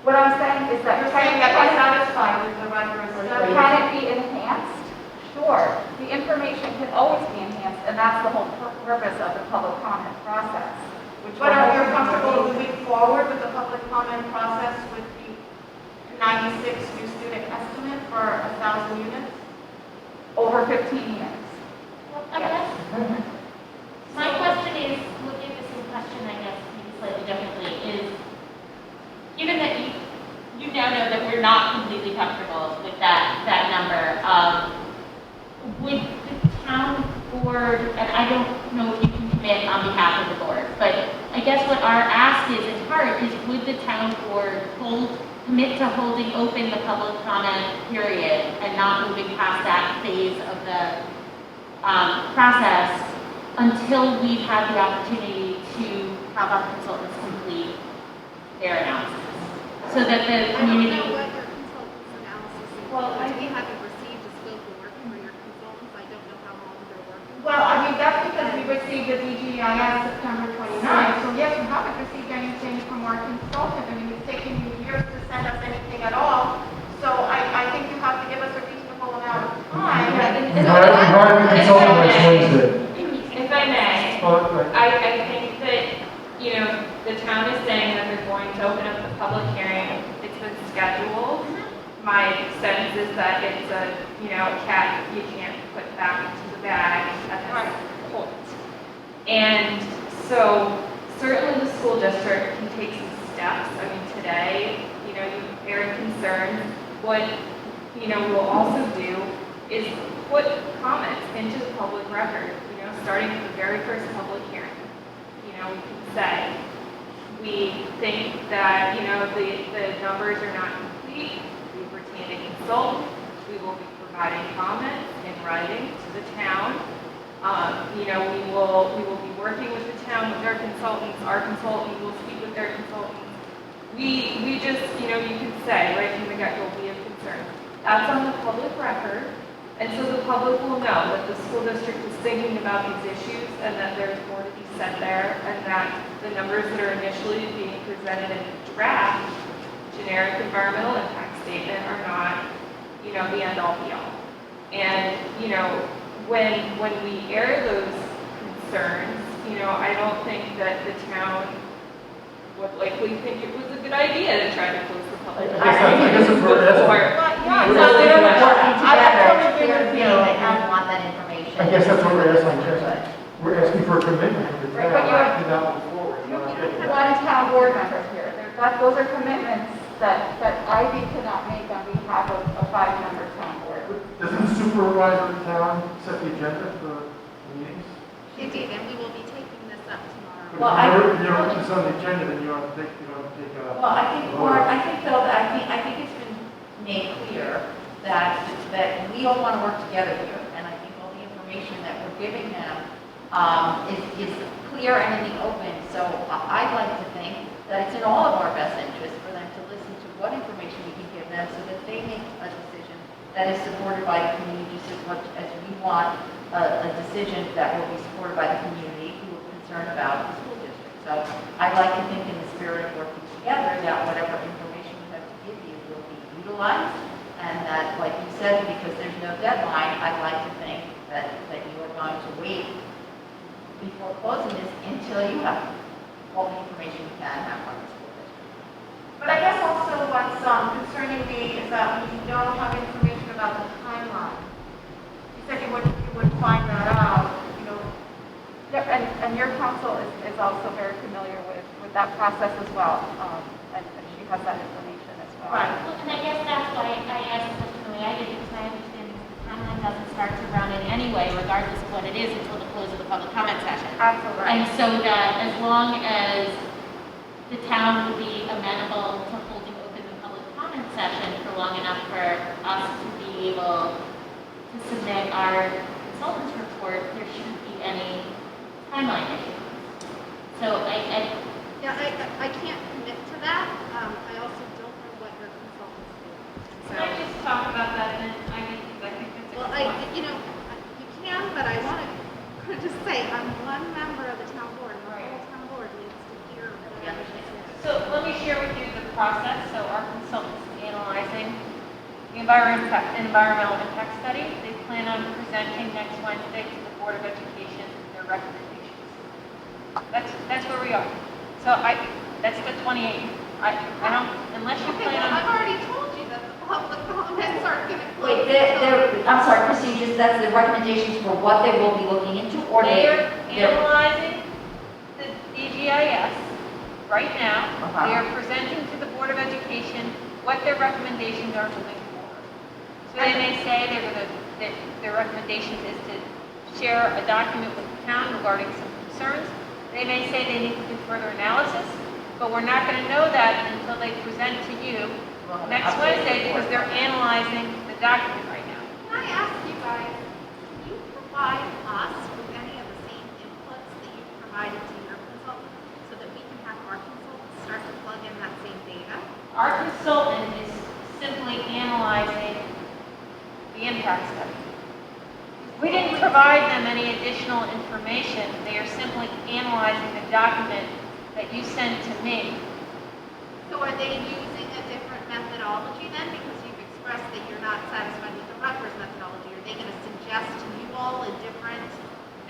What I'm saying is that You're saying that you're satisfied with the Rutgers study? can it be enhanced? Sure. The information can always be enhanced, and that's the whole purpose of the public comment process. But are you comfortable moving forward with the public comment process with the 96 new student estimate for 1,000 units? Over 15 years. Well, I guess, my question is, looking at the same question, I guess, maybe slightly differently, is, given that you now know that we're not completely comfortable with that number, would the town board, and I don't know if you can commit on behalf of the board, but I guess what our ask is in part is, would the town board commit to holding open the public comment period and not moving past that phase of the process until we've had the opportunity to have our consultants complete their analysis? So that the community. I don't know what your consultant's analysis is. Well, We haven't received a scope of work for your consultants. I don't know how long they're working. Well, I mean, that's because we received the DGEIS September 29th. So yes, we haven't received anything from our consultant. I mean, it's taken you years to send us anything at all. So I think you have to give us a reasonable amount of time. We hired a consultant next Wednesday. If I may, Oh, right. I think that, the town is saying that they're going to open up the public hearing. It's been scheduled. My sense is that it's a, cat you can't put back into the bag at this point. And so certainly the school district can take some steps. I mean, today, you aired concerns. What, we'll also do is put comments into the public record, starting with the very first public hearing. We can say, we think that, the numbers are not complete. We've retained a consultant. We will be providing comments in writing to the town. We will be working with the town, with their consultants. Our consultant will speak with their consultants. We just, you can say right from the get-go, we have concerns. That's on the public record. And so the public will know that the school district is thinking about these issues and that there's more to be said there, and that the numbers that are initially being presented in the draft generic environmental impact statement are not, the end-all be-all. And, when we air those concerns, I don't think that the town would likely think it was a good idea to try to close the public. I guess it's what we're I want that information. I guess that's what we're asking, Jess. We're asking for a commitment from the Right, but town to not move forward. We're not getting that. One town board member here. Those are commitments that Ivy cannot make on behalf of a 5-member town board. Doesn't the supervisor of the town set the agenda for the meetings? She did, and we will be taking this up tomorrow. Well, If you're putting this on the agenda, then you want to take, Well, I think, Mark, though, I think it's been made clear that we all want to work together here, and I think all the information that we're giving them is clear and in the open. So I'd like to think that it's in all of our best interest for them to listen to what information we can give them so that they make a decision that is supported by the community just as much as we want a decision that will be supported by the community who are concerned about the school district. So I'd like to think in the spirit of working together that whatever information we have to give you will be utilized, and that, like you said, because there's no deadline, I'd like to think that you are going to wait before closing this until you have all the information you can have from the school district. But I guess also what's concerning me is that we don't have information about the timeline. You said you would find that out, Yeah, and your counsel is also very familiar with that process as well, and she has that information as well. Right, well, and I guess that's why I asked the question the way I did, because I understand the timeline doesn't start to run in any way, regardless of what it is, until the close of the public comment session. Absolutely. And so that as long as the town would be amenable to holding open the public comment session for long enough for us to be able to submit our consultant's report, there shouldn't be any timeline issue. So Yeah, I can't commit to that. I also don't know what your consultants do. Can I just talk about that then? I think it's a Well, good point. you can, but I want to just say, I'm one member of the town board, and the whole town board needs to hear whatever they say. So let me share with you the process. So our consultants analyzing the environmental impact study, they plan on presenting next Wednesday to the Board of Education their recommendations. That's where we are. So that's the 28th. I don't, unless you Okay, plan well, on. I've already told you that the public comments aren't going to close. Wait, I'm sorry, procedures, that's the recommendations for what they will be looking into, or They're they're... analyzing the DGEIS right now. Uh-huh. They are presenting to the Board of Education what their recommendations are moving forward. So they may say that their recommendations is to share a document with the town regarding some concerns. They may say they need to do further analysis, but we're not going to know that until they present to you next Wednesday because they're analyzing the document right now. Can I ask you guys, can you provide us with any of the same inputs that you provided to your consultant so that we can have our consultants start to plug in that same data? Our consultant is simply analyzing the impact study. We didn't provide them any additional information. They are simply analyzing the document that you sent to me. So are they using a different methodology then because you've expressed that you're not satisfied with the Rutgers methodology? Are they going to suggest to you all a different?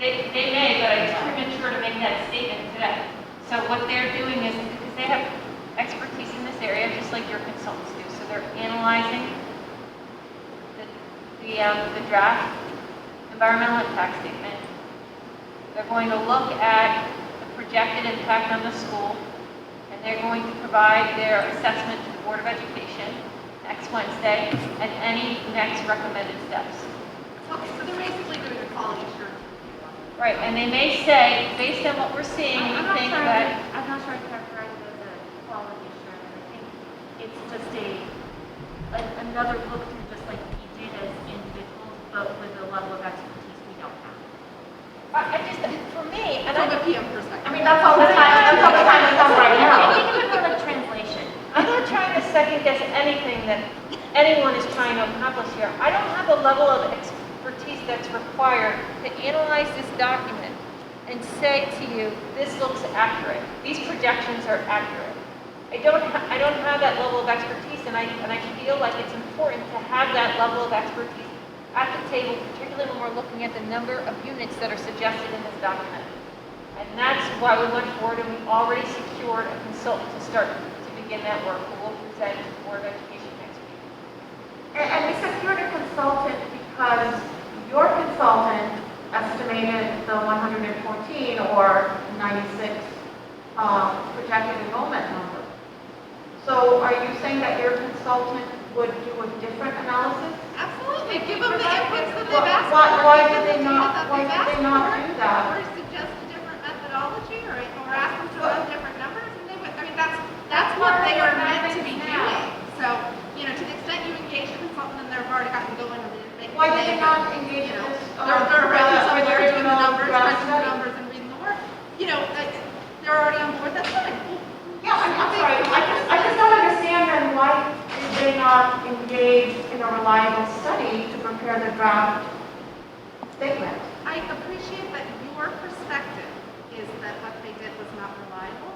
They may, but it's premature to make that statement today. So what they're doing is, because they have expertise in this area, just like your consultants do, so they're analyzing the draft environmental impact statement. They're going to look at the projected impact on the school, and they're going to provide their assessment to the Board of Education next Wednesday, and any next recommended steps. Okay, so they're basically doing a quality assurance review. Right, and they may say, based on what we're seeing, we think that. I'm not sure I'd characterize it as a quality assurance. I think it's just another look through, just like we did as individuals, but with a level of expertise we don't have. For me, and From a PM perspective. I mean, that's all the time, that's all the time we have right now. Maybe even for like translation. I'm not trying to second guess anything that anyone is trying to accomplish here. I don't have the level of expertise that's required to analyze this document and say to you, this looks accurate. These projections are accurate. I don't have that level of expertise, and I feel like it's important to have that level of expertise at the table, particularly when we're looking at the number of units that are suggested in this document. And that's why we went forward, and we already secured a consultant to start to begin that work, who will present to the Board of Education next week. And we secured a consultant because your consultant estimated the 114 or 96 projected enrollment number. So are you saying that your consultant would do a different analysis? Absolutely, give them the inputs that they've asked for. Why Give did them they the data that not, why they've did they asked not for, do that? Or suggest a different methodology, or ask them to run different numbers, and they would, I mean, that's what they are meant to be doing. So, to the extent you engage a consultant and they've already gotten going, and they. Why did they not engage this? They're already somewhere doing the numbers, draft crunching the study? numbers and reading the work. They're already on board, that's fine. Yeah, I'm sorry, I just don't understand then why did they not engage in a reliable study to prepare the draft statement? I appreciate that your perspective is that what they did was not reliable.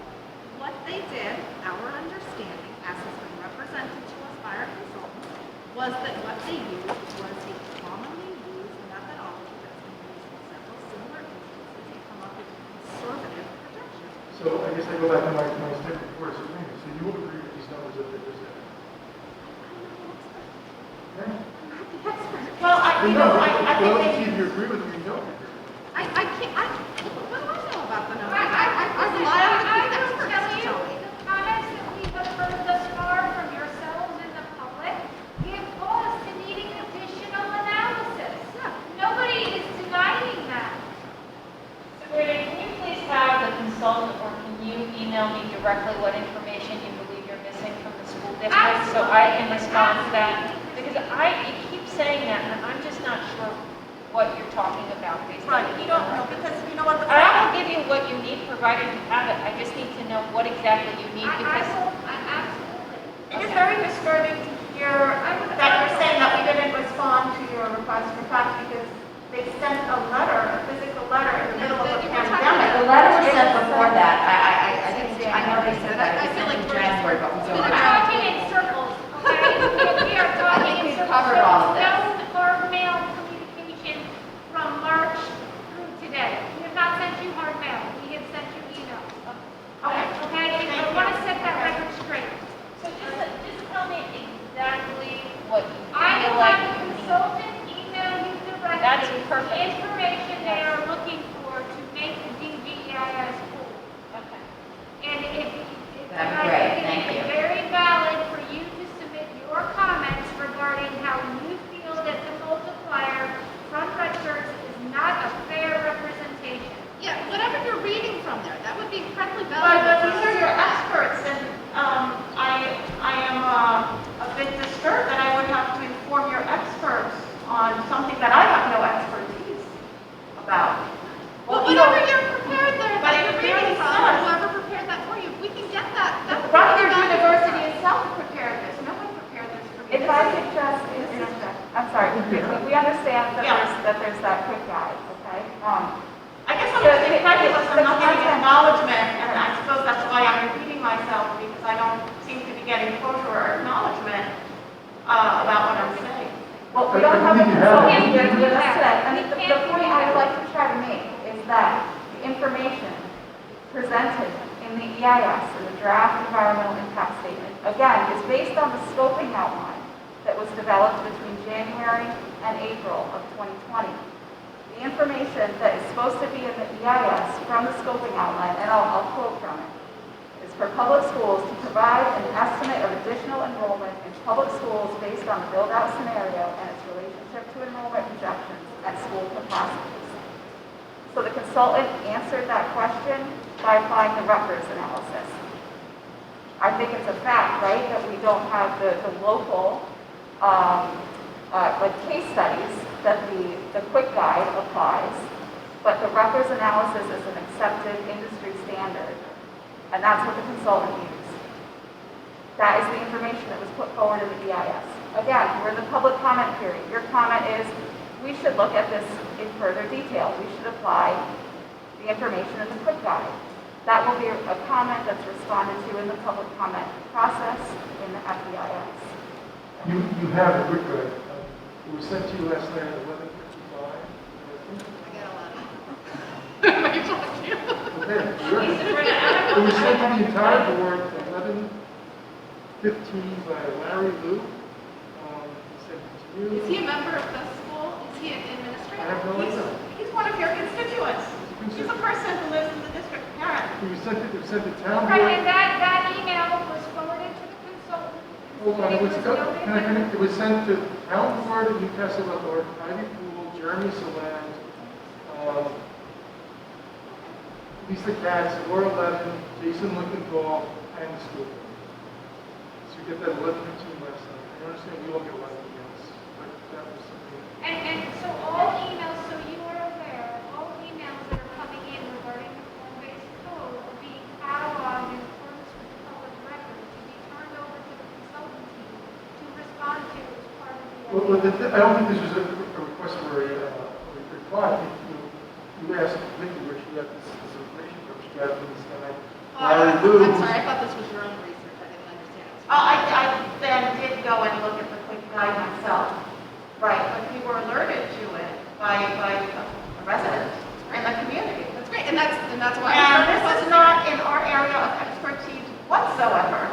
What they did, our understanding, as has been represented to us by our consultants, was that what they used was a commonly used methodology that's been used in several similar instances to come up with conservative projections. So I guess I go back to my statement before, so you would agree with these numbers that they presented? Yeah. Well, I think Well, they. if you agree with me, you don't agree. I can't, well, email me directly what information you believe you're missing from the school district, so I can respond to that? Because you keep saying that, and I'm just not sure what you're talking about based on. Right, you don't know, because you know what the I will problem. give you what you need, provided you have it. I just need to know what exactly you need, because It is very disturbing to hear that you're saying that we didn't respond to your request for facts because they sent a letter, a physical letter in the middle of a pandemic. The letter was sent before that. I know they said that. I feel like in we're January, but we just- don't we're have. talking in circles, okay? We are I talking think in we've circles. covered all of this. No hard mail communication from March through today. We have not sent you hard mail. We have sent you emails. Okay. Okay? Thank I you. want to set that record straight. So just tell me exactly what you I feel will like have a you need. consultant email you directly. That's perfect. The information they are looking for to make the DGEIS pool. Okay. And if, That'd be I great. think Thank it's you. very valid for you to submit your comments regarding how you feel that the multiplier from Redshirts is not a fair representation. Yeah, whatever you're reading from there, that would be incredibly But valuable. these are your experts, and I am a bit disturbed that I would have to inform your experts on something that I have no expertise about. Well, whatever you're prepared there, But that it you're really reading from, says- whoever prepared that for you, if we can get that, that would be Rutgers valuable. University itself prepared this, no one prepared this for me. If I could just interject, I'm sorry, we understand that there's that quick guide, okay? I guess I'm just incredulous, I'm not getting acknowledgement, and I suppose that's why I'm repeating myself, because I don't seem to be getting closure or acknowledgement about what I'm saying. Well, we don't have a consultant it. with us today. I mean, We the can't point do I would that. like to try to make is that the information presented in the EIS, in the draft environmental impact statement, again, is based on the scoping outline that was developed between January and April of 2020. The information that is supposed to be in the EIS from the scoping outline, and I'll quote from it, is for public schools to provide an estimate of additional enrollment in public schools based on the build-out scenario and its relationship to enrollment projections and school capacities. So the consultant answered that question by applying the Rutgers analysis. I think it's a fact, right, that we don't have the local like case studies that the quick guide applies, but the Rutgers analysis is an accepted industry standard, and that's what the consultant used. That is the information that was put forward in the EIS. Again, we're in the public comment period. Your comment is, we should look at this in further detail. We should apply the information in the quick guide. That will be a comment that's responded to in the public comment process in the FEIS. You have a quick guide. It was sent to you last night at 11:55. I get a lot of. Everybody talking. Okay, sure. It was sent to the entire board at 11:15 by Larry Liu. He sent it to you. Is he a member of the school? Is he an administrator? I have no idea. He's one of your constituents. He's a person who lives in the district, parent. It was sent to town Right, board. and that email was forwarded to the consultant. Hold on, it was, noted can I that- finish? It was sent to town board of Newcastle Lord, Ivy Pool, Jeremy Saland, Lisa Katz, Laura Levin, Jason Lincolnthal, and the school board. So you get that 11:15 last night. I understand we all get a lot of emails, but that was something. And so all emails, so you are aware, all emails that are coming in regarding the form-based code are being cataloged in accordance with the public record to be turned over to the consultant team to respond to as part of the. I don't think this was a request for a reply. I think you asked Vicky where she got this information from. She got it from this guy, Larry Liu. I'm sorry, I thought this was your own research, I didn't understand it. I then did go and look at the quick guide myself. Right, but we were alerted to it by a resident in the community. That's great, and that's why. And this is not in our area of expertise whatsoever.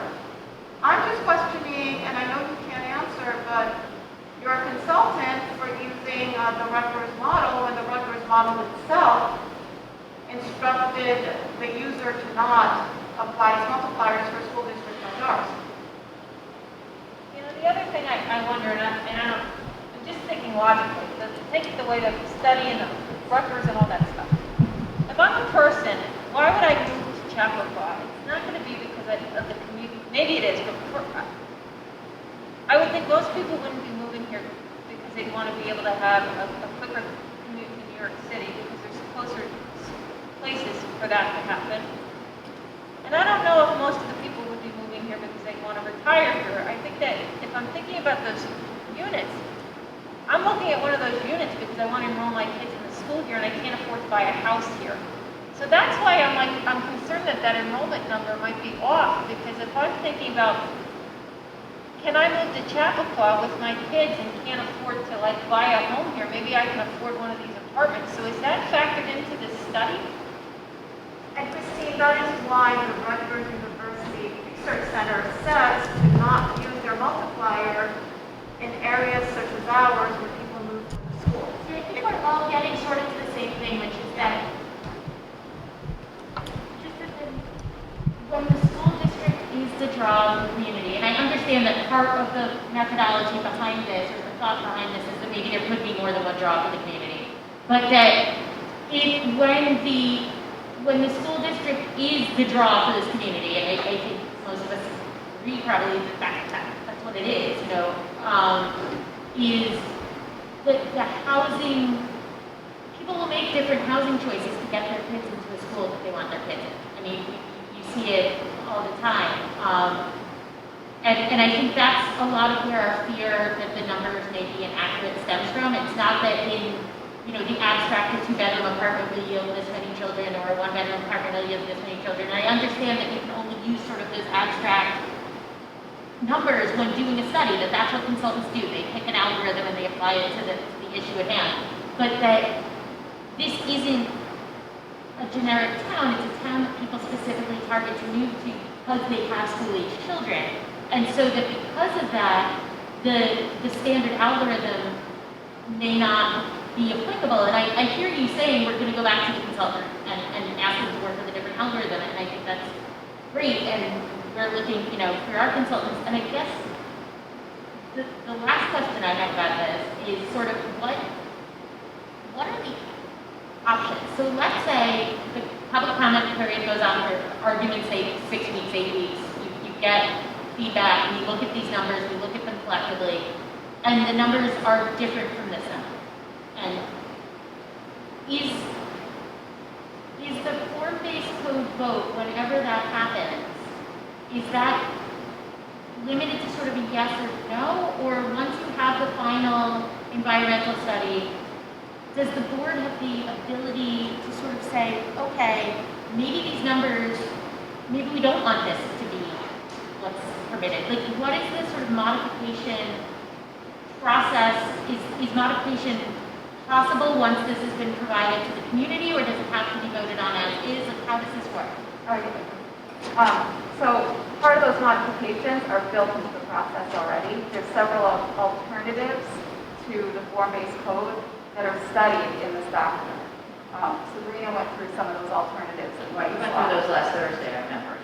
I'm just questioning, and I know you can't answer, but you're a consultant for using the Rutgers model, and the Rutgers model itself instructed the user to not apply its multipliers for school districts like ours. You know, the other thing I wonder, I'm just thinking logically, take the way the study and the Rutgers and all that stuff. If I'm a person, why would I move to Chapel 5? It's not of the community, maybe it is, but I would think most people wouldn't be moving here because they'd want to be able to have a quicker commute to New York City because there's closer places for that to happen. And I don't know if most of the people would be moving here because they want to retire here. I think that if I'm thinking about those units, I'm looking at one of those units because I want to enroll my kids in the school here and I can't afford to buy a house here. So that's why I'm concerned that that enrollment number might be off, because if I'm thinking about, can I move to Chappaqua with my kids and can't afford to like buy a home here, maybe I can afford one of these apartments. So is that factored into this study? And Christine, that is why the Rutgers University Research Center says to not use their multiplier in areas such as ours where people move to the school. So I think we're all getting sort of to the same thing, which is that when the school district is the draw of the community, and I understand that part of the methodology behind this, or the thought behind this, is that maybe there could be more than one draw for the community, but that when the school district is the draw for this community, and I think most of us agree probably that that's what it is, you know, is the housing, people will make different housing choices to get their kids into the school that they want their kids in. I mean, you see it all the time. And I think that's a lot of where our fear that the numbers may be inaccurate stems from. It's not that in, you know, the abstract, a 2-bedroom apartment will yield this many children, or a 1-bedroom apartment will yield this many children. And I understand that you can only use sort of those abstract numbers when doing a study, that's what consultants do. They pick an algorithm and they apply it to the issue at hand. But that this isn't a generic town, it's a town that people specifically target to move to because they have school-age children. And so that because of that, the standard algorithm may not be applicable. And I hear you saying we're going to go back to the consultant and ask them to work with a different algorithm, and I think that's great. And we're looking, you know, for our consultants. And I guess the last question I have about this is sort of what are the options? So let's say the public comment period goes on for argument's sake 6 weeks, 8 weeks. You get feedback, we look at these numbers, we look at them collectively, and the numbers are different from this number. And is the form-based code vote, whenever that happens, is that limited to sort of a yes or no? Or once you have the final environmental study, does the board have the ability to sort of say, okay, maybe these numbers, maybe we don't want this to be what's permitted? Like, what is the sort of modification process? Is modification possible once this has been provided to the community, or does it have to be voted on as is? Like, how does this work? So part of those modifications are built into the process already. There's several alternatives to the form-based code that are studied in this document. Sabrina went through some of those alternatives. Right, you went through those last Thursday, I remember.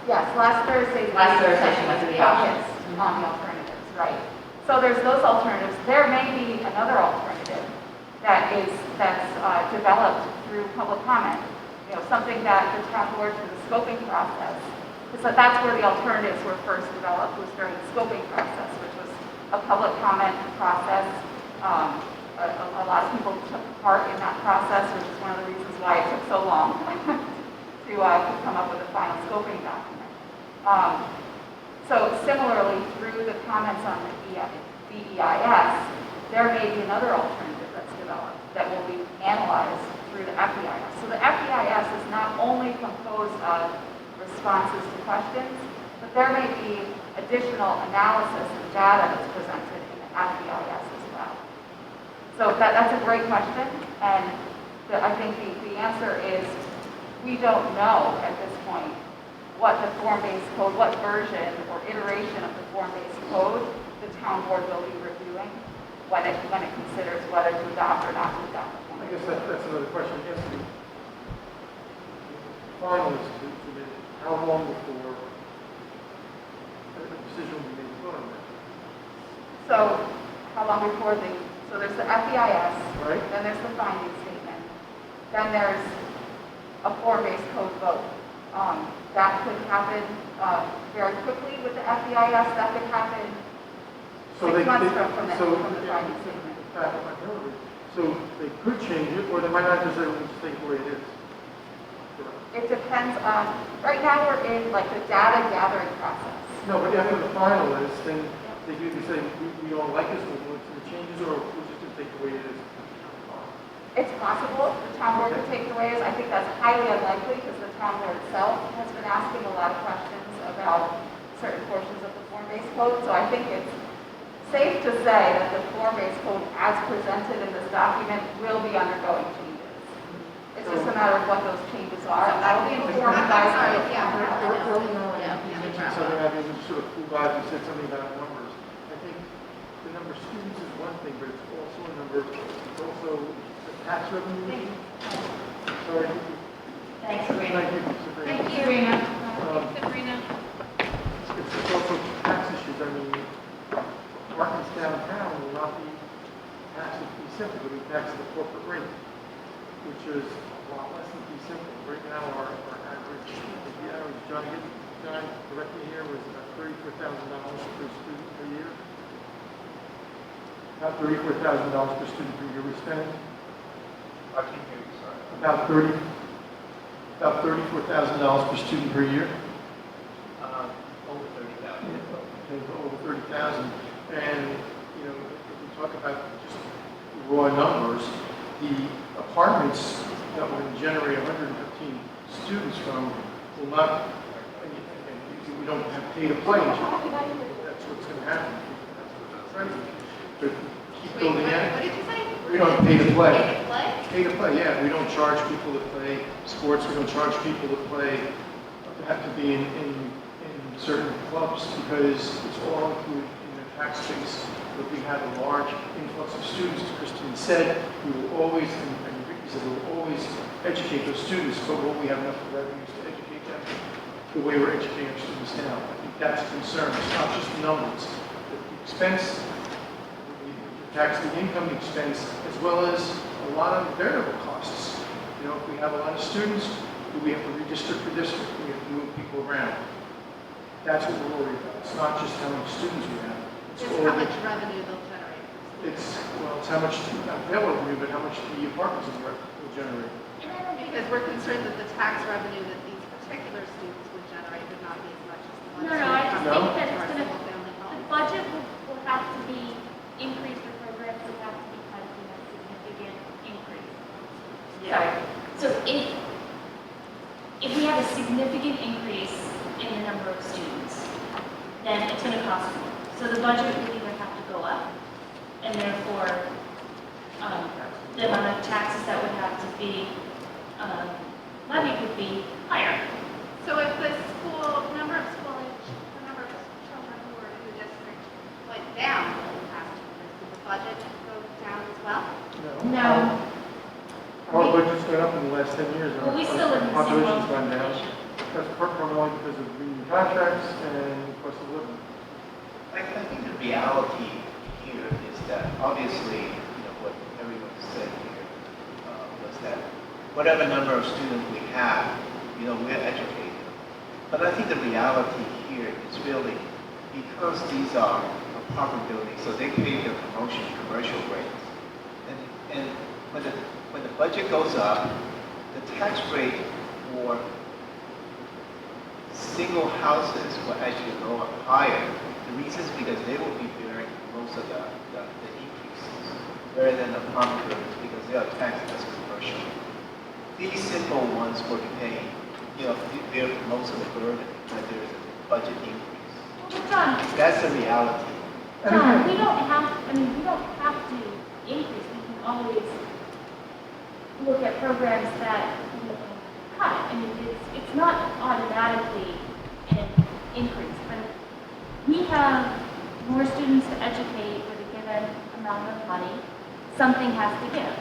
Yes, last Thursday. Last Thursday, she went through the options. On the alternatives, right. So there's those alternatives. There may be another alternative that's developed through public comment. You know, something that the town board through the scoping process. So that's where the alternatives were first developed, was during the scoping process, which was a public comment process. A lot of people took part in that process, which is one of the reasons why it took so long to come up with a final scoping document. So similarly, through the comments on the DGEIS, there may be another alternative that's developed that will be analyzed through the FEIS. So the FEIS is not only composed of responses to questions, but there may be additional analysis and data that's presented in the FEIS as well. So that's a great question, and I think the answer is we don't know at this point what the form-based code, what version or iteration of the form-based code the town board will be reviewing when it considers whether to adopt or not to adopt. I guess that's another question. Yes, the final is how long before a decision will be made to vote on that? So how long before so there's the FEIS, right? Then there's the finding statement, then there's a form-based code vote. That could happen very quickly with the FEIS. That could happen So 6 they, months they- from the so, signing statement. so they could change it, or they might not just stay the way it is. It depends on, right now we're in like the data gathering process. No, but after the final is, then they do, they say, we don't like this, we'll do the changes, or we'll just take the way it is. It's possible the town board could take it away. I think that's highly unlikely because the town board itself has been asking a lot of questions about certain portions of the form-based code. So I think it's safe to say that the form-based code as presented in this document will be undergoing changes. It's just a matter of what those changes are. And that will be informed by. Sorry, yeah. Early on, Yeah. you mentioned something, I mean, we sort of flew by, you said something about numbers. I think the number of students is one thing, but it's also a number, it's also the tax revenue. Sorry. Thanks, Sabrina. Thank you, Sabrina. Thank you. Sabrina. Sabrina. It's also tax issues, I mean, apartments downtown will not be taxed at fee simple, they'll be taxed at the corporate rate, which is a lot less than fee simple. Right now, our average, John, correctly here, was about $34,000 per student per year. About $34,000 per student per year we spend. I can't hear you, sorry. About $34,000 per student per year. Over 30,000. Over 30,000. And, you know, if we talk about just raw numbers, the apartments that will generate 115 students from will not, we don't have pay to play. That's what's going to happen. But keep Wait, building what it. did you say? We don't pay to play. Pay to play? Pay to play, yeah. We don't charge people to play sports. We don't charge people to play, to have to be in certain clubs because it's all included in the tax base. But we have a large influx of students, as Christine said. We will always, and Ricky said, we will always educate those students, but will we have enough revenues to educate them the way we're educating our students now? I think that's a concern. It's not just the numbers. The expense, the tax, the income expense, as well as a lot of variable costs. You know, if we have a lot of students, do we have to redistrict the district? Do we have to move people around? That's what we're worried about. It's not just how many students we have. It's It's all how the, much revenue they'll generate. it's how much, not available revenue, but how much the apartments will generate. Because we're concerned that the tax revenue that these particular students would generate would not be as much as the ones. No, I just No? think that who it's are gonna, single-family the homes. budget will have to be increased, or programs will have to be cut in a significant increase. Sorry. So if we have a significant increase in the number of students, then it's gonna cost more. So the budget would either have to go up, and therefore, the amount of taxes that would have to be, levied would be higher. So if the number of children who were in the district went down in the past 2 years, did the budget go down as well? No. Our budget's gone up in the last 10 years. Well, we still live in the same Population's world. gone down. That's primarily because of union contracts and cost of living. I think the reality here is that obviously, you know, what everyone said here was that whatever number of students we have, you know, we're educating. But I think the reality here is really because these are apartment buildings, so they pay their promotion commercial rates. And when the budget goes up, the tax rate for single houses will actually go up higher. The reason is because they will be bearing most of the increases, rather than apartment buildings because they are taxed as commercial. These simple ones will be paying, you know, bear most of the burden when there is a budget increase. Well, John, That's the reality. John, we don't have to increase, we can always look at programs that we can cut. I mean, it's not automatically an increase. When we have more students to educate with a given amount of money, something has to give.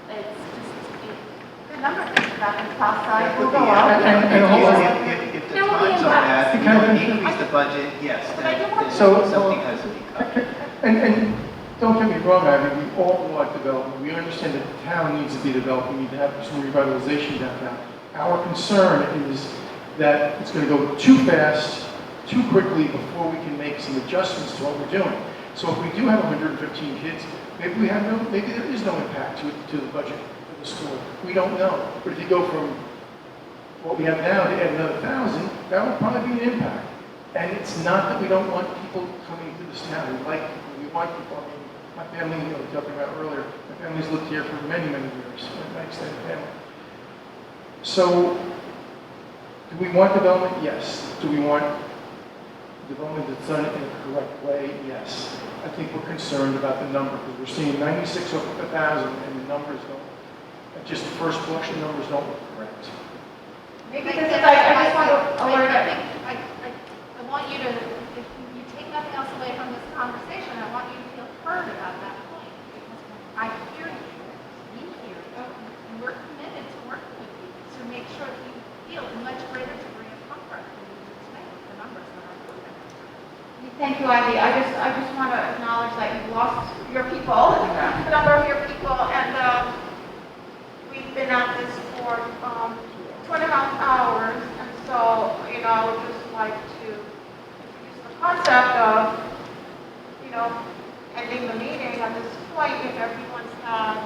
It's just, The number of things that happen cost side That will could go be- up. If the There will be times are bad, impacts. you know, increase the budget, yes, But I do want then to- something has to be cut. And don't get me wrong, Ivy, we all want development. We understand that the town needs to be developed. We need to have some revitalization downtown. Our concern is that it's going to go too fast, too quickly before we can make some adjustments to what we're doing. So if we do have 115 kids, maybe there is no impact to the budget of the school. We don't know. But if you go from what we have now to add another 1,000, that would probably be an impact. And it's not that we don't want people coming to this town. We want people. I mean, my family, we were talking about earlier, my family's lived here for many, many years, my extended family. So, do we want development? Yes. Do we want development that's done in a correct way? Yes. I think we're concerned about the number, because we're seeing 96 over 1,000, and the numbers don't, just the first blush, the numbers don't look correct. Maybe this is, I just want to alert I want you to, if you take nothing else away from this conversation, I want you to feel heard about that point. Because I hear you, we hear you, and we're committed to working with you to make sure that you feel a much greater degree of comfort when you display the numbers that are proven. Thank you, Ivy. I just want to acknowledge that you've lost your people, a number of your people, and we've been at this for 2.5 hours, and so, you know, I would just like to use the concept of, you know, ending the meeting at this point if everyone's had,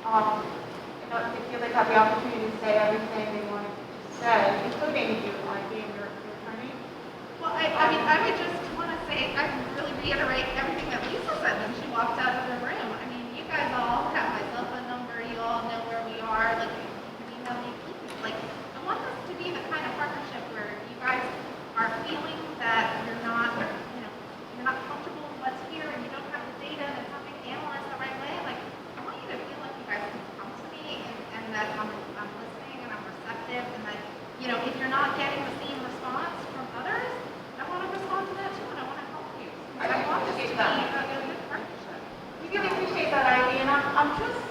you know, they feel they've had the opportunity to say everything they wanted to say, including you, Ivy, and your attorney. Well, I mean, I would just want to say, I can really reiterate everything that Lisa said when she walked out of the room. I mean, you guys all have my cell phone number, you all know where we are, like, you can email me, please. Like, I want this to be the kind of partnership where you guys are feeling that you're not, you know, you're not comfortable with what's here and you don't have the data and it's not being analyzed the right way. Like, I want you to feel like you guys can come to me and that I'm listening and I'm receptive and that, you know, if you're not getting the same response from others, I want to respond to that too and I want to help you. I want this to be a good partnership. We really appreciate that, Ivy, and I'm just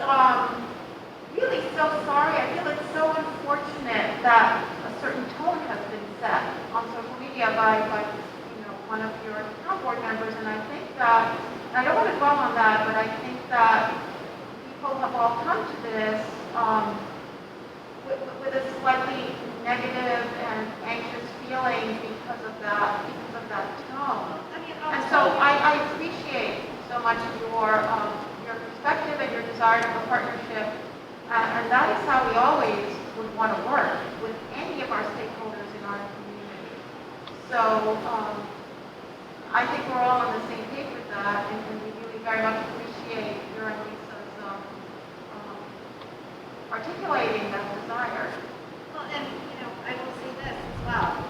really so sorry. I feel it's so unfortunate that a certain tone has been set on social media by you know, one of your town board members, and I think that, I don't want to dwell on that, but I think that people have all come to this with a slightly negative and anxious feeling because of that tone. I mean, And so I appreciate so much your perspective and your desire to have a partnership. And that is how we always would want to work with any of our stakeholders in our community. So I think we're all on the same page with that, and we really very much appreciate your and Lisa's articulating that desire. well, and, you know, I will say this as well.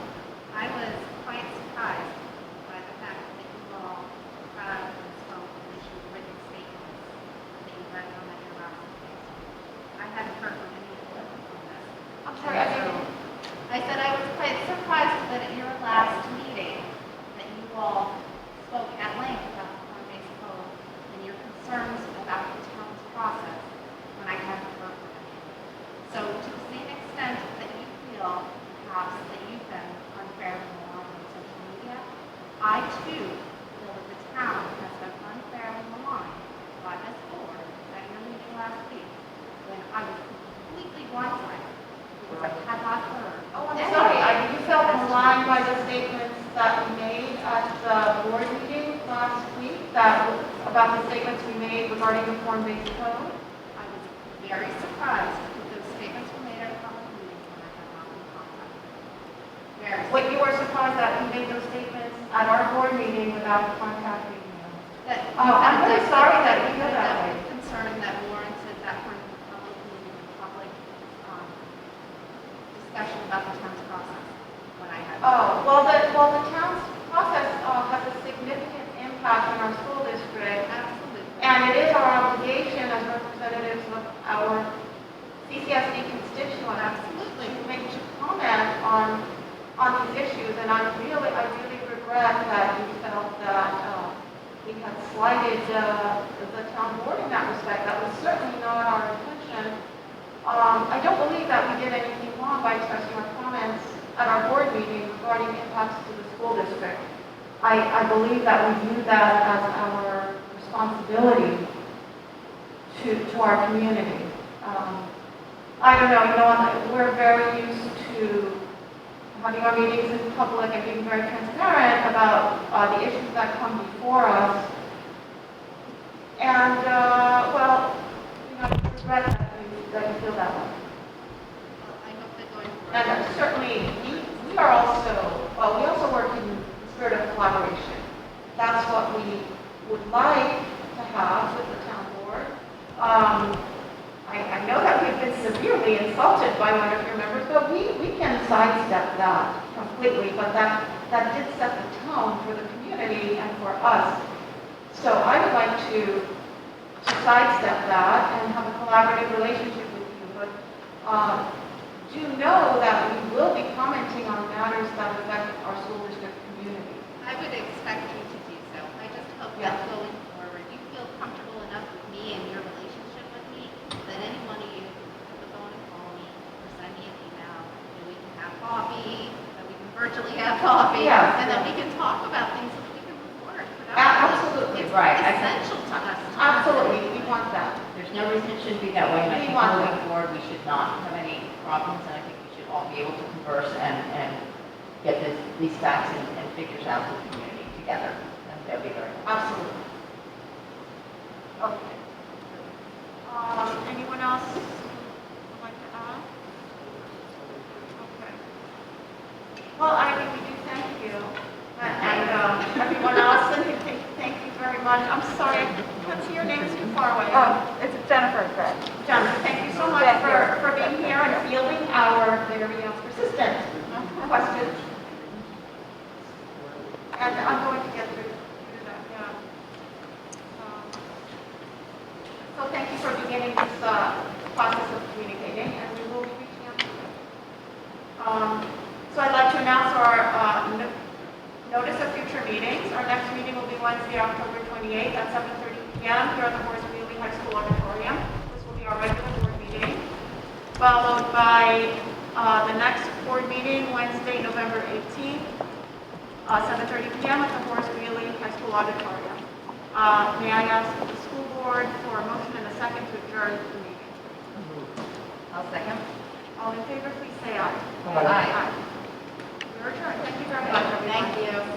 I was quite surprised by the fact that you all proud and spoke and issued written statements that you read on at your last meeting. I hadn't heard from any of you on this. I'm sorry, I didn't. I said I was quite surprised that at your last meeting, that you all spoke at length about the form-based code and your concerns about the town's process when I hadn't heard from any of you. So to the same extent that you feel perhaps that you've been unfairly maligned on social media, I too feel that the town has been unfairly maligned by this board at your meeting last week when I was completely blindsided because I had not heard. Oh, I'm sorry. You felt maligned by the statements that we made at the board meeting last week, about the statements we made regarding the form-based code? I was very surprised that those statements were made at a public meeting when I had not been contacted. Very. What you were surprised that we made those statements at our board meeting without contacting you? That Oh, I'm very sorry that you feel that way. concern that warranted that kind of public meeting, public discussion about the town's process when I had. Oh, well, the town's process has a significant impact on our school district. Absolutely. And it is our obligation as representatives of our CCSD constituents to comment on these issues. And I really regret that you felt that we had slighted the town board in that respect. That was certainly not our intention. I don't believe that we did anything wrong by expressing our comments at our board meeting regarding impacts to the school district. I believe that we view that as our responsibility to our community. I don't know, we're very used to having our meetings in public and being very transparent about the issues that come before us. And, well, you know, I regret that you feel that way. Well, I hope that going forward. And certainly, we are also, well, we also work in the spirit of collaboration. That's what we would like to have with the town board. I know that we've been severely insulted by one of your members, but we can sidestep that completely, but that did set the tone for the community and for us. So I would like to sidestep that and have a collaborative relationship with you, but do know that we will be commenting on matters that affect our school district community. I would expect you to do so. I just hope Yeah. that going forward, you feel comfortable enough with me and your relationship with me, that any one of you can pick up the phone and call me, or send me an email, and we can have coffee, that we can virtually have coffee, Yeah. and that we can talk about things so that we can move forward. Absolutely. It's Right. essential to us. Absolutely, we want that. There's no reason it shouldn't be that way, and I We think want moving that. forward, we should not have any problems, and I think we should all be able to converse and get these facts and figures out to the community together. And that'd be very helpful. Absolutely. Okay. Anyone else would like to add? Okay. Well, Irene, we do thank you. And everyone else, and thank you very much. I'm sorry, what's your name? It's too far away. It's Jennifer and Fred. Jonathan, thank you so much Thank you. for being here and fielding our very persistent questions. And I'm going to get through that, yeah. So thank you for beginning this process of communicating, and we will be reaching out to you. So I'd like to announce our notice of future meetings. Our next meeting will be Wednesday, October 28th at 7:30 p.m. here at the Horace Greeley High School Auditorium. This will be our regular board meeting, followed by the next board meeting, Wednesday, November 18th, 7:30 p.m. at the Horace Greeley High School Auditorium. May I ask the school board for a motion and a second to adjourn the meeting? I'll second. All in favor, please say aye. Aye. We're adjourned. Thank you very much, everyone. Thank you.